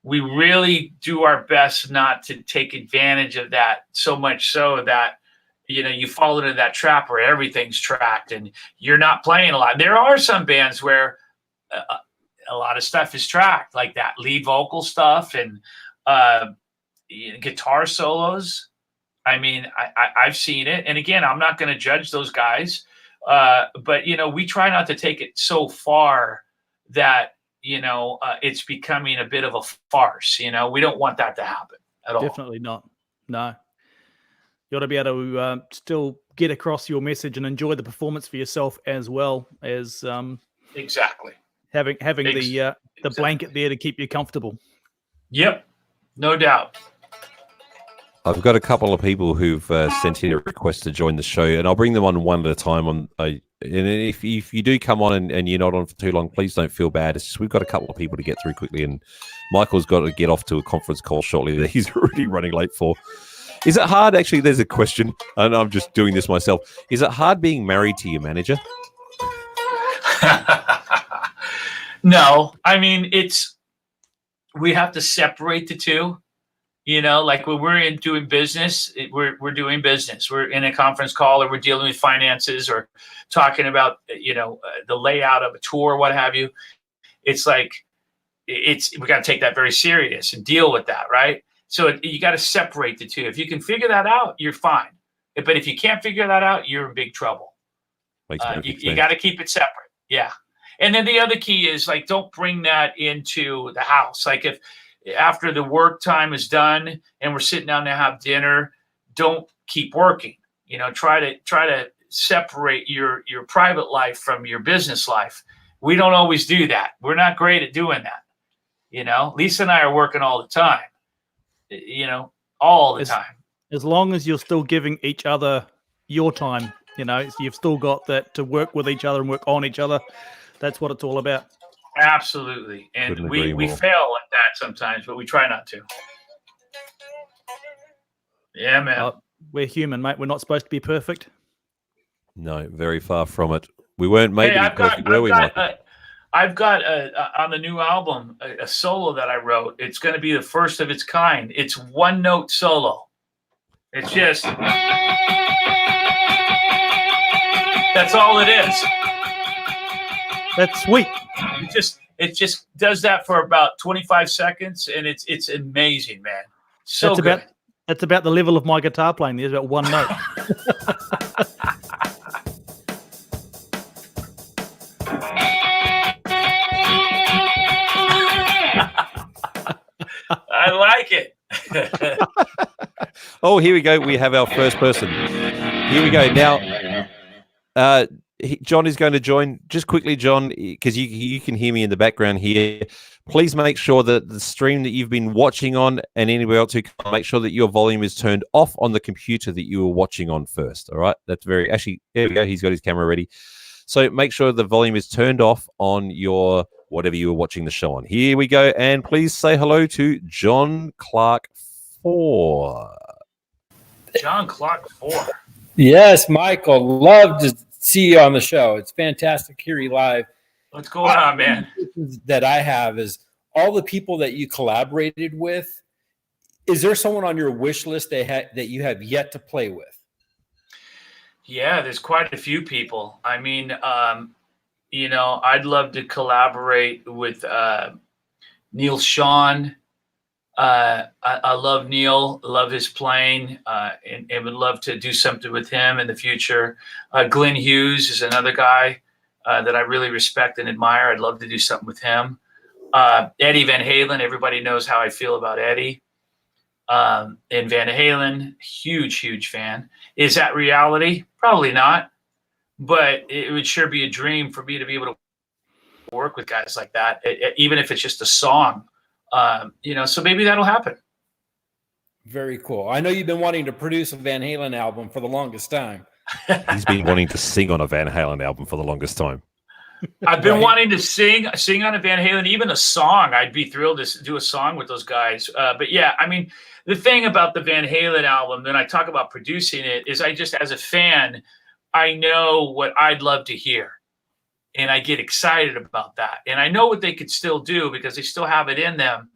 we really do our best not to take advantage of that so much so that, you fall into that trap where everything's tracked and you're not playing a lot. There are some bands where a lot of stuff is tracked, like that lead vocal stuff and guitar solos. I mean, I've seen it. And again, I'm not going to judge those guys. But, we try not to take it so far that, it's becoming a bit of a farce. We don't want that to happen at all. Definitely not. No. You ought to be able to still get across your message and enjoy the performance for yourself as well as exactly having the blanket there to keep you comfortable. Yep, no doubt. I've got a couple of people who've sent in a request to join the show, and I'll bring them on one at a time. And if you do come on and you're not on for too long, please don't feel bad. It's just we've got a couple of people to get through quickly, and Michael's got to get off to a conference call shortly that he's already running late for. Is it hard? Actually, there's a question, and I'm just doing this myself. Is it hard being married to your manager? No, I mean, we have to separate the two. Like when we're doing business, we're doing business. We're in a conference call, or we're dealing with finances, or talking about the layout of a tour, what have you. It's like we got to take that very serious and deal with that, right? So you got to separate the two. If you can figure that out, you're fine. But if you can't figure that out, you're in big trouble. You got to keep it separate. Yeah. And then the other key is like, don't bring that into the house. Like if after the work time is done and we're sitting down to have dinner, don't keep working. Try to separate your private life from your business life. We don't always do that. We're not great at doing that. Lisa and I are working all the time. All the time. As long as you're still giving each other your time, you've still got that to work with each other and work on each other. That's what it's all about. Absolutely. And we fail at that sometimes, but we try not to. Yeah, man. We're human, mate. We're not supposed to be perfect. No, very far from it. We weren't made to be perfect, were we, Michael? I've got on the new album a solo that I wrote. It's going to be the first of its kind. It's one note solo. It's just that's all it is. That's sweet. It just does that for about 25 seconds, and it's amazing, man. So that's about the level of my guitar playing. There's about one note. I like it. Oh, here we go. We have our first person. Here we go. Now, John is going to join. Just quickly, John, because you can hear me in the background here. Please make sure that the stream that you've been watching on and anywhere else who can, make sure that your volume is turned off on the computer that you were watching on first. All right. That's actually, there we go. He's got his camera ready. So make sure the volume is turned off on your whatever you were watching the show on. Here we go. And please say hello to John Clark 4. John Clark 4. Yes, Michael. Love to see you on the show. It's fantastic to hear you live. What's going on, man? That I have is all the people that you collaborated with. Is there someone on your wish list that you have yet to play with? Yeah, there's quite a few people. I mean, I'd love to collaborate with Neil Sean. I love Neil, love his playing, and would love to do something with him in the future. Glenn Hughes is another guy that I really respect and admire. I'd love to do something with him. Eddie Van Halen, everybody knows how I feel about Eddie. And Van Halen, huge fan. Is that reality? Probably not. But it would sure be a dream for me to be able to work with guys like that, even if it's just a song. So maybe that'll happen. Very cool. I know you've been wanting to produce a Van Halen album for the longest time. He's been wanting to sing on a Van Halen album for the longest time. I've been wanting to sing on a Van Halen, even a song. I'd be thrilled to do a song with those guys. But yeah, I mean, the thing about the Van Halen album, then I talk about producing it, is I just, as a fan, I know what I'd love to hear. And I get excited about that. And I know what they could still do because they still have it in them.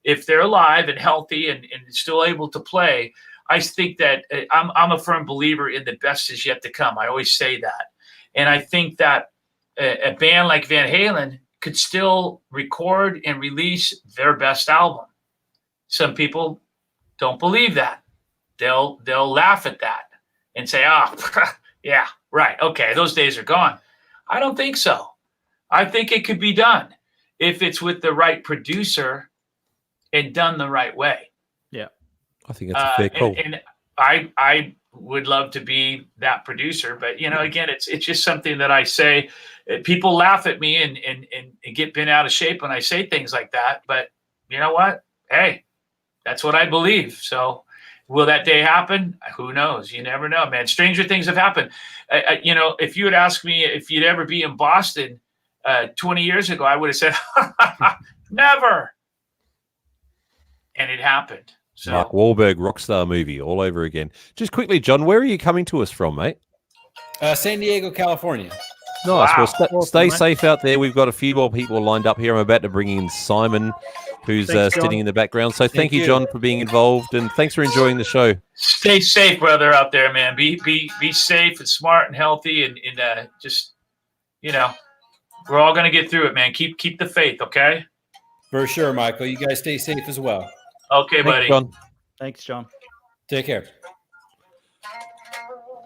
If they're alive and healthy and still able to play, I think that I'm a firm believer in the best is yet to come. I always say that. And I think that a band like Van Halen could still record and release their best album. Some people don't believe that. They'll laugh at that and say, yeah, right. Okay, those days are gone. I don't think so. I think it could be done if it's with the right producer and done the right way. Yeah. I think that's a fair call. And I would love to be that producer, but again, it's just something that I say. People laugh at me and get bent out of shape when I say things like that. But you know what? Hey, that's what I believe. So will that day happen? Who knows? You never know, man. Stranger things have happened. If you had asked me if you'd ever be in Boston 20 years ago, I would have said, never. And it happened. So, Mark Wahlberg rockstar movie all over again. Just quickly, John, where are you coming to us from, mate? San Diego, California. Nice. Wow. Well, stay safe out there. We've got a few more people lined up here. I'm about to bring in Simon, who's Thanks, sitting in the background. So thank you, John, for being involved, and thanks for enjoying the show. stay safe, brother, out there, man. Be safe and smart and healthy, and just we're all gonna get through it, man. Keep the faith, okay? For sure, Michael. You guys stay safe as well. Okay, buddy. John. Thanks, John. Take care.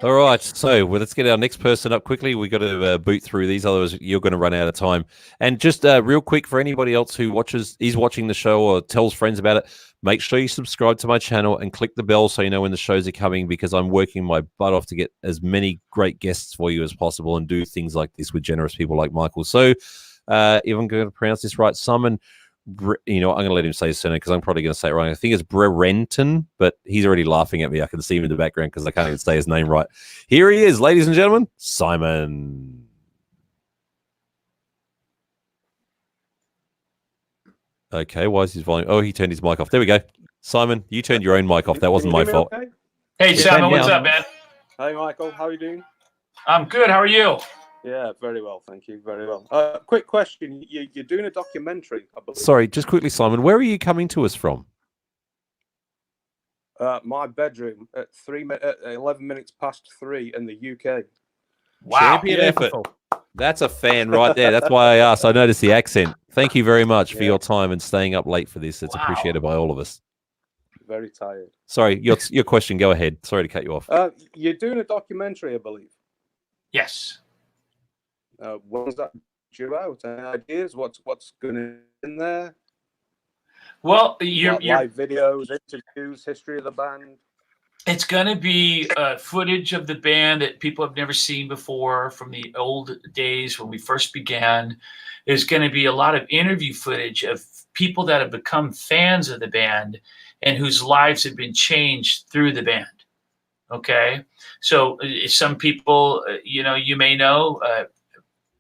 All right, so let's get our next person up quickly. We've got to boot through these, otherwise you're going to run out of time. And just real quick, for anybody else who is watching the show or tells friends about it, make sure you subscribe to my channel and click the bell so you know when the shows are coming, because I'm working my butt off to get as many great guests for you as possible and do things like this with generous people like Michael. So if I'm going to pronounce this right, Simon, I'm going to let him say his surname because I'm probably going to say it wrong. I think it's Brerenton, but he's already laughing at me. I can see him in the background because I can't even say his name right. Here he is, ladies and gentlemen, Simon. Okay, why is his volume? Oh, he turned his mic off. There we go. Simon, you turned your own mic off. That wasn't my fault. Okay? Hey, Simon, what's up, man? Hey, Michael, how are you doing? I'm good. How are you? Yeah, very well, thank you. Very well. Quick question: you're doing a documentary, I believe. Sorry, just quickly, Simon, where are you coming to us from? My bedroom at 11 minutes past 3 in the UK. Wow. Champion effort. That's a fan right there. That's why I asked. I noticed the accent. Thank you very much for your time and staying up late for this. It's appreciated by all of us. Very tired. Sorry, your question. Go ahead. Sorry to cut you off. You're doing a documentary, I believe. Yes. When's that due out? Any ideas? What's going to be in there? Well, you're live videos, interviews, history of the band. It's going to be footage of the band that people have never seen before from the old days when we first began. There's going to be a lot of interview footage of people that have become fans of the band and whose lives have been changed through the band. Okay, so some people, you may know,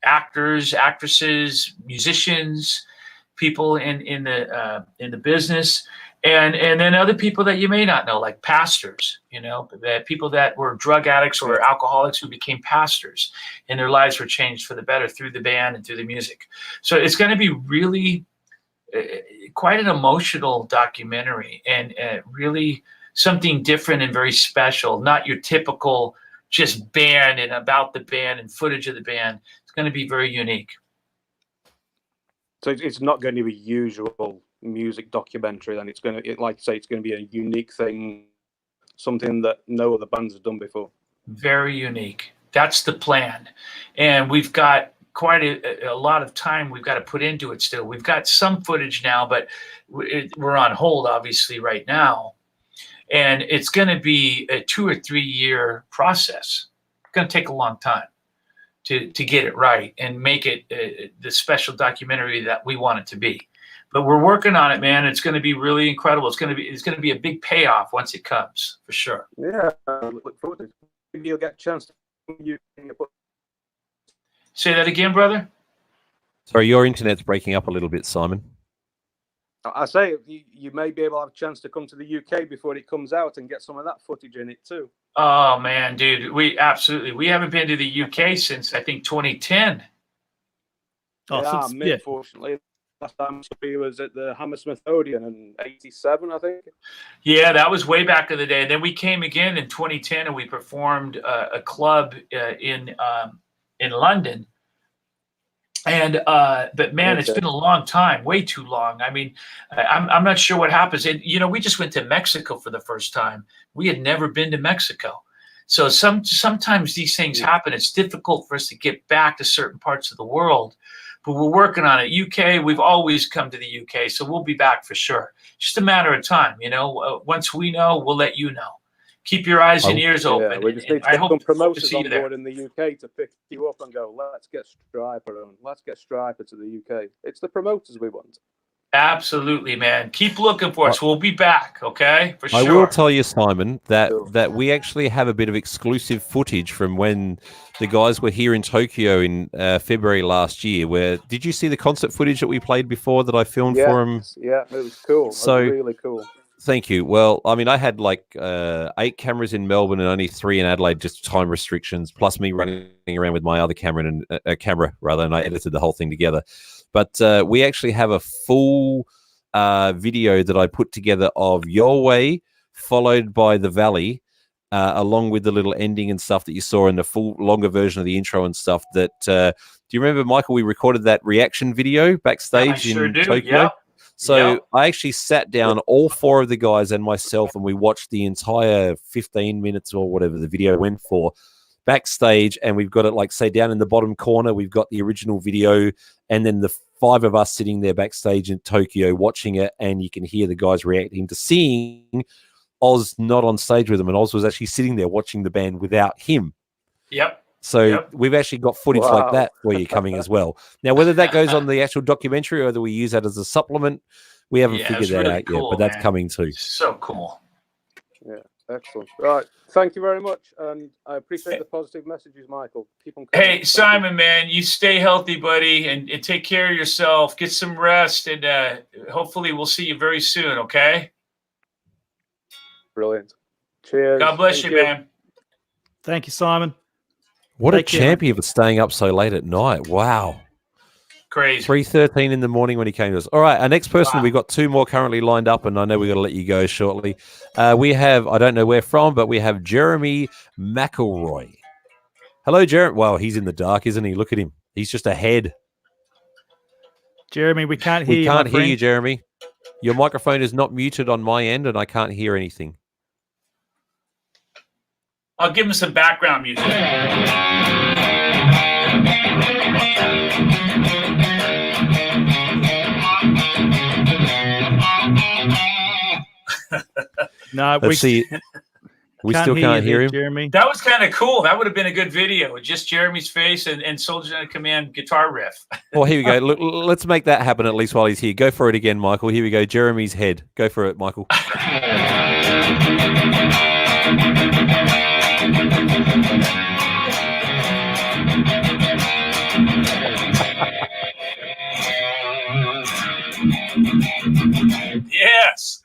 actors, actresses, musicians, people in the business, and then other people that you may not know, like pastors, people that were drug addicts or alcoholics who became pastors, and their lives were changed for the better through the band and through the music. So it's going to be really quite an emotional documentary, and really something different and very special, not your typical just band and about the band and footage of the band. It's going to be very unique. So it's not going to be a usual music documentary, then. It's going to, like I say, it's going to be a unique thing, something that no other bands have done before. Very unique. That's the plan. And we've got quite a lot of time we've got to put into it still. We've got some footage now, but we're on hold, obviously, right now. And it's going to be a 2 or 3 year process. It's going to take a long time to get it right and make it the special documentary that we want it to be. But we're working on it, man. It's going to be really incredible. It's going to be a big payoff once it comes, for sure. Yeah, look forward to it. Maybe you'll get a chance to say that again, brother. Sorry, your internet's breaking up a little bit, Simon. I say you may be able to have a chance to come to the UK before it comes out and get some of that footage in it too. Oh man, dude, we haven't been to the UK since I think 2010. Oh, yeah, unfortunately. Last time we was at the Hammersmith Odeon in '87, I think. Yeah, that was way back in the day. And then we came again in 2010 and we performed a club in London. And but man, it's been a long time, way too long. I mean, I'm not sure what happens. And you know, we just went to Mexico for the first time. We had never been to Mexico, so sometimes these things happen. It's difficult for us to get back to certain parts of the world, but we're working on it. UK, we've always come to the UK, so we'll be back for sure. Just a matter of time, you know. Once we know, we'll let you know. Keep your eyes and ears open. We just need to get some promoters on board in the UK to pick you up and go, let's get Stryper on. Let's get Stryper to the UK. It's the promoters we want. Absolutely, man. Keep looking for us. We'll be back, okay? For sure. I will tell you, Simon, that we actually have a bit of exclusive footage from when the guys were here in Tokyo in February last year. Where did you see the concert footage that we played before that I filmed for them? Yeah, it was cool. So, it was really cool. Thank you. Well, I mean, I had like 8 cameras in Melbourne and only 3 in Adelaide, just time restrictions, plus me running around with my other camera and and I edited the whole thing together. But we actually have a full video that I put together of Your Way, followed by The Valley, along with the little ending and stuff that you saw in the full longer version of the intro and stuff. That do you remember, Michael? We recorded that reaction video backstage in Tokyo. Yep. So I actually sat down, all 4 of the guys and myself, and we watched the entire 15 minutes or whatever the video went for backstage. And we've got it, like, say, down in the bottom corner, we've got the original video, and then the 5 of us sitting there backstage in Tokyo watching it, and you can hear the guys reacting to seeing Oz not on stage with them. And Oz was actually sitting there watching the band without him. Yep. So we've actually got footage like that for you coming as well. Now, whether that goes on the actual documentary or whether we use that as a supplement, we haven't figured that out yet, but that's coming too. So cool. Yeah, excellent. Right. Thank you very much. And I appreciate the positive messages, Michael. Keep on coming. Hey, Simon, man, you stay healthy, buddy, and take care of yourself. Get some rest, and hopefully we'll see you very soon, okay? Brilliant. Cheers. God bless you, man. Thank you, Simon. What a champion for staying up so late at night. Wow. Crazy. 3:13 in the morning when he came to us. All right, our next person, we've got 2 more currently lined up, and I know we've got to let you go shortly. We have, I don't know where from, but we have Jeremy McElroy. Hello, Jeremy. Well, he's in the dark, isn't he? Look at him. He's just ahead. Jeremy, we can't hear you. We can't hear you, Jeremy. Your microphone is not muted on my end, and I can't hear anything. I'll give him some background music. No, we still can't hear him. Jeremy. That was kind of cool. That would have been a good video. Just Jeremy's face and Soldiers Under Command guitar riff. Well, here we go. Look, let's make that happen at least while he's here. Go for it again, Michael. Here we go. Jeremy's head. Go for it, Michael. Yes.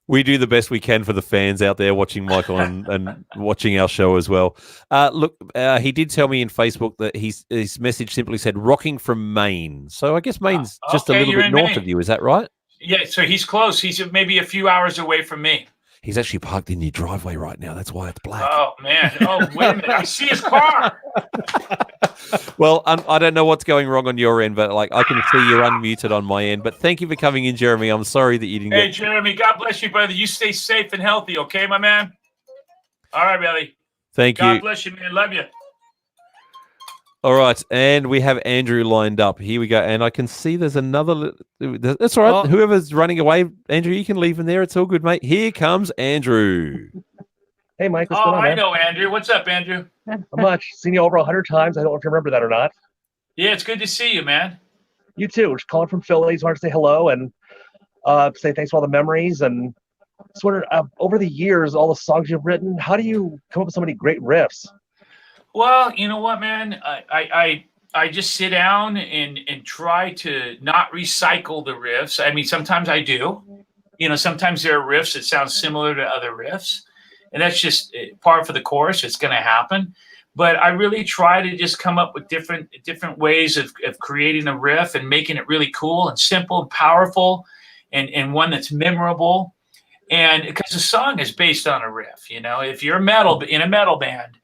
We do the best we can for the fans out there watching Michael and watching our show as well. Look, he did tell me in Facebook that his message simply said "rocking from Maine." So I guess Maine's just a little bit north of you. Is that right? Yeah. So he's close. He's maybe a few hours away from me. He's actually parked in your driveway right now. That's why it's black. Oh, man. Oh, wait a minute. I see his car. Well, I don't know what's going wrong on your end, but like I can see you're unmuted on my end. But thank you for coming in, Jeremy. I'm sorry that you didn't Hey, Jeremy, God bless you, brother. You stay safe and healthy, okay, my man? All right, Billy. Thank you. God bless you, man. Love you. All right, and we have Andrew lined up. Here we go. And I can see there's another. That's all right. Oh. Whoever's running away, Andrew, you can leave him there. It's all good, mate. Here comes Andrew. Hey, Mike. What's going on, I man? know, Andrew. What's up, Andrew? Not much. Seen you over 100 times. I don't know if you remember that or not. Yeah, it's good to see you, man. You too. Just calling from Philly. Just wanted to say hello and say thanks for all the memories. And sort of over the years, all the songs you've written, how do you come up with so many great riffs? Well, you know what, man? I just sit down and try to not recycle the riffs. I mean, sometimes I do. You know, sometimes there are riffs that sound similar to other riffs, and that's just par for the course. It's going to happen. But I really try to just come up with different ways of creating a riff and making it really cool and simple and powerful and one that's memorable. And because the song is based on a riff, you know, if you're in a metal band,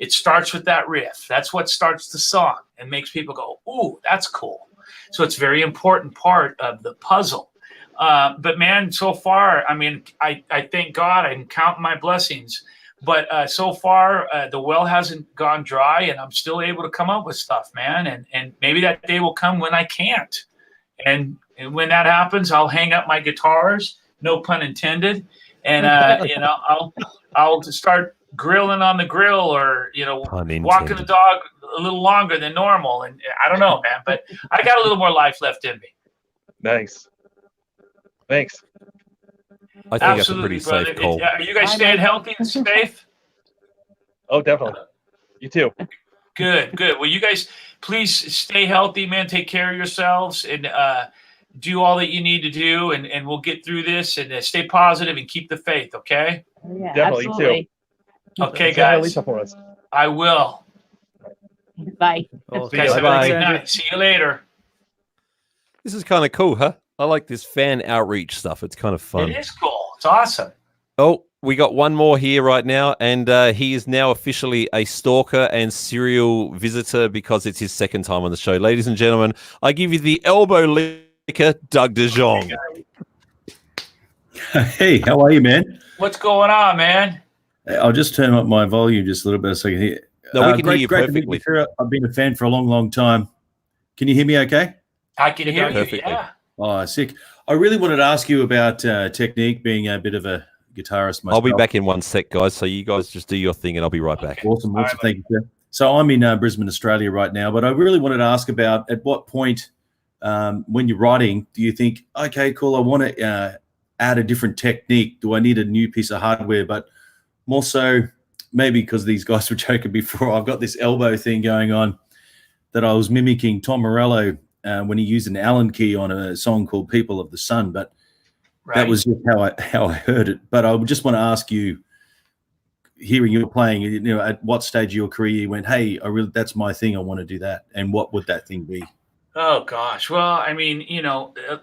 It starts with that riff. That's what starts the song and makes people go, ooh, that's cool. So it's a very important part of the puzzle. But man, so far, I mean, I thank God, I'm counting my blessings. But so far, the well hasn't gone dry, and I'm still able to come up with stuff, man. And maybe that day will come when I can't. And when that happens, I'll hang up my guitars, no pun intended, and I'll start grilling on the grill, or walking the dog a little longer than normal. And I don't know, man, but I got a little more life left in me. Nice. Thanks. I think that's a pretty safe call. Are you guys staying healthy and safe? Oh, definitely. You too. Good. Well, you guys, please stay healthy, man. Take care of yourselves, and do all that you need to do, and we'll get through this, and stay positive and keep the faith, okay? Yeah, Definitely, absolutely. too. Okay, Say hi to guys. Lisa for us. I will. Bye. Guys, have a good night. See you later. This is kind of cool, huh? I like this fan outreach stuff. It's kind of fun. It is cool. It's awesome. Oh, we got one more here right now, and he is now officially a stalker and serial visitor because it's his second time on the show. Ladies and gentlemen, I give you the elbow licker, Doug DeJong. Hey, how are you, man? What's going on, man? I'll just turn up my volume just a little bit so I can hear. No, we can hear you great perfectly. To meet you. I've been a fan for a long, long time. Can you hear me okay? I can hear you, perfectly. yeah. Oh, sick. I really wanted to ask you about technique, being a bit of a guitarist myself. I'll be back in one sec, guys. So you guys just do your thing, and I'll be right back. Awesome. Thank you, sir. So I'm in Brisbane, Australia right now, but I really wanted to ask about at what point when you're writing, do you think, okay, cool, I want to add a different technique? Do I need a new piece of hardware? But more so, maybe because these guys were joking before, I've got this elbow thing going on that I was mimicking Tom Morello when he used an Allen key on a song called People of the Sun. But that was just how I heard it. But I just want to ask you, hearing you playing, at what stage of your career you went, hey, that's my thing, I want to do that. And what would that thing be? Oh, gosh. Well, I mean,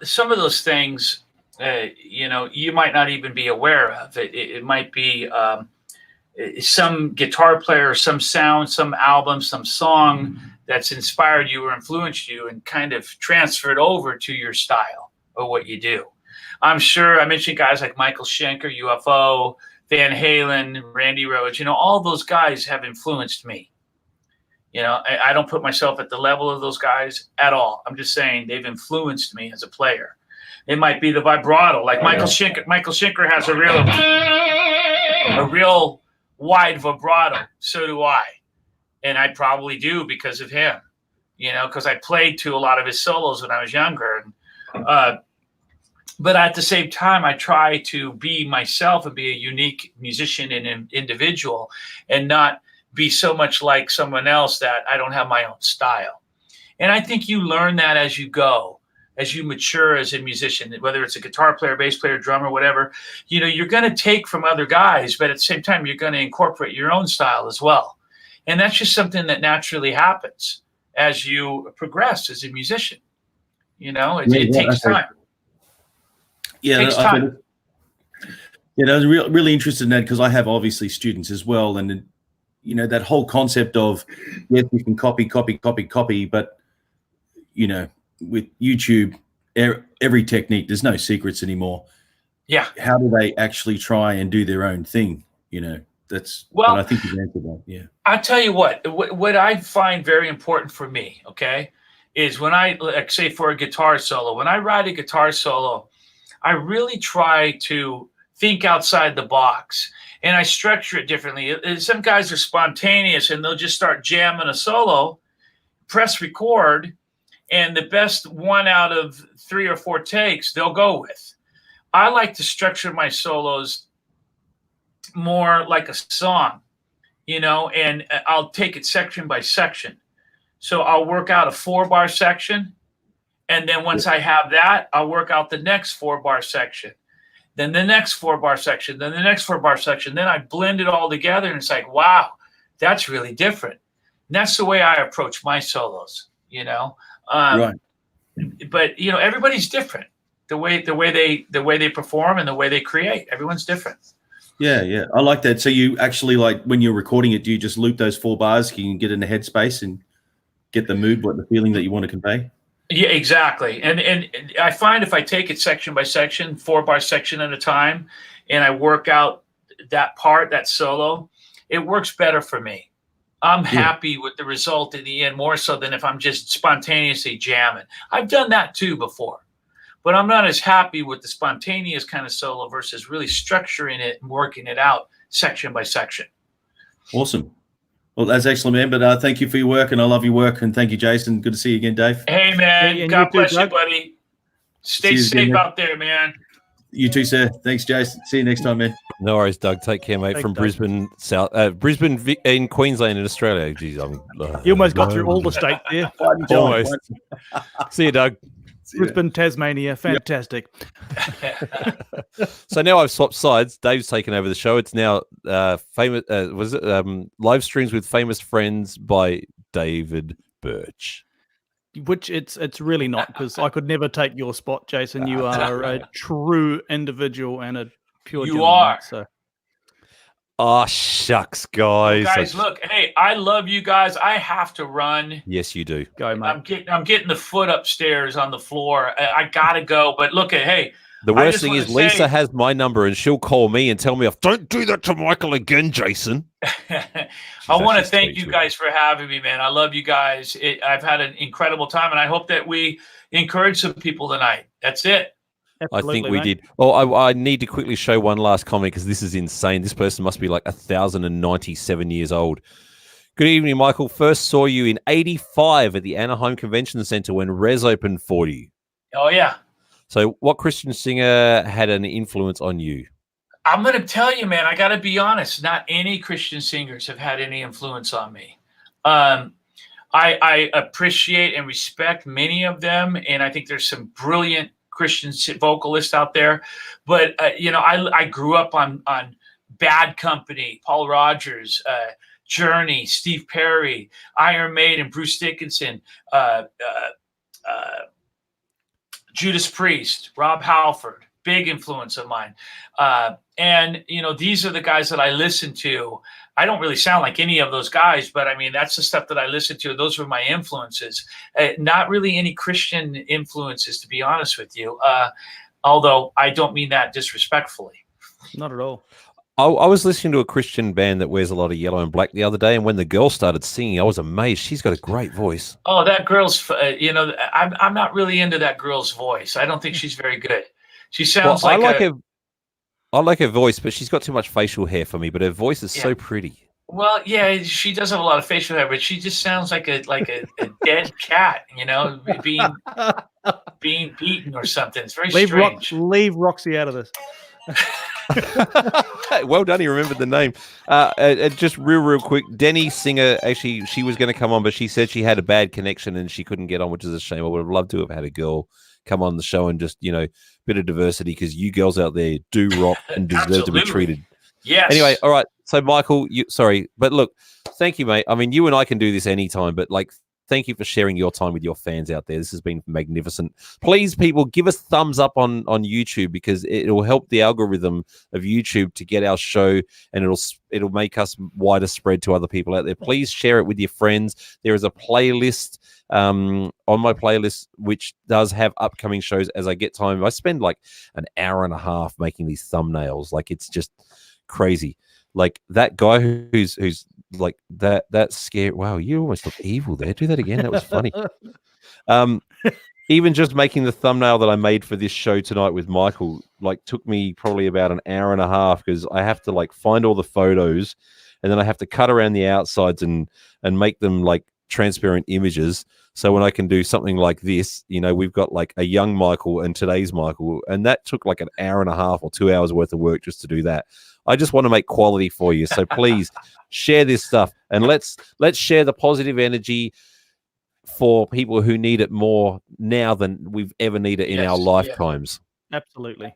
some of those things, you might not even be aware of. It might be some guitar player, some sound, some album, some song that's inspired you or influenced you and kind of transferred over to your style or what you do. I'm sure I mentioned guys like Michael Schenker, UFO, Van Halen, Randy Rhoads, all those guys have influenced me. I don't put myself at the level of those guys at all. I'm just saying they've influenced me as a player. It might be the vibrato, like Michael Schenker. Michael Schenker has a real wide vibrato. So do I. And I probably do because of him, because I played to a lot of his solos when I was younger. But at the same time, I try to be myself and be a unique musician and an individual and not be so much like someone else that I don't have my own style. And I think you learn that as you go, as you mature as a musician, whether it's a guitar player, bass player, drummer, whatever, you're going to take from other guys, but at the same time, you're going to incorporate your own style as well. And that's just something that naturally happens as you progress as a musician. It takes time. Yeah, I was really interested in that because I have obviously students as well. And, that whole concept of, yes, you can copy, but, with YouTube, every technique, there's no secrets anymore. Yeah. How do they actually try and do their own thing? That's what I think you've answered that. Yeah. I'll tell you what I find very important for me, okay, is when I, like, say for a guitar solo, when I write a guitar solo, I really try to think outside the box and I structure it differently. Some guys are spontaneous and they'll just start jamming a solo, press record, and the best 1 out of 3 or 4 takes they'll go with. I like to structure my solos more like a song, and I'll take it section by section. So I'll work out a 4-bar section. And then once I have that, I'll work out the next 4-bar section, then the next 4-bar section, then the next 4-bar section. Then I blend it all together, and it's like, wow, that's really different. And that's the way I approach my solos, Right. But everybody's different. The way they perform and the way they create, everyone's different. Yeah. I like that. So you actually, like, when you're recording it, do you just loop those 4 bars? Can you get in the headspace and get the mood, the feeling that you want to convey? Yeah, exactly. And I find if I take it section by section, 4-bar section at a time, and I work out that part, that solo, it works better for me. I'm happy with the result in the end, more so than if I'm just spontaneously jamming. I've done that too before, but I'm not as happy with the spontaneous kind of solo versus really structuring it and working it out section by section. Awesome. Well, that's excellent, man. But thank you for your work, and I love your work. And thank you, Jason. Good to see you again, Dave. Hey, man. Hey, God bless too, you, buddy. Stay See you safe again, out there, man. You too, sir. Thanks, Jason. See you next time, man. No worries, Doug. Take care, mate. Thanks, From Doug. Brisbane in Queensland in Australia. Jeez, You almost got through all the state there. Almost. See you, Doug. Brisbane, Tasmania. Fantastic. So now I've swapped sides. Dave's taken over the show. It's now famous. Live streams with famous friends by David Burch. Which it's really not, because I could never take your spot, Jason. You are a true individual and a pure You gentleman, are. So. Oh, shucks, guys. Guys, look, hey, I love you guys. I have to run. Yes, you do. Go, mate. I'm getting the foot upstairs on the floor. I gotta go. But look at The worst thing is Lisa has my number and she'll call me and tell me off. Don't do that to Michael again, Jason. I want to thank you guys for having me, man. I love you guys. I've had an incredible time, and I hope that we encourage some people tonight. That's it. Absolutely, I think we mate. did. Oh, I need to quickly show one last comment because this is insane. This person must be like 1,097 years old. Good evening, Michael. First saw you in '85 at the Anaheim Convention Center when Rez opened for you. Oh, yeah. So what Christian singer had an influence on you? I'm going to tell you, man, I got to be honest. Not any Christian singers have had any influence on me. I appreciate and respect many of them, and I think there's some brilliant Christian vocalists out there. But, I grew up on Bad Company, Paul Rogers, Journey, Steve Perry, Iron Maiden, Bruce Dickinson, Judas Priest, Rob Halford, big influence of mine. And these are the guys that I listen to. I don't really sound like any of those guys, but I mean, that's the stuff that I listen to. Those were my influences. Not really any Christian influences, to be honest with you. Although I don't mean that disrespectfully. Not at all. I was listening to a Christian band that wears a lot of yellow and black the other day, and when the girl started singing, I was amazed. She's got a great voice. Oh, that girl's, I'm not really into that girl's voice. I don't think she's very good. She sounds I like her voice, but she's got too much facial hair for me, but her voice is so pretty. Well, yeah, she does have a lot of facial hair, but she just sounds like a dead cat, being beaten or something. It's very strange. Leave Roxy out of this. Well done, he remembered the name. Just real quick, Denny Singer, actually, she was going to come on, but she said she had a bad connection and she couldn't get on, which is a shame. I would have loved to have had a girl come on the show and just, bit of diversity, because you girls out there do rock and deserve to be treated. Yes. Anyway, all right. So, Michael, but look, thank you, mate. I mean, you and I can do this anytime, but thank you for sharing your time with your fans out there. This has been magnificent. Please, people, give us thumbs up on YouTube, because it will help the algorithm of YouTube to get our show, and it'll make us wider spread to other people out there. Please share it with your friends. There is a playlist on my playlist which does have upcoming shows as I get time. I spend like an hour and a half making these thumbnails. It's just crazy. Like that guy who's like that scary. Wow, you almost look evil there. Do that again. That was funny. Even just making the thumbnail that I made for this show tonight with Michael, took me probably about an hour and a half, because I have to find all the photos, and then I have to cut around the outsides and make them transparent images. So when I can do something like this, we've got a young Michael and today's Michael, and that took an hour and a half or 2 hours worth of work just to do that. I just want to make quality for you. So please share this stuff, and let's share the positive energy for people who need it more now than we've ever needed in our lifetimes. Yeah. Absolutely.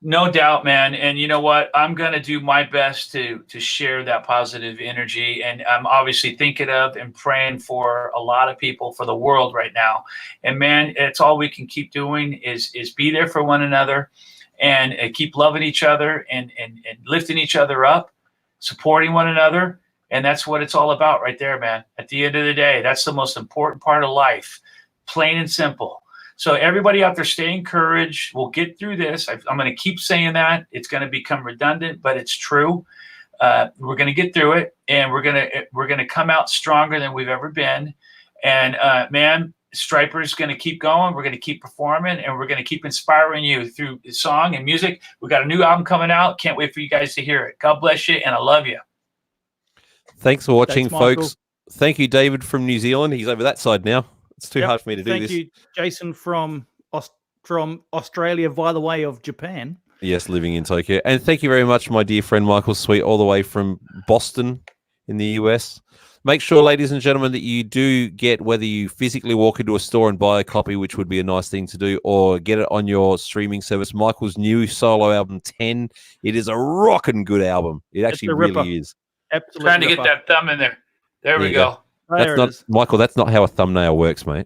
No doubt, man. And you know what? I'm going to do my best to share that positive energy. And I'm obviously thinking of and praying for a lot of people, for the world right now. And man, it's all we can keep doing is be there for one another, and keep loving each other, and lifting each other up, supporting one another. And that's what it's all about right there, man. At the end of the day, that's the most important part of life, plain and simple. So everybody out there, stay encouraged. We'll get through this. I'm going to keep saying that. It's going to become redundant, but it's true. We're going to get through it, and we're going to come out stronger than we've ever been. And man, Stryper is going to keep going. We're going to keep performing, and we're going to keep inspiring you through song and music. We've got a new album coming out. Can't wait for you guys to hear it. God bless you, and I love you. Thanks for watching, folks. Thank you, David from New Zealand. He's over that side now. It's too hard for me to do this. Thank you, Jason from Australia via the way of Japan. Yes, living in Tokyo. And thank you very much, my dear friend Michael Sweet, all the way from Boston in the US. Make sure, ladies and gentlemen, that you do get, whether you physically walk into a store and buy a copy, which would be a nice thing to do, or get it on your streaming service. Michael's new solo album, 10. It is a rockin' good album. It actually really is. Absolutely. Trying to get that thumb in there. There we go. That's not, Michael, that's not how a thumbnail works, mate.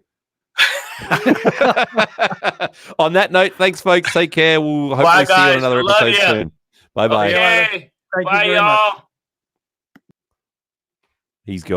On that note, thanks, folks. Take care. We'll hopefully see you on another episode soon. Bye-bye. Okay. Bye, y'all. He's gone.